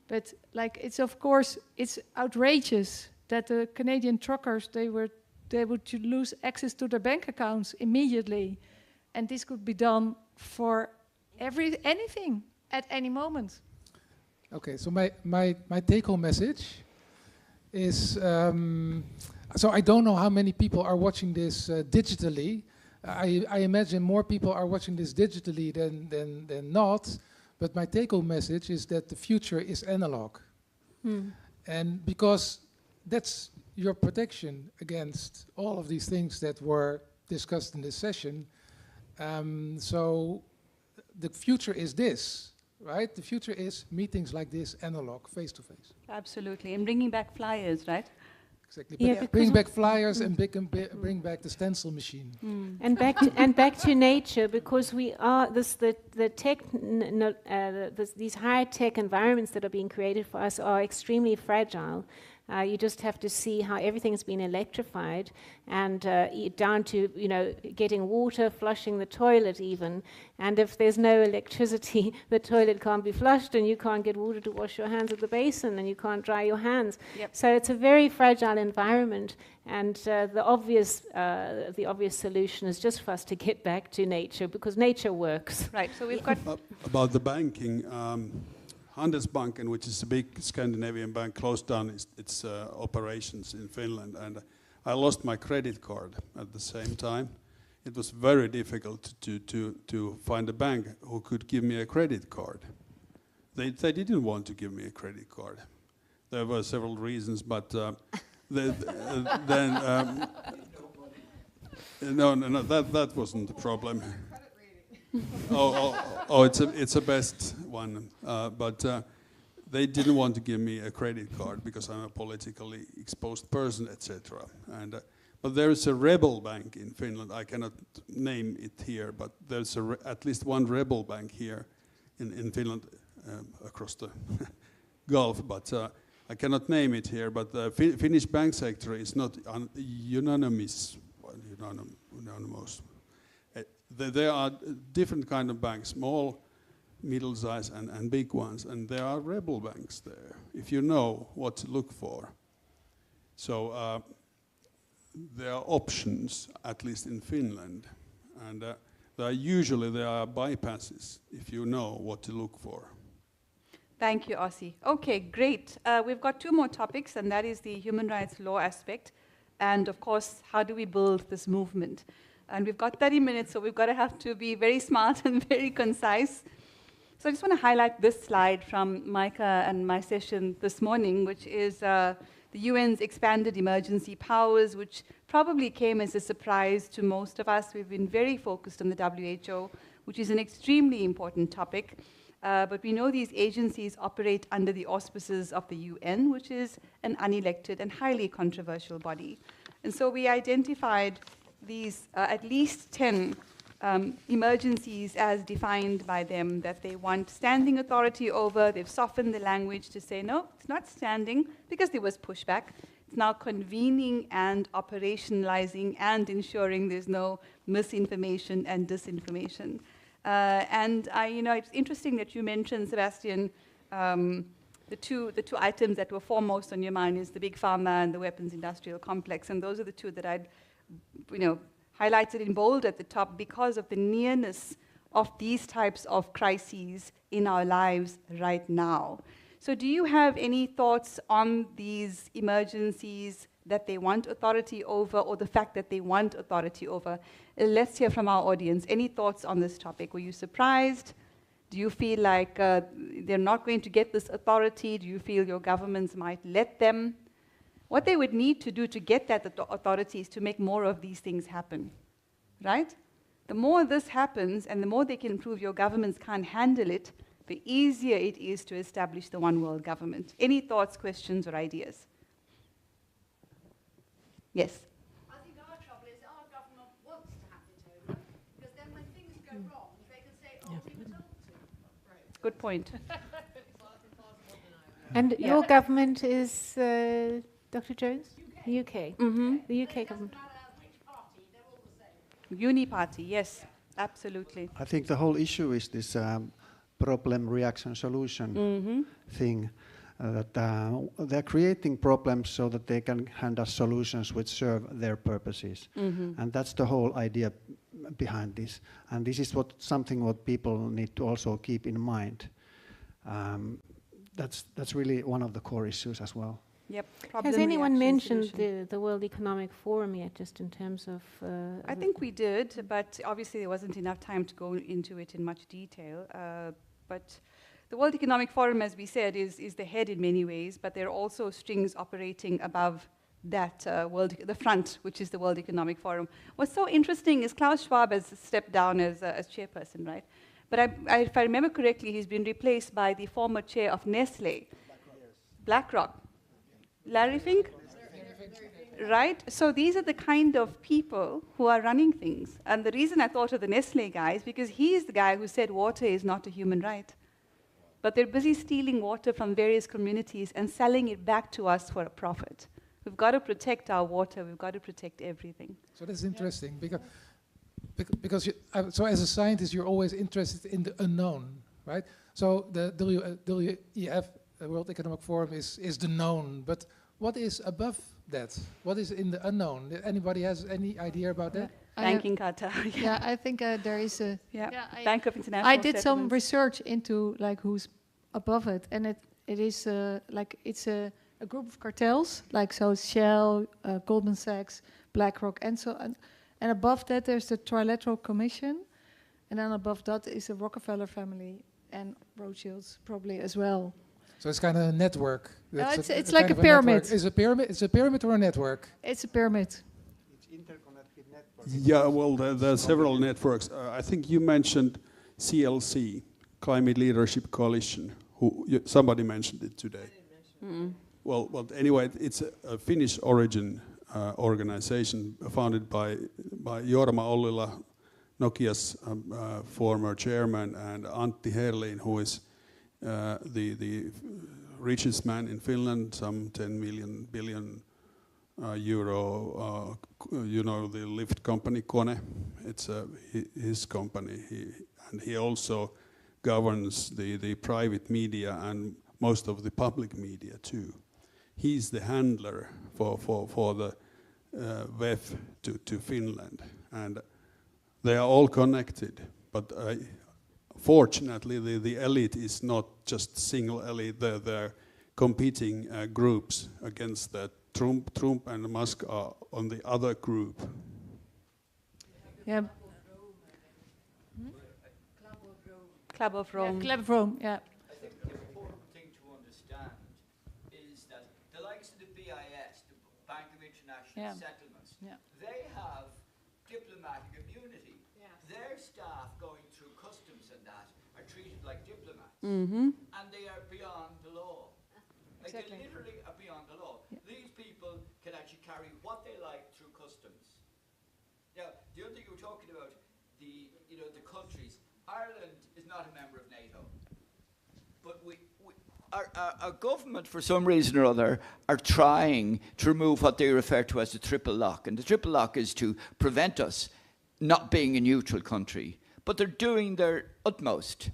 But like, it's of course, it's outrageous that the Canadian truckers, they would lose access to their bank accounts immediately, and this could be done for anything at any moment. Okay, so my take-home message is, so I don't know how many people are watching this digitally. I imagine more people are watching this digitally than not, but my take-home message is that the future is analog. And because that's your protection against all of these things that were discussed in this session. So the future is this, right? The future is meetings like this, analog, face-to-face. Absolutely, and bringing back flyers, right? Exactly. Yeah, bring back flyers and bring back the stencil machine. And back to nature, because we are these high-tech environments that are being created for us are extremely fragile. You just have to see how everything has been electrified, and down to getting water, flushing the toilet even. And if there's no electricity, the toilet can't be flushed, and you can't get water to wash your hands at the basin, and you can't dry your hands. Yep. So it's a very fragile environment, and the obvious solution is just for us to get back to nature, because nature works. Right. So we've got about the banking. Handelsbanken, which is a big Scandinavian bank, closed down its operations in Finland, and I lost my credit card at the same time. It was very difficult to find a bank who could give me a credit card. They didn't want to give me a credit card. There were several reasons, but then no, that wasn't the problem. It's a best one, but they didn't want to give me a credit card because I'm a politically exposed person, etc. And but there is a rebel bank in Finland. I cannot name it here, but there's at least one rebel bank here in Finland across the Gulf. But I cannot name it here. But the Finnish bank sector is not unanimous. There are different kind of banks, small, middle-sized, and big ones, and there are rebel banks there, if you know what to look for. So there are options, at least in Finland, and there are bypasses, if you know what to look for. Thank you, Ossi. Okay, great. We've got 2 more topics, and that is the human rights law aspect, and of course, how do we build this movement? And we've got 30 minutes, so we've got to have to be very smart and very concise. So I just want to highlight this slide from Micah and my session this morning, which is the UN's expanded emergency powers, which probably came as a surprise to most of us. We've been very focused on the WHO, which is an extremely important topic. But we know these agencies operate under the auspices of the UN, which is an unelected and highly controversial body. And so we identified these at least 10 emergencies as defined by them, that they want standing authority over. They've softened the language to say, no, it's not standing, because there was pushback. It's now convening and operationalizing and ensuring there's no misinformation and disinformation. It's interesting that you mentioned, Sebastian, the two items that were foremost on your mind is the big pharma and the weapons industrial complex, and those are the two that I'd, highlighted in bold at the top because of the nearness of these types of crises in our lives right now. So do you have any thoughts on these emergencies that they want authority over, or the fact that they want authority over? Let's hear from our audience. Any thoughts on this topic? Were you surprised? Do you feel like they're not going to get this authority? Do you feel your governments might let them? What they would need to do to get that authority is to make more of these things happen, right? The more this happens and the more they can prove your governments can't handle it, the easier it is to establish the one world government. Any thoughts, questions, or ideas? Yes? I think our trouble is our government wants to hand it over, because then when things go wrong, they can say, oh, we were told to. Right. Good point. And your government is, Dr. Jones? UK. Mm-hmm. The UK government. Uni-party, yes, absolutely. I think the whole issue is this problem, reaction, solution thing. That they're creating problems so that they can hand us solutions which serve their purposes. And that's the whole idea behind this. And this is something what people need to also keep in mind. That's really one of the core issues as well. Yep. Has anyone mentioned the World Economic Forum yet, just in terms of... I think we did, but obviously there wasn't enough time to go into it in much detail. But the World Economic Forum, as we said, is the head in many ways, but there are also strings operating above that the front, which is the World Economic Forum. What's so interesting is Klaus Schwab has stepped down as chairperson, right? But if I remember correctly, he's been replaced by the former chair of Nestle, BlackRock. Larry Fink? Right? So these are the kind of people who are running things. And the reason I thought of the Nestle guy is because he's the guy who said water is not a human right. But they're busy stealing water from various communities and selling it back to us for a profit. We've got to protect our water. We've got to protect everything. So that's interesting, because so as a scientist, you're always interested in the unknown, right? So the WEF, the World Economic Forum, is the known, but what is above that? What is in the unknown? Anybody has any idea about that? Banking Qatar. Yeah, I think there is a... Bank of International I did some Settlements. research into like who's above it, and it is like it's a group of cartels, like so Shell, Goldman Sachs, BlackRock, and so on. And above that there's the Trilateral Commission, and then above that is the Rockefeller family and Rothschilds probably as well. So it's kind of a network. It's like a pyramid. Is a pyramid? It's a pyramid or a network? It's a pyramid. It's interconnected network. Yeah, well, there are several networks. I think you mentioned CLC, Climate Leadership Coalition. Somebody mentioned it today. Well, anyway, it's a Finnish origin organization founded by Jorma Ollila, Nokia's former chairman, and Antti Herlin, who is the richest man in Finland, some 10 billion euro. The lift company Kone. It's his company. He also governs the private media and most of the public media too. He's the handler for the WEF to Finland, and they are all connected. But fortunately, the elite is not just single elite. They're competing groups against that. Trump and Musk are on the other group. Yeah. Club of Rome. Club of Rome, yeah. I think the important thing to understand is that the likes of the BIS, the Bank of International Settlements, they have diplomatic immunity. Their staff going through customs and that are treated like diplomats, and they are beyond the law. Like they literally are beyond the law. These people can actually carry what they like through customs. Now, the other thing you were talking about, the countries. Ireland is not a member of NATO, but our government, for some reason or other, are trying to remove what they refer to as the triple lock. And the triple lock is to prevent us not being a neutral country. But they're doing their utmost,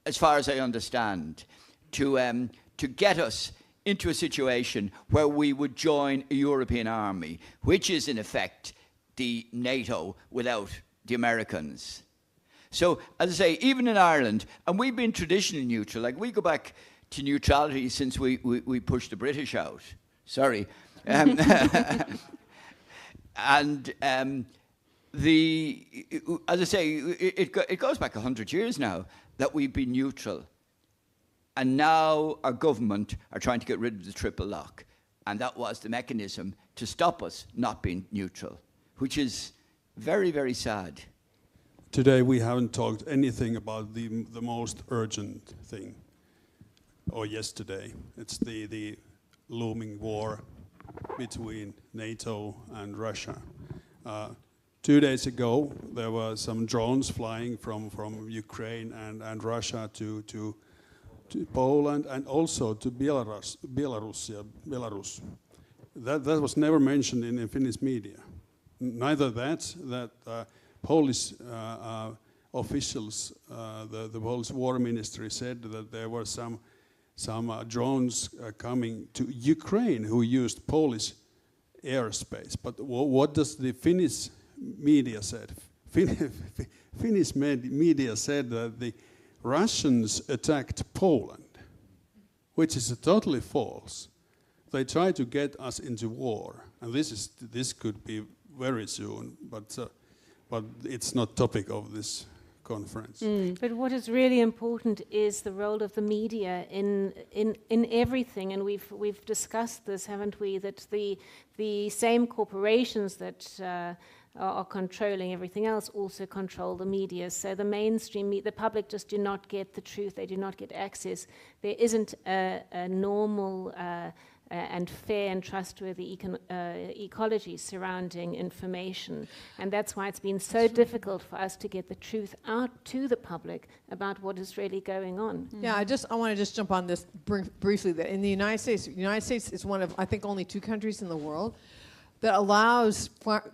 as far as I understand, to get us into a situation where we would join a European army, which is in effect the NATO without the Americans. So, as I say, even in Ireland, and we've been traditionally neutral, like we go back to neutrality since we pushed the British out. Sorry. And as I say, it goes back 100 years now that we've been neutral. And now our government are trying to get rid of the triple lock. And that was the mechanism to stop us not being neutral, which is very, very sad. Today we haven't talked anything about the most urgent thing, or yesterday. It's the looming war between NATO and Russia. 2 days ago, there were some drones flying from Ukraine and Russia to Poland and also to Belarus. That was never mentioned in Finnish media. Neither that Polish officials, the Polish war ministry said that there were some drones coming to Ukraine who used Polish airspace. But what does the Finnish media said? Finnish media said that the Russians attacked Poland, which is totally false. They try to get us into war, and this could be very soon, but it's not topic of this conference. But what is really important is the role of the media in everything, and we've discussed this, haven't we? That the same corporations that are controlling everything else also control the media. So the mainstream, the public just do not get the truth. They do not get access. There isn't a normal and fair and trustworthy ecology surrounding information. And that's why it's been so difficult for us to get the truth out to the public about what is really going on. Yeah, I want to just jump on this briefly. That in the United States is one of, I think, only 2 countries in the world that allows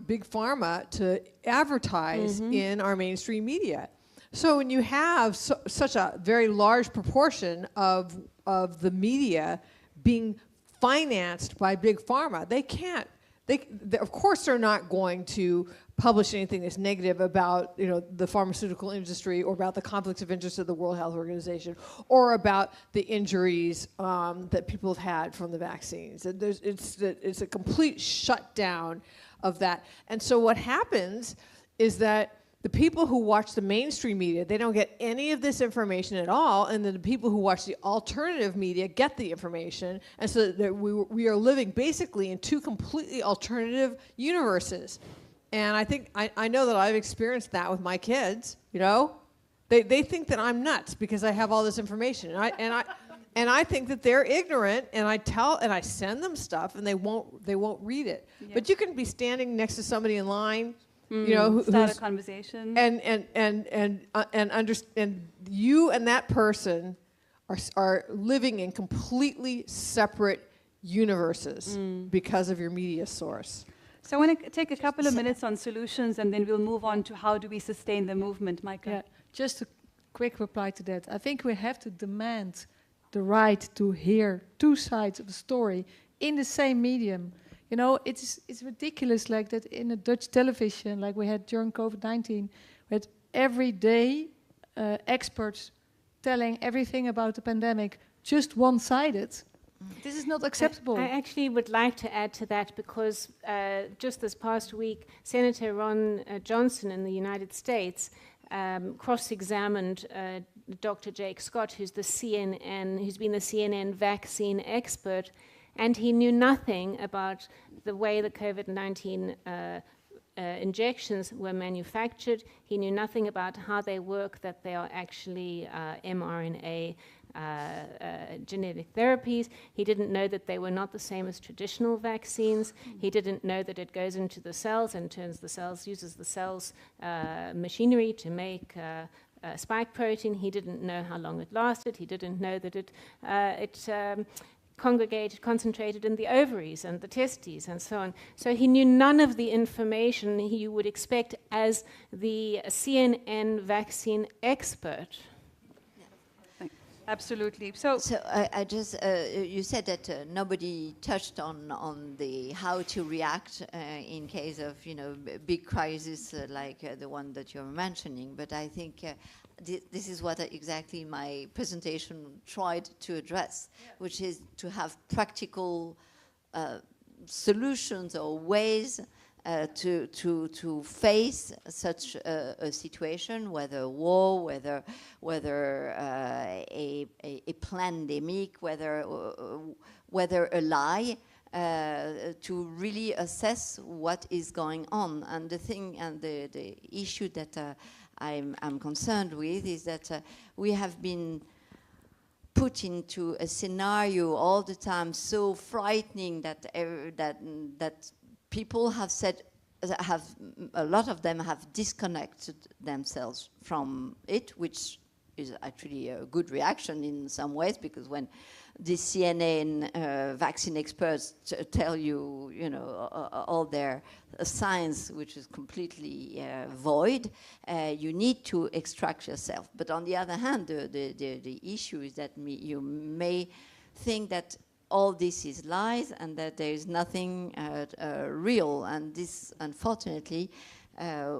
big pharma to advertise in our mainstream media. So when you have such a very large proportion of the media being financed by big pharma, they of course they're not going to publish anything that's negative about the pharmaceutical industry or about the conflicts of interest of the World Health Organization or about the injuries that people have had from the vaccines. It's a complete shutdown of that. And so what happens is that the people who watch the mainstream media, they don't get any of this information at all, and then the people who watch the alternative media get the information, and so that we are living basically in 2 completely alternative universes. And I think I know that I've experienced that with my kids. They think that I'm nuts because I have all this information, and I think that they're ignorant. And I send them stuff, and they won't read it. Yeah. But you can be standing next to somebody in line, start a conversation, and you and that person are living in completely separate universes because of your media source. So I want to take a couple of minutes on solutions, and then we'll move on to how do we sustain the movement, Micah. Yeah, just a quick reply to that. I think we have to demand the right to hear 2 sides of the story in the same medium. It's ridiculous like that in a Dutch television, like we had during COVID-19, we had every day experts telling everything about the pandemic, just one-sided. This is not acceptable. I actually would like to add to that because just this past week, Senator Ron Johnson in the United States cross-examined Dr. Jake Scott, who's been the CNN vaccine expert, and he knew nothing about the way the COVID-19 injections were manufactured. He knew nothing about how they work, that they are actually mRNA genetic therapies. He didn't know that they were not the same as traditional vaccines. He didn't know that it goes into the cells and uses the cells machinery to make spike protein. He didn't know how long it lasted. He didn't know that it concentrated in the ovaries and the testes and so on. So he knew none of the information you would expect as the CNN vaccine expert. Absolutely. So I just you said that nobody touched on the how to react in case of big crisis like the one that you're mentioning. But I think this is what exactly my presentation tried to address, which is to have practical solutions or ways to face such a situation, whether war, whether a pandemic, whether a lie, to really assess what is going on. And the issue that I'm concerned with is that we have been put into a scenario all the time so frightening that that people have said, a lot of them have disconnected themselves from it, which is actually a good reaction in some ways, because when the CNN vaccine experts tell you, all their science, which is completely void, you need to extract yourself. But on the other hand, the issue is that you may think that all this is lies and that there is nothing real. And this, unfortunately,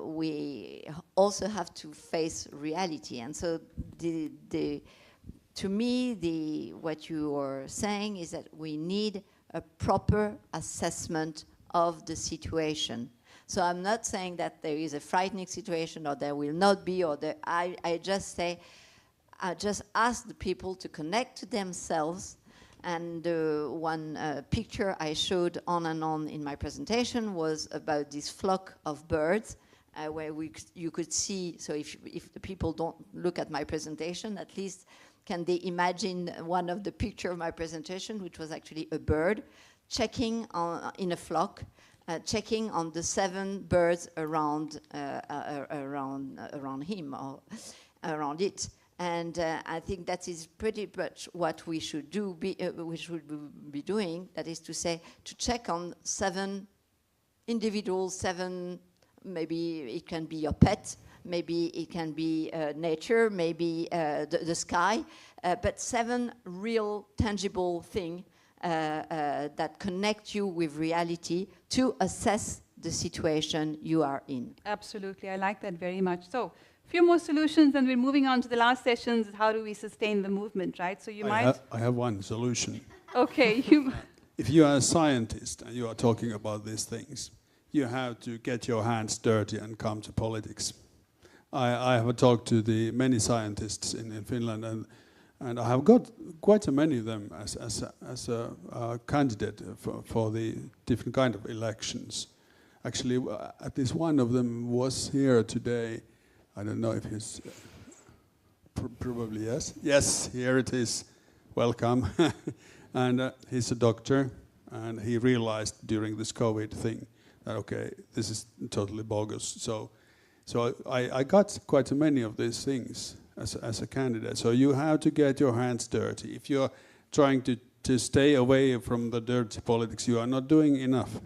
we also have to face reality. And so to me, what you are saying is that we need a proper assessment of the situation. So I'm not saying that there is a frightening situation or there will not be, or I just say, I just ask the people to connect to themselves. And one picture I showed on and on in my presentation was about this flock of birds where you could see, so if the people don't look at my presentation, at least can they imagine one of the picture of my presentation, which was actually a bird checking in a flock, checking on the 7 birds around him or around it. And I think that is pretty much what we should do. We should be doing. That is to say, to check on 7 individuals, 7. Maybe it can be your pet. Maybe it can be nature. Maybe the sky. But 7 real, tangible things that connect you with reality to assess the situation you are in. Absolutely, I like that very much. So. Few more solutions, and we're moving on to the last sessions. How do we sustain the movement, right? So I have one solution. Okay. If you are a scientist and you are talking about these things, you have to get your hands dirty and come to politics. I have talked to many scientists in Finland, and I have got quite a many of them as a candidate for the different kind of elections. Actually, at least one of them was here today. I don't know if he's, probably yes. Yes, here it is. Welcome. And he's a doctor, and he realized during this COVID thing that, okay, this is totally bogus. So I got quite many of these things as a candidate. So you have to get your hands dirty. If you're trying to stay away from the dirty politics, you are not doing enough.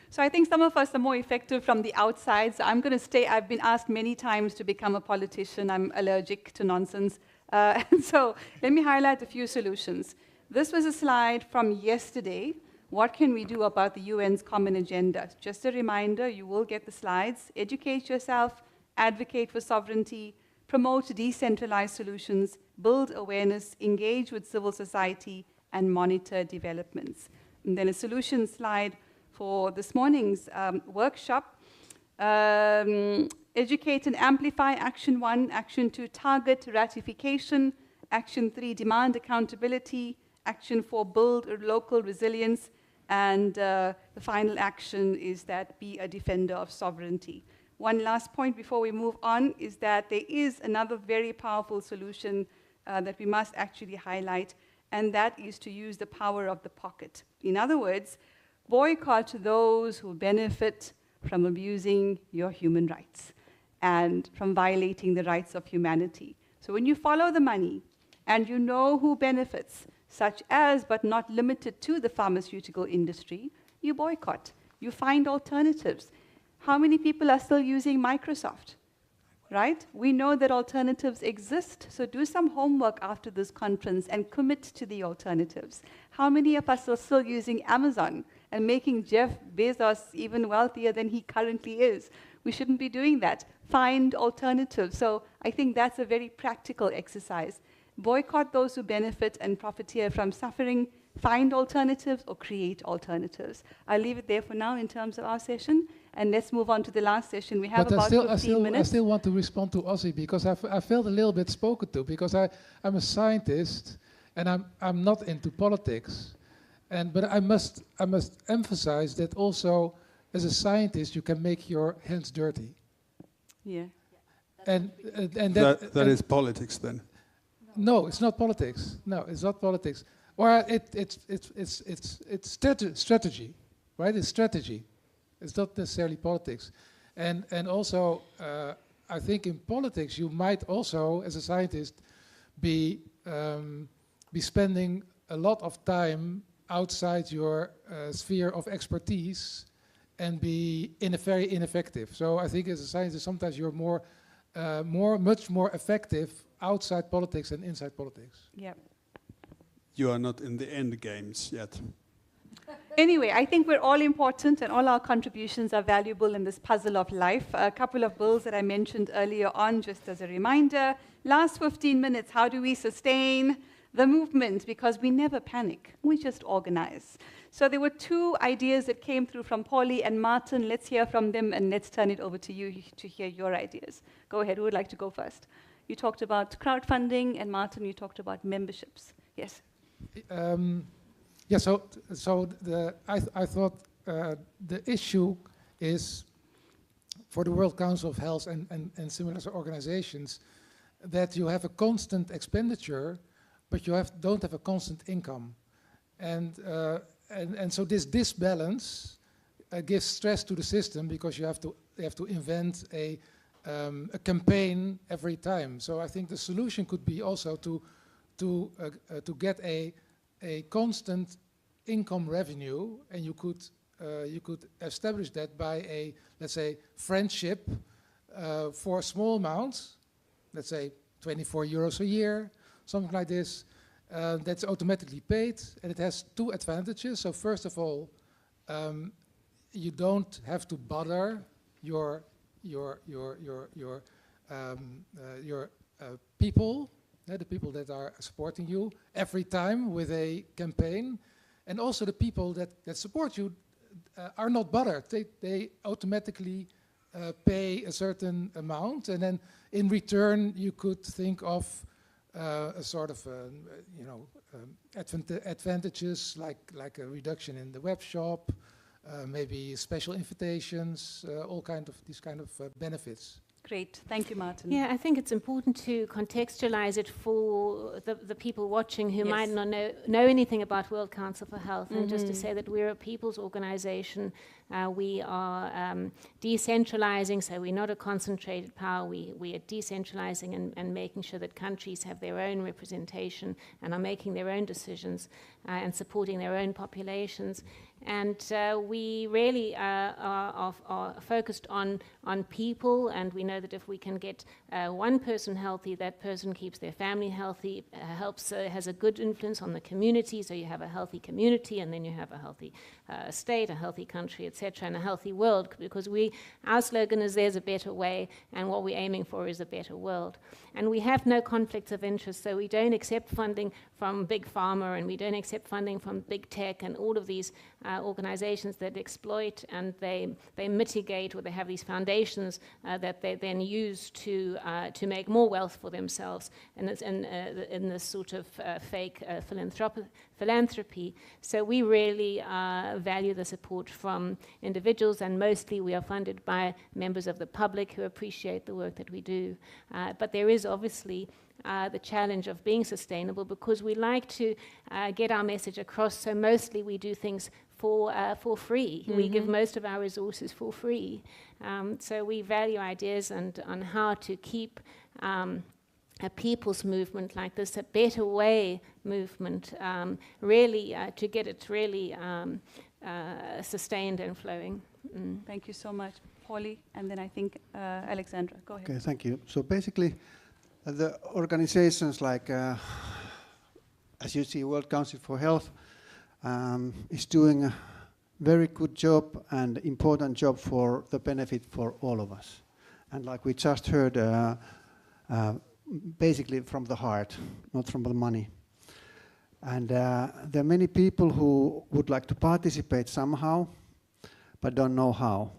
So I think some of us are more effective from the outside. So I'm going to stay. I've been asked many times to become a politician. I'm allergic to nonsense. And so let me highlight a few solutions. This was a slide from yesterday. What can we do about the UN's common agenda? Just a reminder, you will get the slides. Educate yourself, advocate for sovereignty, promote decentralized solutions, build awareness, engage with civil society, and monitor developments. And then a solution slide for this morning's workshop. Educate and amplify, Action 1. Action 2, target ratification. Action 3, demand accountability. Action 4, build local resilience. And the final action is that be a defender of sovereignty. One last point before we move on is that there is another very powerful solution that we must actually highlight, and that is to use the power of the pocket. In other words, boycott those who benefit from abusing your human rights and from violating the rights of humanity. So when you follow the money and you know who benefits, such as but not limited to the pharmaceutical industry, you boycott. You find alternatives. How many people are still using Microsoft? Right? We know that alternatives exist, so do some homework after this conference and commit to the alternatives. How many of us are still using Amazon and making Jeff Bezos even wealthier than he currently is? We shouldn't be doing that. Find alternatives. So I think that's a very practical exercise. Boycott those who benefit and profiteer from suffering, find alternatives or create alternatives. I'll leave it there for now in terms of our session, and let's move on to the last session. We have about 15 minutes. I still want to respond to Ozzy, because I felt a little bit spoken to, because I'm a scientist and I'm not into politics, but I must emphasize that also as a scientist you can make your hands dirty. Yeah. And that is politics then. No, it's not politics. No, it's not politics. Or it's strategy, right? It's strategy. It's not necessarily politics. And also, I think in politics you might also, as a scientist, be spending a lot of time outside your sphere of expertise and be very ineffective. So I think as a scientist, sometimes you're much more effective outside politics than inside politics. Yeah. You are not in the end games yet. Anyway, I think we're all important and all our contributions are valuable in this puzzle of life. A couple of bills that I mentioned earlier on, just as a reminder. Last 15 minutes, how do we sustain the movement? Because we never panic, we just organize. So there were two ideas that came through from Paulie and Martin. Let's hear from them and let's turn it over to you to hear your ideas. Go ahead, who would like to go first? You talked about crowdfunding, and Martin, you talked about memberships. Yes. Yeah. So I thought the issue is for the World Council of Health and similar organizations that you have a constant expenditure, but you don't have a constant income, and so this disbalance gives stress to the system, because you have to invent a campaign every time. So I think the solution could be also to get a constant income revenue, and you could establish that by a, let's say, friendship for a small amount, let's say 24 euros a year, something like this. That's automatically paid, and it has two advantages. So first of all, you don't have to bother your people, the people that are supporting you every time with a campaign, and also the people that support you are not bothered. They automatically pay a certain amount, and then in return you could think of a sort of advantages like a reduction in the web shop, maybe special invitations, all these kind of benefits. Great, thank you, Martin. Yeah, I think it's important to contextualize it for the people watching who might not know anything about World Council for Health, and just to say that we're a people's organization. We are decentralizing, so we're not a concentrated power. We are decentralizing and making sure that countries have their own representation and are making their own decisions and supporting their own populations. And we really are focused on people, and we know that if we can get one person healthy, that person keeps their family healthy, has a good influence on the community, so you have a healthy community, and then you have a healthy state, a healthy country, etc., and a healthy world, because our slogan is "There's a better way," and what we're aiming for is a better world. And we have no conflicts of interest, so we don't accept funding from big pharma, and we don't accept funding from big tech and all of these organizations that exploit, and they mitigate, or they have these foundations that they then use to make more wealth for themselves, and it's in this sort of fake philanthropy. So we really value the support from individuals, and mostly we are funded by members of the public who appreciate the work that we do. But there is obviously the challenge of being sustainable, because we like to get our message across. So mostly we do things for free. We give most of our resources for free. So we value ideas on how to keep a people's movement like this, a better way movement, really to get it really sustained and flowing. Thank you so much, Polly, and then I think Alexandra, go ahead. Okay, thank you. So basically, the organizations like, as you see, World Council for Health is doing a very good job and important job for the benefit for all of us. And like we just heard, basically from the heart, not from the money. And there are many people who would like to participate somehow, but don't know how.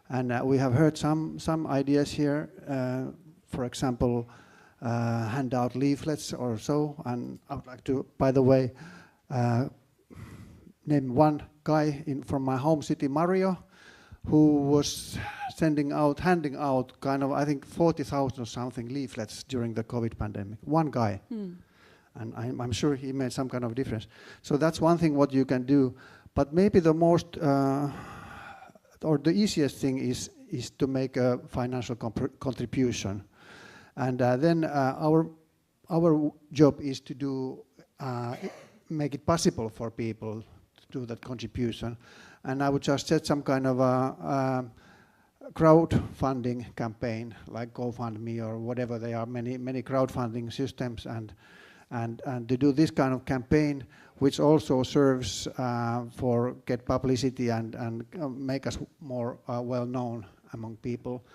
And we have heard some ideas here, for example, hand out leaflets or so. And I would like to, by the way, name one guy from my home city, Mario, who was handing out kind of, I think, 40,000 or something leaflets during the COVID pandemic. One guy. And I'm sure he made some kind of difference. So that's one thing what you can do. But maybe the most, or the easiest thing is to make a financial contribution. And then our job is to do, make it possible for people to do that contribution. And I would just set some kind of a crowdfunding campaign, like GoFundMe or whatever. There are many crowdfunding systems, and to do this kind of campaign, which also serves for get publicity and make us more well known among people.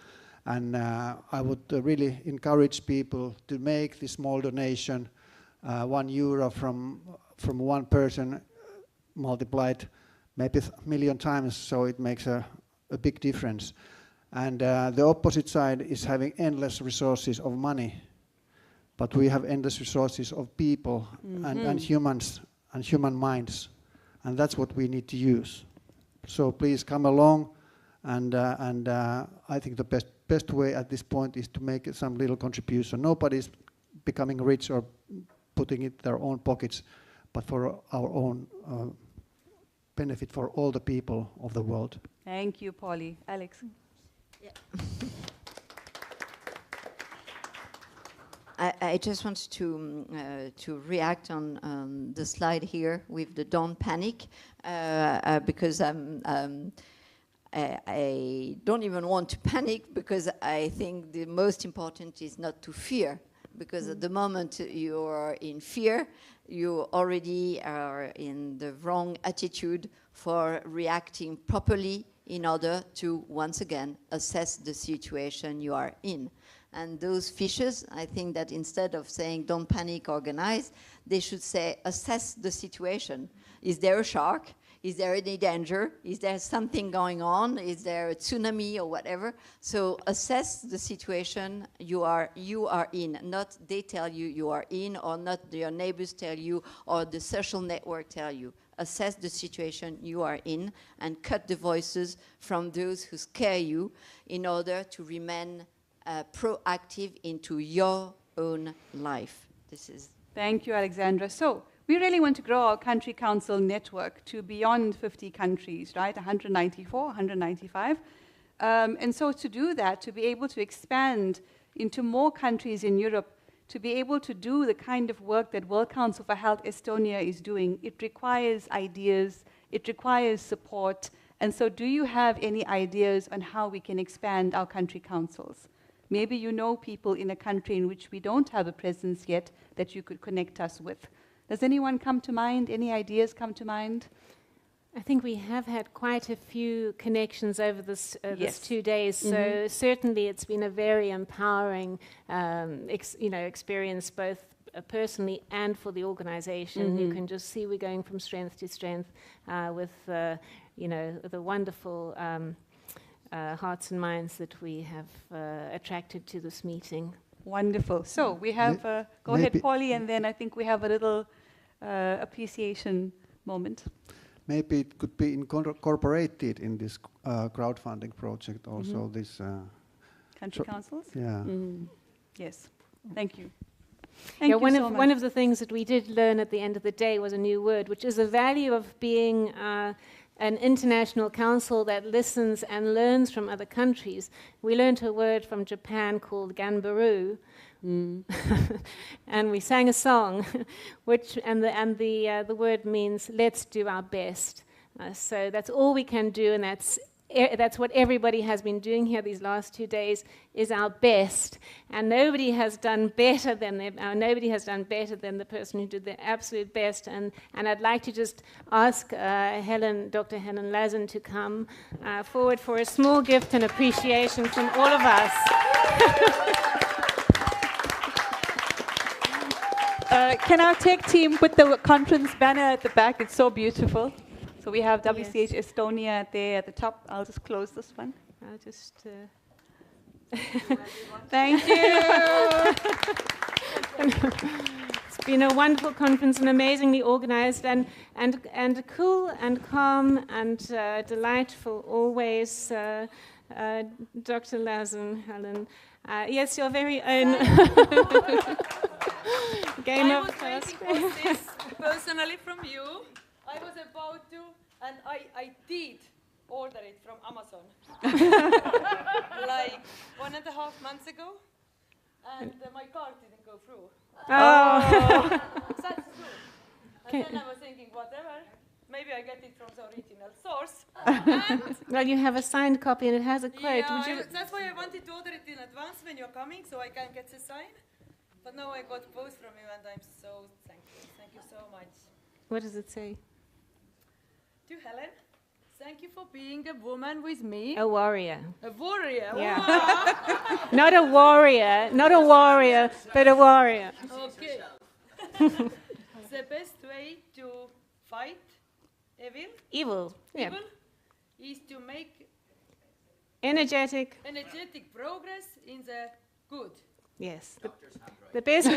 And I would really encourage people to make this small donation, €1 from one person, multiplied maybe a million times, so it makes a big difference. And the opposite side is having endless resources of money, but we have endless resources of people and humans and human minds, and that's what we need to use. So please come along, and I think the best way at this point is to make some little contribution. Nobody's becoming rich or putting it in their own pockets, but for our own benefit for all the people of the world. Thank you, Polly. Alex? Yeah. I just wanted to react on the slide here with the don't panic, because I don't even want to panic, because I think the most important is not to fear, because at the moment you are in fear, you already are in the wrong attitude for reacting properly in order to, once again, assess the situation you are in. And those fishers, I think that instead of saying don't panic, organize, they should say assess the situation. Is there a shark? Is there any danger? Is there something going on? Is there a tsunami or whatever? So assess the situation you are in, not they tell you you are in, or not your neighbors tell you, or the social network tell you. Assess the situation you are in and cut the voices from those who scare you in order to remain proactive into your own life. This is. Thank you, Alexandra. So we really want to grow our country council network to beyond 50 countries, right? 194, 195. And so to do that, to be able to expand into more countries in Europe, to be able to do the kind of work that World Council for Health Estonia is doing, it requires ideas, it requires support. And so do you have any ideas on how we can expand our country councils? Maybe you know people in a country in which we don't have a presence yet that you could connect us with. Does anyone come to mind? Any ideas come to mind? I think we have had quite a few connections over this Yes. 2 days. So certainly it's been a very empowering experience, both personally and for the organization. You can just see we're going from strength to strength with the wonderful hearts and minds that we have attracted to this meeting. Wonderful. So we have, go ahead, Polly, and then I think we have a little appreciation moment. Maybe it could be incorporated in this crowdfunding project also, this... Country councils? Yeah. Yes. Thank you. Thank you one so of much. one of the things that we did learn at the end of the day was a new word, which is the value of being an international council that listens and learns from other countries. We learned a word from Japan called ganbaru, and we sang a song, the word means let's do our best. So that's all we can do, and that's what everybody has been doing here these last 2 days, is our best. And nobody has done better than the person who did their absolute best. And I'd like to just ask Dr. Helen Lazen to come forward for a small gift and appreciation from all of us. Can our tech team put the conference banner at the back? It's so beautiful. So we have WCH Estonia there at the top. I'll just close this one. I'll just... Thank you. It's been a wonderful conference and amazingly organized and cool and calm and delightful always. Dr. Lazen, Helen. Yes, your very own game I of was waiting for this personally from you. I was about to, and I did order it from Amazon like 1.5 months ago, and my card didn't go through. Oh. That's true. And then I was thinking, whatever, maybe I get it from the original source. Well, you have a signed copy and it has a quote. Yeah, Would you... that's why I wanted to order it in advance when you're coming, so I can get the sign. But now I got both from you, and I'm so thankful. Thank you so much. What does it say? To Helen, thank you for being a woman with me. A warrior. A warrior. Yeah. Wow. Not a warrior, but a warrior. Okay. The best way to fight Evil. Yeah. evil is to make Energetic. progress in the good. Yes. The best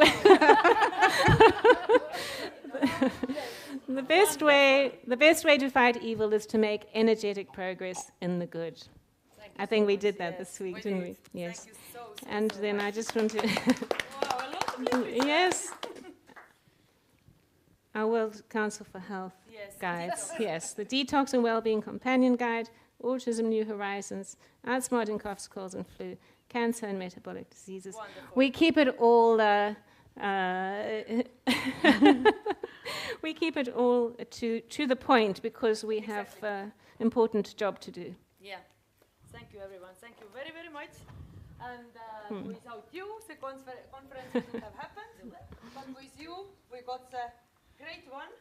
way. The best way to fight evil is to make energetic progress in the good. I think we did that this week, didn't we? Yes. Thank you so And then I just want to. Wow, a lot of people. Yes. Our World Council for Health Yes. guides. Yes. The Detox and Wellbeing Companion Guide, Autism New Horizons, Outsmarting Coughs, Colds and Flu, Cancer and Metabolic Diseases. Wonderful. We keep it all. We keep it all to the point because we have important job to do. Yeah. Thank you, everyone. Thank you very, very much. And without you, the conference wouldn't have happened. But with you, we got the great one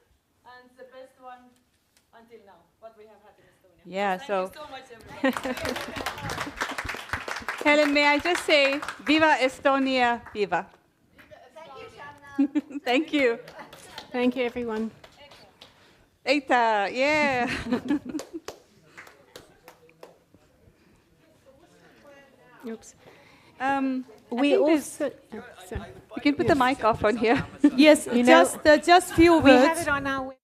and the best one until now, what we have had in Estonia. Yeah, Thank so- you so much, everyone. Helen, may I just say, Viva Estonia, Viva. Thank you, Shanna. Thank you. Thank you, everyone. Eita, yeah. Oops. We also. You can put the mic off on here. Yes, You know, just few words. We have it on our.